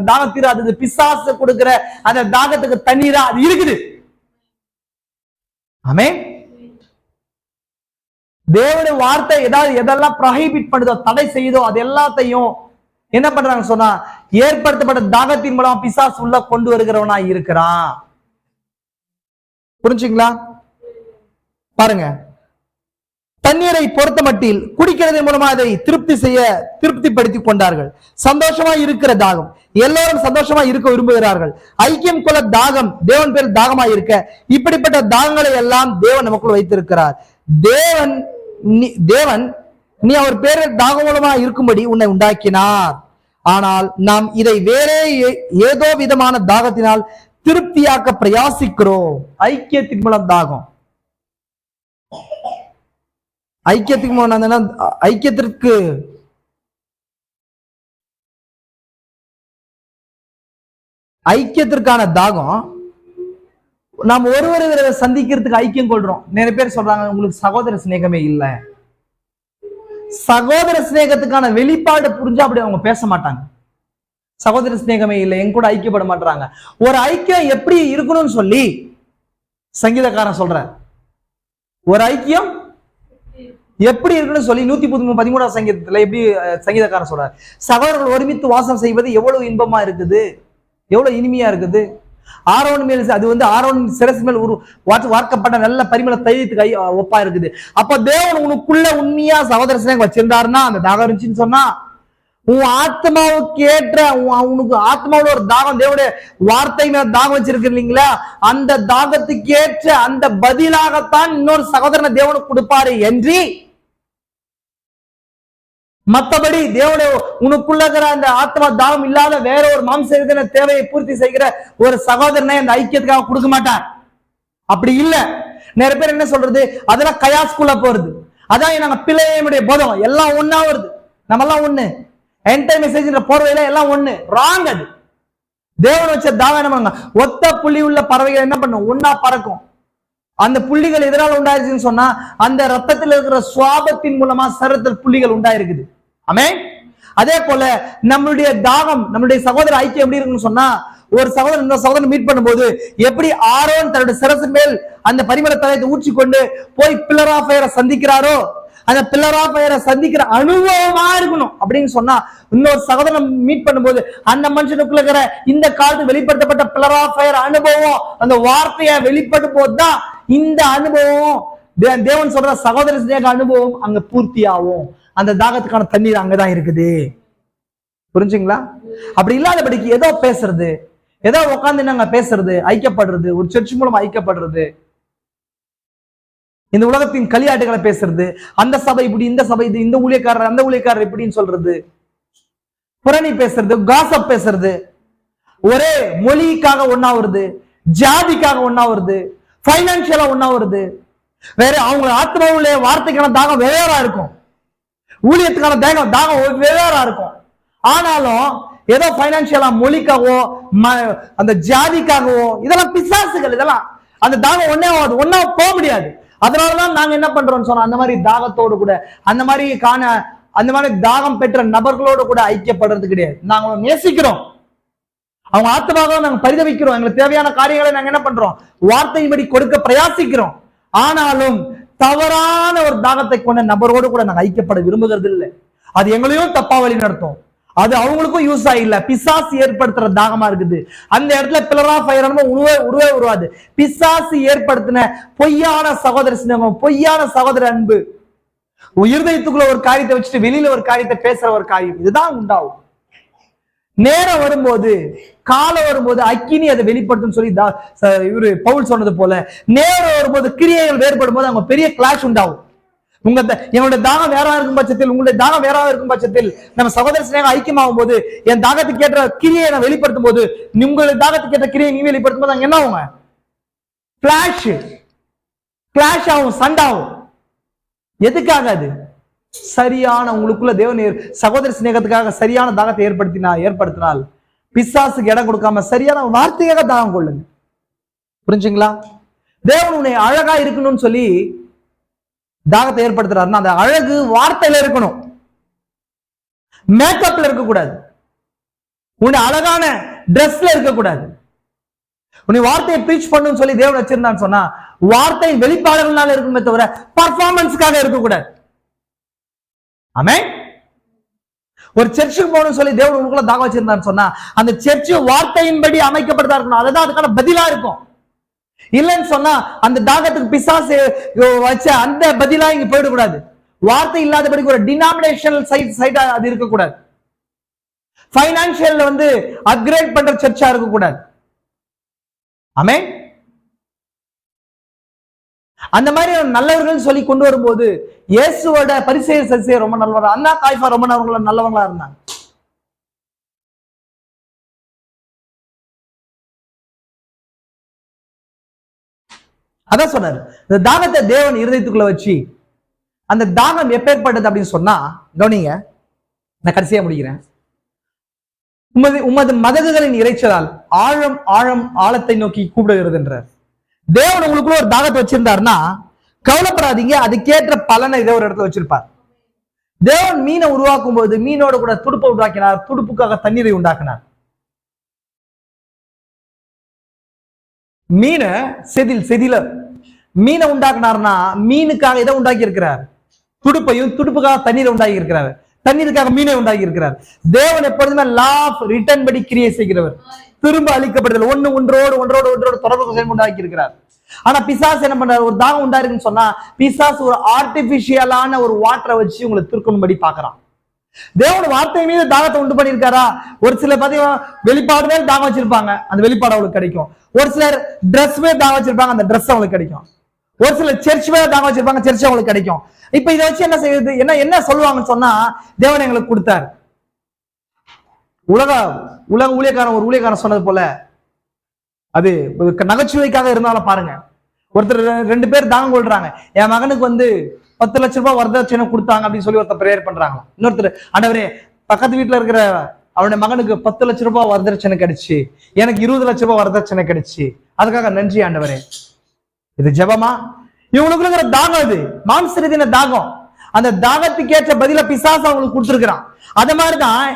தாகம் தீராது. பிசாசு கொடுக்கிற அந்த தாகத்துக்கு தண்ணீரா அது இருக்குது. ஆமென். தேவனுடைய வார்த்தை ஏதாவது எதெல்லாம் ப்ரோஹிபிட் பண்ணுதோ, தடை செய்யுதோ, அது எல்லாத்தையும் என்ன பண்றாங்க சொன்னா ஏற்படுத்தப்பட்ட தாகத்தின் மூலம் பிசாசு உள்ள கொண்டு வருகிறவனா இருக்கிறான். புரிஞ்சுங்களா? பாருங்க, தண்ணீரை பொறுத்த மட்டில் குடிக்கிறதன் மூலமா அதை திருப்திப்படுத்திக் கொண்டார்கள். சந்தோஷமா இருக்கிற தாகம், எல்லாரும் சந்தோஷமா இருக்க விரும்புகிறார்கள். ஐக்கியம் கொள்ள தாகம், தேவன் பேர் தாகமா இருக்க இப்படிப்பட்ட தாகங்களை எல்லாம் தேவன் நமக்குள் வைத்திருக்கிறார். தேவன் நீ அவர் பேரில் தாகம் மூலமா இருக்கும்படி உன்னை உண்டாக்கினார். ஆனால் நாம் இதை வேறே ஏதோ விதமான தாகத்தினால் திருப்தியாக்க பிரயாசிக்கிறோம். ஐக்கியத்தின் மூலம் தாகம், ஐக்கியத்திற்கான தாகம் நாம் ஒருவரை சந்திக்கிறதுக்கு ஐக்கியம் கொள்றோம். நிறைய பேர் சொல்றாங்க உங்களுக்கு சகோதர சிநேகமே இல்லை. சகோதர சிநேகத்துக்கான வெளிப்பாடு புரிஞ்சா அப்படி அவங்க பேச மாட்டாங்க. சகோதர சிநேகமே இல்லை, என் கூட ஐக்கியப்பட மாட்டாங்க. ஒரு ஐக்கியம் எப்படி இருக்கணும்னு சொல்லி சங்கீதக்காரன் சொல்ற, ஒரு ஐக்கியம் எப்படி இருக்குன்னு சொல்லி 113 சங்கீதத்துல எப்படி சங்கீதக்காரன் சொல்றாரு, சகோதரர்கள் ஒருமித்து வாசம் செய்வது எவ்வளவு இன்பமா இருக்குது, எவ்வளவு இனிமையா இருக்குது. ஆரோன் மேல் அது ஆரோன் சிரசு மேல் வார்க்கப்பட்ட நல்ல பரிமள தைலத்துக்கு ஒப்பா இருக்குது. அப்ப தேவன் உனக்குள்ள உண்மையா சகோதர சிநேகம் வச்சிருந்தாருன்னா அந்த தாகம் இருந்துச்சுன்னு சொன்னா உன் ஆத்மாவுக்கு ஏற்ற உனக்கு ஆத்மாவோட ஒரு தாகம், தேவனுடைய வார்த்தை மேல தாகம் வச்சிருக்கு இல்லைங்களா, அந்த தாகத்துக்கு ஏற்ற அந்த பதிலாகத்தான் இன்னொரு சகோதரனை தேவனுக்கு கொடுப்பாரு என்று மற்றபடி தேவனுடைய உனக்குள்ள அந்த ஆத்மா தாகம் இல்லாத வேற ஒரு மாம்ச தேவையை பூர்த்தி செய்கிற ஒரு சகோதரனை அந்த ஐக்கியத்துக்காக கொடுக்க மாட்டார். அப்படி இல்ல. நிறைய பேர் என்ன சொல்றது, அதெல்லாம் கயாஸ்குள்ள போறது, அதான் நாங்க பிள்ளையுடைய போதம் எல்லாம் ஒன்னா வருது, நம்ம எல்லாம் ஒண்ணு என்டை மெசேஜ் போர்வையில எல்லாம் ஒண்ணு. ராங். அது தேவன் வச்ச தாகம் என்ன பண்ணுங்க, ஒத்த புள்ளி உள்ள பறவைகள் என்ன பண்ணும், ஒன்னா பறக்கும். அந்த புள்ளிகள் எதனால உண்டாயிருச்சுன்னு சொன்னா அந்த ரத்தத்தில் இருக்கிற சுவாபத்தின் மூலமா சரத்தில் புள்ளிகள் உண்டாயிருக்குது. ஆமென். அதே போல நம்மளுடைய தாகம், நம்மளுடைய சகோதர ஐக்கியம் எப்படி இருக்குன்னு சொன்னா, ஒரு சகோதரன் இன்னொரு சகோதரன் மீட் பண்ணும்போது எப்படி ஆரோன் தன்னுடைய சிரசு மேல் அந்த பரிமள தைலத்தை ஊற்றி கொண்டு போய் பில்லர் ஆஃப் ஃபயரை சந்திக்கிறாரோ, அந்த பில்லர் ஆஃப் ஃபயரை சந்திக்கிற அனுபவமா இருக்கணும் அப்படின்னு சொன்னா, இன்னொரு சகோதரன் மீட் பண்ணும்போது அந்த மனுஷனுக்குள்ள இருக்கிற இந்த காலத்து வெளிப்படுத்தப்பட்ட பில்லர் ஆஃப் ஃபயர் அனுபவம், அந்த வார்த்தையை வெளிப்படும் போதுதான் இந்த அனுபவம், தேவன் சொல்ற சகோதர சிநேக அனுபவம் அங்க பூர்த்தி ஆகும். அந்த தாகத்துக்கான தண்ணீர் அங்கதான் இருக்குது. புரிஞ்சுங்களா? அப்படி இல்லாதபடிக்கு ஏதோ பேசுறது, ஏதோ உட்காந்து நாங்க பேசுறது, ஐக்கியப்படுறது, ஒரு சர்ச் மூலமா ஐக்கியப்படுறது, இந்த உலகத்தின் களியாட்டுகளை பேசுறது, அந்த சபை இப்படி, இந்த சபை இது, இந்த ஊழியக்காரர் அந்த ஊழியக்காரர் இப்படின்னு சொல்றது, புரணி பேசுறது, காசப் பேசுறது, ஒரே மொழிக்காக ஒன்னா வருது, ஜாதிக்காக ஒன்னா வருது, பைனான்சியலா ஒன்னா வருது, வேற அவங்க ஆத்மாவுடைய வார்த்தைக்கான தாகம் வேறா இருக்கும், ஊழியத்துக்கான தாகம் வேறா இருக்கும். ஆனாலும் ஏதோ பைனான்சியலா மொழிக்காகவோ அந்த ஜாதிக்காகவோ இதெல்லாம் பிசாசுகள், இதெல்லாம் அந்த தாகம் ஒன்னா போக முடியாது. அதனாலதான் நாங்க என்ன பண்றோம்னு சொன்னா அந்த மாதிரி தாகத்தோடு கூட அந்த மாதிரி தாகம் பெற்ற நபர்களோடு கூட ஐக்கியப்படுறது கிடையாது. நாங்க நேசிக்கிறோம், அவங்க ஆத்மாவை நாங்க பரிதவிக்கிறோம், எங்களுக்கு தேவையான காரியங்களை நாங்க என்ன பண்றோம், வார்த்தையின்படி கொடுக்க பிரயாசிக்கிறோம். ஆனாலும் தவறான ஒரு தாகத்தை கொண்ட நபரோடு கூட நாங்க ஐக்கியப்பட விரும்புகிறது இல்லை. அது எங்களையும் தப்பா வழி நடத்தும், அது அவங்களுக்கும் யூஸ் ஆகல. பிசாசு ஏற்படுத்துற தாகமா இருக்குது. அந்த இடத்துல பில்லர் ஆஃப் ஃபயர் உருவே உருவாது. பிசாசு ஏற்படுத்தின பொய்யான சகோதர சிநேகம், பொய்யான சகோதர அன்பு, இருதயத்துக்குள்ள ஒரு காரியத்தை வச்சுட்டு வெளியில ஒரு காரியத்தை பேசுற ஒரு காரியம், இதுதான் உண்டாகும். நேரம் வரும்போது, காலம் வரும்போது அக்கினி அதை வெளிப்படுத்தும் சொல்லி இவரு பவுல் சொன்னது போல, நேரம் வரும்போது கிரியைகள் வேறுபடும் போது அவங்க பெரிய கிளாஷ் உண்டாகும். என்னுடைய தாகம் வேற இருக்கும் பட்சத்தில், உங்களுடைய தாகம் வேற இருக்கும் பட்சத்தில், நம்ம சகோதர சிநேகம் ஐக்கியமாகும் போது, என் தாகத்துக்கு ஏற்ற கிரியை நான் வெளிப்படுத்தும் போது, உங்களுடைய தாகத்துக்கு ஏற்ற கிரியை நீ வெளிப்படுத்தும் போது அங்க என்ன ஆகுங்க, கிளாஷ் ஆகும், சண்டாகும். எதுக்காக? அது சரியான உங்களுக்குள்ள தேவன் சகோதர சிநேகத்துக்காக சரியான தாகத்தை ஏற்படுத்தினால் பிசாசுக்கு இடம் கொடுக்காம சரியான வார்த்தையாக தாகம் கொள்ளுங்க. புரிஞ்சுங்களா? தேவன் உன்னை அழகா இருக்கணும்னு சொல்லி தாகத்தை ஏற்படுத்துறாருன்னா அந்த அழகு வார்த்தையில இருக்கணும், மேக்கப்ல இருக்கக்கூடாது, உன்னை அழகான டிரெஸ்ல இருக்கக்கூடாது. உன்னை வார்த்தையை பிரீச் பண்ணணும்னு சொல்லி தேவன் வச்சிருந்தான்னு சொன்னா வார்த்தை வெளிப்பாடுகள்னால இருக்குமே தவிர பர்ஃபார்மன்ஸ்க்காக இருக்கக்கூடாது. ஆமென். ஒரு சர்ச்சுக்கு போகணும்னு சொல்லி தேவன் உங்களுக்குள்ள தாகம் வச்சிருந்தான்னு சொன்னா அந்த சர்ச்சு வார்த்தையின்படி அமைக்கப்படுதா இருக்கணும், அதுதான் அதுக்கான பதிலா இருக்கும். இல்லைன்னு சொன்னா அந்த தாகத்துக்கு பிசாசு வச்ச அந்த பதிலா இங்க போயிடக்கூடாது. வார்த்தை இல்லாதபடிக்கு ஒரு டினாமினேஷனல் சைட் அது இருக்கக்கூடாது. பைனான்சியல்ல அப்கிரேட் பண்ற சர்ச்சா இருக்கக்கூடாது. ஆமென். அந்த மாதிரி நல்லவர்கள் சொல்லி கொண்டு வரும்போது இயேசுவோட பரிசேயர் சதுசேயர் ரொம்ப நல்லவங்க, அண்ணா காய்ஃபா ரொம்ப நல்லவங்களா இருந்தாங்க. அதான் சொன்னாரு, இந்த தாகத்தை தேவன் இருதயத்துக்குள்ள வச்சு, அந்த தாகம் எப்பேற்பட்டது அப்படின்னு சொன்னா, கவனிங்க, நான் கடைசியா முடிக்கிறேன். உமது மதகுகளின் இறைச்சலால் ஆழத்தை நோக்கி கூப்பிடுகிறது என்றார். தேவன் உங்களுக்குள்ள ஒரு தாகத்தை வச்சிருந்தாருன்னா கவலைப்படாதீங்க, அதுக்கேற்ற பலனை இதே ஒரு இடத்துல வச்சிருப்பார். தேவன் மீனை உருவாக்கும் போது மீனோட கூட துடுப்பை உண்டாக்கினார், துடுப்புக்காக தண்ணீரை உண்டாக்கினார். மீனை செதில மீனை உண்டாக்குனார்னா மீனுக்காக இதை உண்டாக்கி இருக்கிறார், துடுப்பையும், துடுப்புக்காக தண்ணீரை உண்டாக்கி இருக்கிறார், தண்ணீருக்காக மீனை உண்டாக்கி இருக்கிறார். தேவன் எப்பொழுதுமே லா ஆஃப் ரிட்டர்ன் படி கிரியை செய்கிறவர், திரும்ப அளிக்கப்படுதல், ஒன்றோடு தொடர்பு உண்டாக்கி இருக்கிறார். ஆனா பிசாசு என்ன பண்றாரு, ஒரு தாகம் உண்டாருக்குன்னு சொன்னா பிசாசு ஒரு ஆர்டிபிஷியலான ஒரு வாட்டரை வச்சு உங்களை திருக்கும்படி பாக்குறான். தேவன் வார்த்தை மீது தாகத்தை உண்டு பண்ணியிருக்காரா? ஒரு சிலர் பாத்தீங்கன்னா வெளிப்பாடு மேல தாகம் வச்சிருப்பாங்க, அந்த வெளிப்பாடு அவங்களுக்கு கிடைக்கும். ஒரு சிலர் ட்ரெஸ் மேல தாகம் வச்சிருப்பாங்க, அந்த ட்ரெஸ் அவங்களுக்கு கிடைக்கும். ஒரு சிலர் சர்ச் மேல தாகம் வச்சிருப்பாங்க, சர்ச் அவங்களுக்கு கிடைக்கும். இப்ப இதை வச்சு என்ன செய்யுது, என்ன சொல்லுவாங்கன்னு சொன்னா, தேவன் எங்களுக்கு கொடுத்தார். உலக ஊழியக்காரன், ஒரு ஊழியக்காரன் சொன்னது போல, அது நகைச்சுவைக்காக இருந்தாலும் பாருங்க, ஒருத்தர் 2 பேர் தாகம் கொள்றாங்க, என் மகனுக்கு 10 லட்சம் ரூபாய் வரதட்சணை கொடுத்தாங்க அப்படின்னு சொல்லி ஒருத்தர் பிரேயர் பண்றாங்க. இன்னொருத்தர், ஆண்டவரே பக்கத்து வீட்டுல இருக்கிற அவனுடைய மகனுக்கு 10 லட்சம் ரூபாய் வரதட்சணை கிடைச்சு, எனக்கு 20 லட்சம் ரூபாய் வரதட்சணை கிடைச்சு, அதுக்காக நன்றி ஆண்டவரே. இது ஜெபமா? இவங்களுக்கு இருக்கிற தாகம், இது மாம்ச ரீதியான தாகம். அந்த தாகத்துக்கு ஏற்ற பதில பிசாசு அவங்களுக்கு கொடுத்துருக்கிறான். அது மாதிரிதான்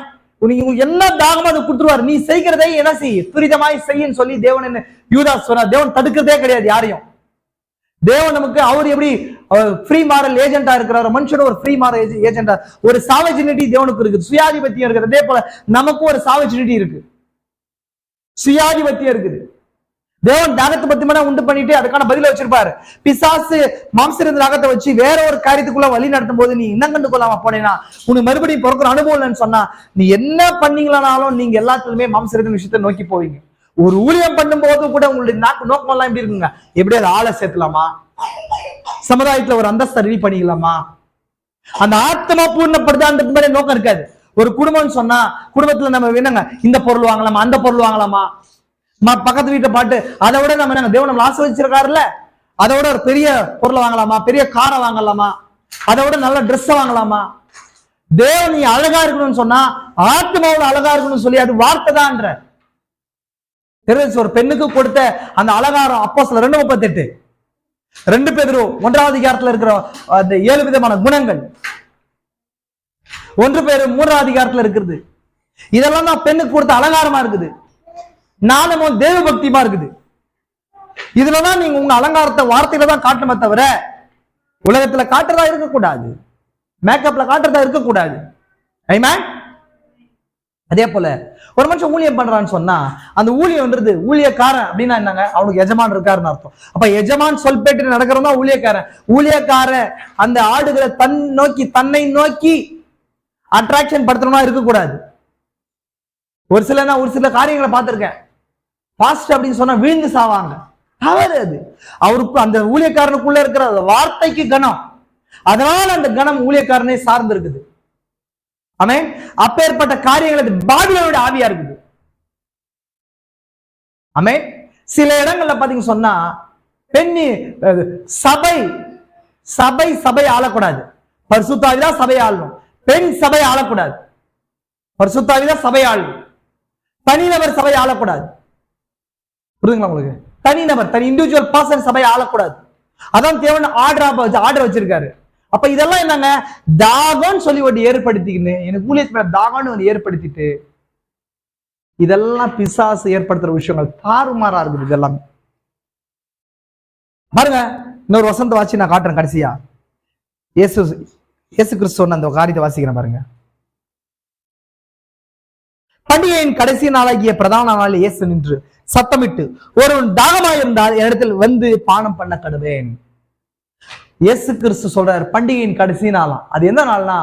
உங்களுக்கு என்ன தாகமோ அதை கொடுத்துருவாரு. நீ செய்கிறதை என்ன செய், துரிதமாய் செய்யன்னு சொல்லி தேவன் என்ன யூதாஸ் சொன்னார். தேவன் தடுக்கிறதே கிடையாது யாரையும். தேவன் நமக்கு அவர் எப்படி ஃப்ரீ மாரல் ஏஜென்டா இருக்கிறார், மனுஷன் ஒரு ஃப்ரீ மாரல் ஏஜென்டா, ஒரு சாவஜினிட்டி தேவனுக்கு இருக்குது, சுயாதிபத்தியம் இருக்குது. அதே போல நமக்கும் ஒரு சாவஜினிட்டி இருக்கு, சுயாதிபத்தியம் இருக்குது. தேவன் தாகத்தை 10 மணி உண்டு பண்ணிட்டு அதுக்கான பதில வச்சிருப்பாரு. பிசாசு மாம்சத்தின் தாகத்தை வச்சு வேற ஒரு காரியத்துக்குள்ள வழி நடத்தும் போது நீ இன்னும் கண்டு கொள்ளாம போனேன்னா உனக்கு மறுபடியும் பிறக்கிற அனுபவம் இல்லைன்னு சொன்னா நீ என்ன பண்ணீங்களானாலும் நீங்க எல்லாத்துலயுமே மாம்சத்தின் விஷயத்தை நோக்கி போவீங்க. ஒரு ஊழியம் பண்ணும் போது கூட உங்களுடைய நோக்கம் எல்லாம் எப்படி இருக்குங்க, எப்படியாவது ஆளை சேர்க்கலாமா, சமுதாயத்துல ஒரு அந்தஸ்தை ரெடி பண்ணிக்கலாமா, அந்த ஆத்மா பூர்ணப்படுதான்றது மாதிரி நோக்கம் இருக்காது. ஒரு குடும்பம்னு சொன்னா குடும்பத்துல நம்ம என்னங்க இந்த பொருள் வாங்கலாமா, அந்த பொருள் வாங்கலாமா, பக்கத்து வீட்டை பாட்டு, அதை விட நம்ம என்ன தேவன் நம்ம ஆசீர்வதிச்சிருக்காருல்ல, அதை விட ஒரு பெரிய பொருளை வாங்கலாமா, பெரிய காரை வாங்கலாமா, அதை விட நல்ல ட்ரெஸ் வாங்கலாமா. தேவன் நீ அழகா இருக்கணும்னு சொன்னா ஆத்மாவோட அழகா இருக்கணும்னு சொல்லி அது வார்த்தை தான்ற. ஒரு பெண்ணுக்கு கொடுத்த அந்த அலங்காரம் அப்போஸ்தலர் 2:38, 2 பேதுரு 1ஆம் அதிகாரத்துல இருக்கிற அந்த 7 விதமான குணங்கள் 1 பேதுரு 3ஆம் அதிகாரத்துல இருக்குது. இதெல்லாம் தான் பெண்ணுக்கு கொடுத்த அலங்காரமா இருக்குது. நாணமும் தேவ பக்தியுமா இருக்குது. இதுலதான் நீங்க உங்க அலங்காரத்தை வார்த்தையில தான் காட்டணுமே தவிர உலகத்துல காட்டுறதா இருக்கக்கூடாது, மேக்கப்ல காட்டுறதா இருக்கக்கூடாது. ஆமென். அதே போல ஒரு மனுஷன் ஊழியம் பண்றான்னு சொன்னா அந்த ஊழியம்ன்றது ஊழியக்காரன் அப்படின்னா என்னங்க, அவனுக்கு எஜமான் இருக்காருன்னு அர்த்தம். அப்ப எஜமான் சொல் பேட்டு நடக்கிறதா ஊழியக்காரன். ஊழியக்காரன் அந்த ஆடுகளை தன்னை நோக்கி அட்ராக்ஷன் படுத்துறமா இருக்கக்கூடாது. ஒரு சில காரியங்களை பார்த்திருக்கேன். பாஸ்ட் அப்படின்னு சொன்னா விழுந்து சாவாங்க. தவறு அது. அவருக்கு அந்த ஊழியக்காரனுக்குள்ள இருக்கிற வார்த்தைக்கு கனம், அதனால அந்த கனம் ஊழியக்காரனை சார்ந்து இருக்குது. ஆமென். அப்பேற்பட்ட காரியங்கள் பாபிலோனுடைய ஆவியா இருக்குது. ஆமென். சில இடங்கள்ல பாத்தீங்க சொன்னா பெண்ணி சபை ஆளக்கூடாது, பரிசுத்தாவிதான் சபை ஆளணும். பெண் சபை ஆளக்கூடாது, பரிசுத்தாவிதான் சபை ஆளணும். தனிநபர் சபை ஆளக்கூடாது. புரியுதுங்களா உங்களுக்கு? தனி இண்டிவிஜுவல் பர்சன் சபை ஆளக்கூடாது. அதான் தேவன் ஆர்டர் வச்சிருக்காரு. அப்ப இதெல்லாம் என்னங்க, தாகம்னு சொல்லி ஒன்று ஏற்படுத்திக்கின்னு எனக்கு ஊழியத்துல தாகம்னு ஒன்று ஏற்படுத்திட்டு இதெல்லாம் பிசாசு ஏற்படுத்துற விஷயங்கள் தாறுமாறா இருக்குது. இதெல்லாம் பாருங்க. இன்னொரு வசந்த வாசி நான் காட்டுறேன். கடைசியா இயேசு கிறிஸ்து சொன்ன அந்த காரியத்தை வாசிக்கிறேன் பாருங்க. பண்டிகையின் கடைசி நாளாகிய பிரதான நாளில் இயேசு நின்று சத்தமிட்டு, ஒருவன் தாகமாயிருந்தால் என்னிடத்தில் வந்து பானம் பண்ண கடுவேன். இயேசு கிறிஸ்து சொல்றார் பண்டிகையின் கடைசி நாளாம். அது எந்த நாள்னா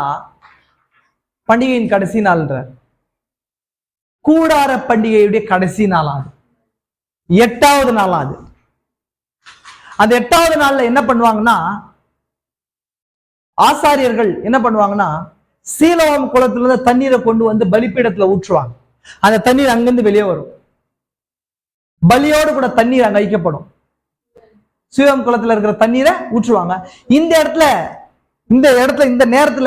பண்டிகையின் கடைசி நாள்ன்ற கூடார பண்டிகையுடைய கடைசி நாளாம், 8வது நாளாம். அது அந்த 8வது நாள்ல என்ன பண்ணுவாங்கன்னா, ஆசாரியர்கள் என்ன பண்ணுவாங்கன்னா சீலோவாம் குளத்துல இருந்து தண்ணீரை கொண்டு வந்து பலிப்பீடத்துல ஊற்றுவாங்க. அந்த தண்ணீர் அங்கிருந்து வெளியே வரும். பலியோடு கூட தண்ணீர் அங்க வைக்கப்படும். சீலோவாம் குளத்துல இருக்கிற தண்ணீரை ஊற்றுவாங்க. இந்த நேரத்துல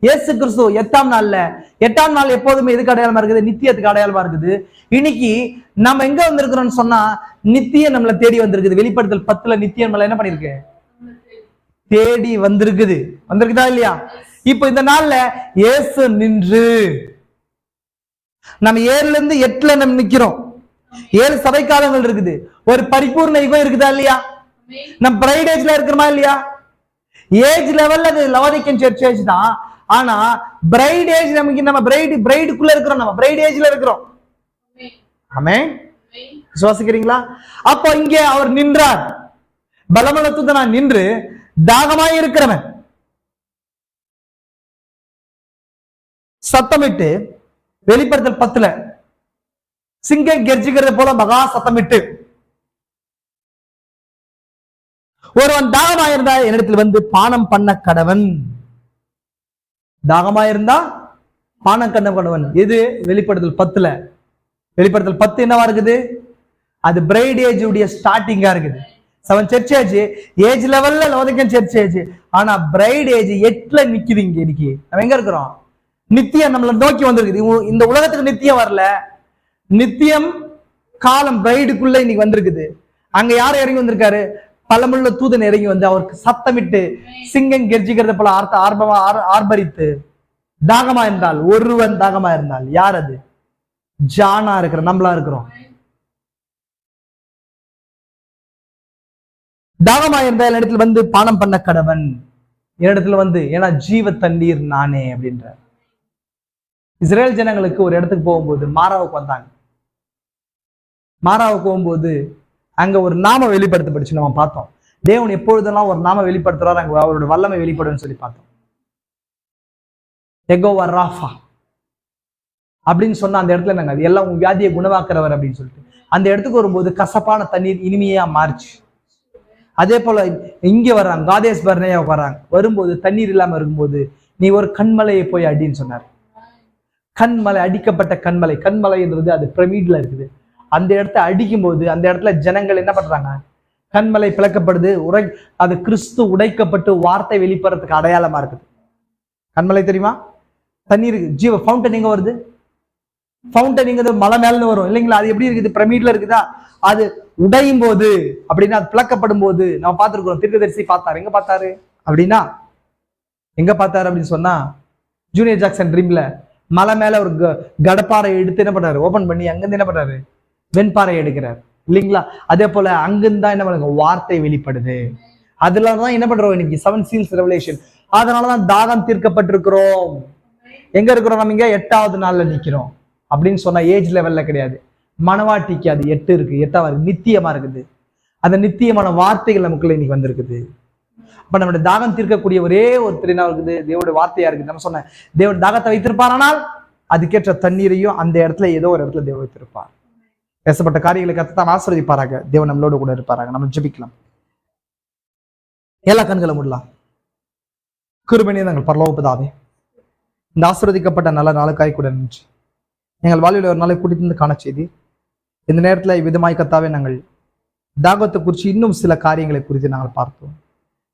இயேசு கிறிஸ்து 8ஆம் நாள் எப்போதுமே எதுக்கு அடையாளமா இருக்குது? நித்தியத்துக்கு அடையாளமா இருக்குது. இன்னைக்கு நம்ம எங்க வந்திருக்கிறோம்னு சொன்னா நித்தியம் நம்மளை தேடி வந்திருக்குது. வெளிப்படுத்தல் 10 நித்தியம் நம்மள என்ன பண்ணிருக்கு? தேடி வந்திருக்குதா இல்லையா? இப்ப இந்த நாள்ல இயேசு நின்று நம்ம 7ல இருந்து 8ல நம்ம நிக்கிறோம். 7 சபை காலங்கள் இருக்குது. ஒரு பரிபூர்ண யுகம் இருக்குதா இல்லையா? நம்ம பிரைட் ஏஜ்ல இருக்கிறோமா இல்லையா? ஏஜ் லெவல்ல அது லவோதிக்கன் சர்ச் ஏஜ் தான். ஆனா பிரைட் ஏஜ் நம்ம பிரைடுக்குள்ள இருக்கிறோம். நம்ம பிரைட் ஏஜ்ல இருக்கிறோம். ஆமென். விசுவாசிக்கிறீங்களா? அப்போ இங்கே அவர் நின்றார். பலமுள்ள தூதனாய் நின்று தாகமாய் இருக்கிறவன் சத்தமிட்டு, வெளிப்படுத்தல் 10 சிங்கம் கெர்ஜிக்கிறது போல மகா சத்தமிட்டு, ஒருவன் தாகமாயிருந்தா என்னிடத்தில் வந்து பானம் பண்ண கடவன். தாகமாயிருந்தா பானம் பண்ண கடவன். இது வெளிப்படுத்தல் 10. வெளிப்படுத்தல் 10 என்னவா இருக்குது? அது பிரைட் ஏஜ் உடைய ஸ்டார்டிங்கா இருக்குது. 7 சர்ச் ஏஜ் லெவல்ல லவோதிக்கன் சர்ச் ஏஜ். ஆனா பிரைட் ஏஜ் 8ல நிக்குது. இங்க இன்னைக்கு நம்ம எங்க இருக்கிறோம்? நித்தியம் நம்மளை நோக்கி வந்திருக்குது. இந்த உலகத்துக்கு நித்தியம் வரல. நித்தியம் காலம் பிரைடுக்குள்ள இன்னைக்கு வந்திருக்குது. அங்க யாரும் இறங்கி வந்திருக்காரு? பலமுள்ள தூதன் இறங்கி வந்து அவருக்கு சத்தமிட்டு சிங்கம் கெர்ஜிக்கிறத போல ஆர்ப்பரித்து தாகமா இருந்தால், ஒருவன் தாகமா இருந்தால், யார் அது? ஜானா இருக்கிற நம்மளா இருக்கிறோம். தாகமா இருந்தால் என்னிடத்துல வந்து பானம் பண்ண கடவன். என்னிடத்துல வந்து, ஏன்னா ஜீவ தண்ணீர் நானே அப்படின்ற. இஸ்ரேல் ஜனங்களுக்கு ஒரு இடத்துக்கு போகும்போது மாராவுக்கு வந்தாங்க. மாராவுக்கு போகும்போது அங்க ஒரு நாம வெளிப்படுத்தப்பட்டுச்சு. நம்ம பார்த்தோம். தேவன் எப்பொழுதெல்லாம் ஒரு நாம வெளிப்படுத்துறாரு அங்க அவரோட வல்லமை வெளிப்படுன்னு சொல்லி பார்த்தோம். யெகோவா ராஃபா அப்படின்னு சொன்ன அந்த இடத்துல நாங்க எல்லாம் உங்க வியாதியை குணமாக்குறவர் அப்படின்னு சொல்லிட்டு அந்த இடத்துக்கு வரும்போது கசப்பான தண்ணீர் இனிமையா மாறிச்சு. அதே போல இங்க வர்றாங்க, காதேஸ் பர்னேயா வர்றாங்க. வரும்போது தண்ணீர் இல்லாம இருக்கும்போது நீ ஒரு கண்மலையை போய் அடின்னு சொன்னார். கண்மலை, அடிக்கப்பட்ட கண்மலைன்றது அது பிரமிட்ல இருக்குது. அந்த இடத்த அடிக்கும் போது அந்த இடத்துல ஜனங்கள் என்ன பண்றாங்க? கண்மலை பிளக்கப்படுது. அது கிறிஸ்து உடைக்கப்பட்டு வார்த்தை வெளிப்படுறதுக்கு அடையாளமா இருக்குது. கண்மலை தெரியுமா? தண்ணீர் ஜீவ ஃபவுண்டன் எங்க வருது? ஃபவுண்டன் எங்க? மலை மேல வரும் இல்லைங்களா? அது எப்படி இருக்குது? பிரமிட்ல இருக்குதா? அது உடையும் போது அப்படின்னா அது பிளக்கப்படும் போது நம்ம பார்த்திருக்கிறோம். தீர்க்கதரிசி பார்த்தாரு. எங்க பார்த்தாரு அப்படின்னா, எங்க பார்த்தாரு அப்படின்னு சொன்னா ஜூனியர் ஜாக்சன் ட்ரீம்ல மலை மேல ஒரு கடப்பாறை எடுத்து என்ன பண்றாரு? ஓபன் பண்ணி அங்கிருந்து என்ன பண்றாரு? வெண்பாறை எடுக்கிறார் இல்லைங்களா? அதே போல அங்கிருந்தா என்ன பண்ணுங்க, வார்த்தை வெளிப்படுது. அதுலதான் என்ன பண்றோம் இன்னைக்கு 7 சீல்ஸ் ரெவலேஷன். அதனாலதான் தாகம் தீர்க்கப்பட்டிருக்கிறோம். எங்க இருக்கிறோம் நம்ம? இங்க 8வது நாள்ல நிக்கிறோம். அப்படின்னு சொன்னா ஏஜ் லெவல்ல கிடையாது, மனவாட்டிக்கு அது 8 இருக்கு, 8வது நித்தியமா இருக்குது. அந்த நித்தியமான வார்த்தைகள் நமக்குள்ள இன்னைக்கு வந்திருக்குது. அப்ப நம்மளுடைய தாகம் தீர்க்கக்கூடிய ஒரே ஒரு திறனா இருக்குது, தேவனுடைய வார்த்தையா இருக்குது. நம்ம சொன்ன தேவன் தாகத்தை வைத்திருப்பாரானால் அதுக்கேற்ற தண்ணீரையும் அந்த இடத்துல ஏதோ ஒரு இடத்துல தேவன் வைத்திருப்பார். பேசப்பட்ட காரியங்களை கர்த்தர் ஆசீர்வதிப்பாராக. தேவன் நம்மளோட கூட இருப்பாராக. நம்ம ஜெபிக்கலாம். எல்லா கண்களை மூடலாம். கிருபை நாங்கள் பரலோக பிதாவே, இந்த ஆசீர்வதிக்கப்பட்ட நல்ல நாளுக்காய் கூட நின்று எங்கள் வாழ்வில் ஒரு நாளை கூட்டிட்டு காண செய்தி. இந்த நேரத்தில் இவ்விதமாய் கர்த்தாவே நாங்கள் தாகத்தை குறித்து இன்னும் சில காரியங்களை குறித்து நாங்கள் பார்த்தோம்.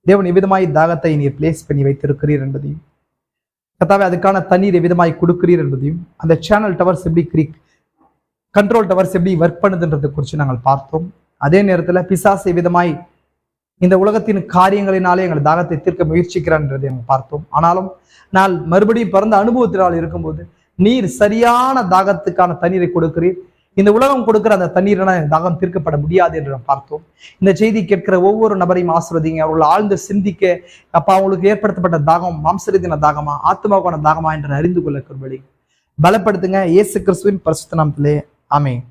தேவன் எவ்விதமாய் தாகத்தை நீர் பிளேஸ் பண்ணி வைத்திருக்கிறீர் என்பதையும், கர்த்தாவே அதுக்கான தண்ணீர் எவ்விதமாய் கொடுக்கிறீர் என்பதையும், அந்த சேனல் டவர்ஸ் எப்படி கண்ட்ரோல் டவர்ஸ் எப்படி ஒர்க் பண்ணுதுன்றதை குறித்து நாங்கள் பார்த்தோம். அதே நேரத்தில் பிசாசு விதமாய் இந்த உலகத்தின் காரியங்களினாலே எங்கள் தாகத்தை தீர்க்க முயற்சிக்கிறான் என்றதை நாங்கள் பார்த்தோம். ஆனாலும் நான் மறுபடியும் பிறந்த அனுபவத்தினால் இருக்கும்போது நீர் சரியான தாகத்துக்கான தண்ணீரை கொடுக்கிறீர். இந்த உலகம் கொடுக்கிற அந்த தண்ணீரால் தாகம் தீர்க்கப்பட முடியாது என்று நாம் பார்த்தோம். இந்த செய்தி கேட்கிற ஒவ்வொரு நபரையும் ஆசீர்வதிங்க. அவர்கள் ஆழ்ந்து சிந்திக்க, அப்பா அவங்களுக்கு ஏற்படுத்தப்பட்ட தாகம் மாம்சரீதியான தாகமா, ஆத்மாவான தாகமா என்று அறிந்து கொள்ள கிருபை பலப்படுத்துங்க. இயேசு கிறிஸ்துவின் பரிசுத்த நாமத்திலே ஆமென்.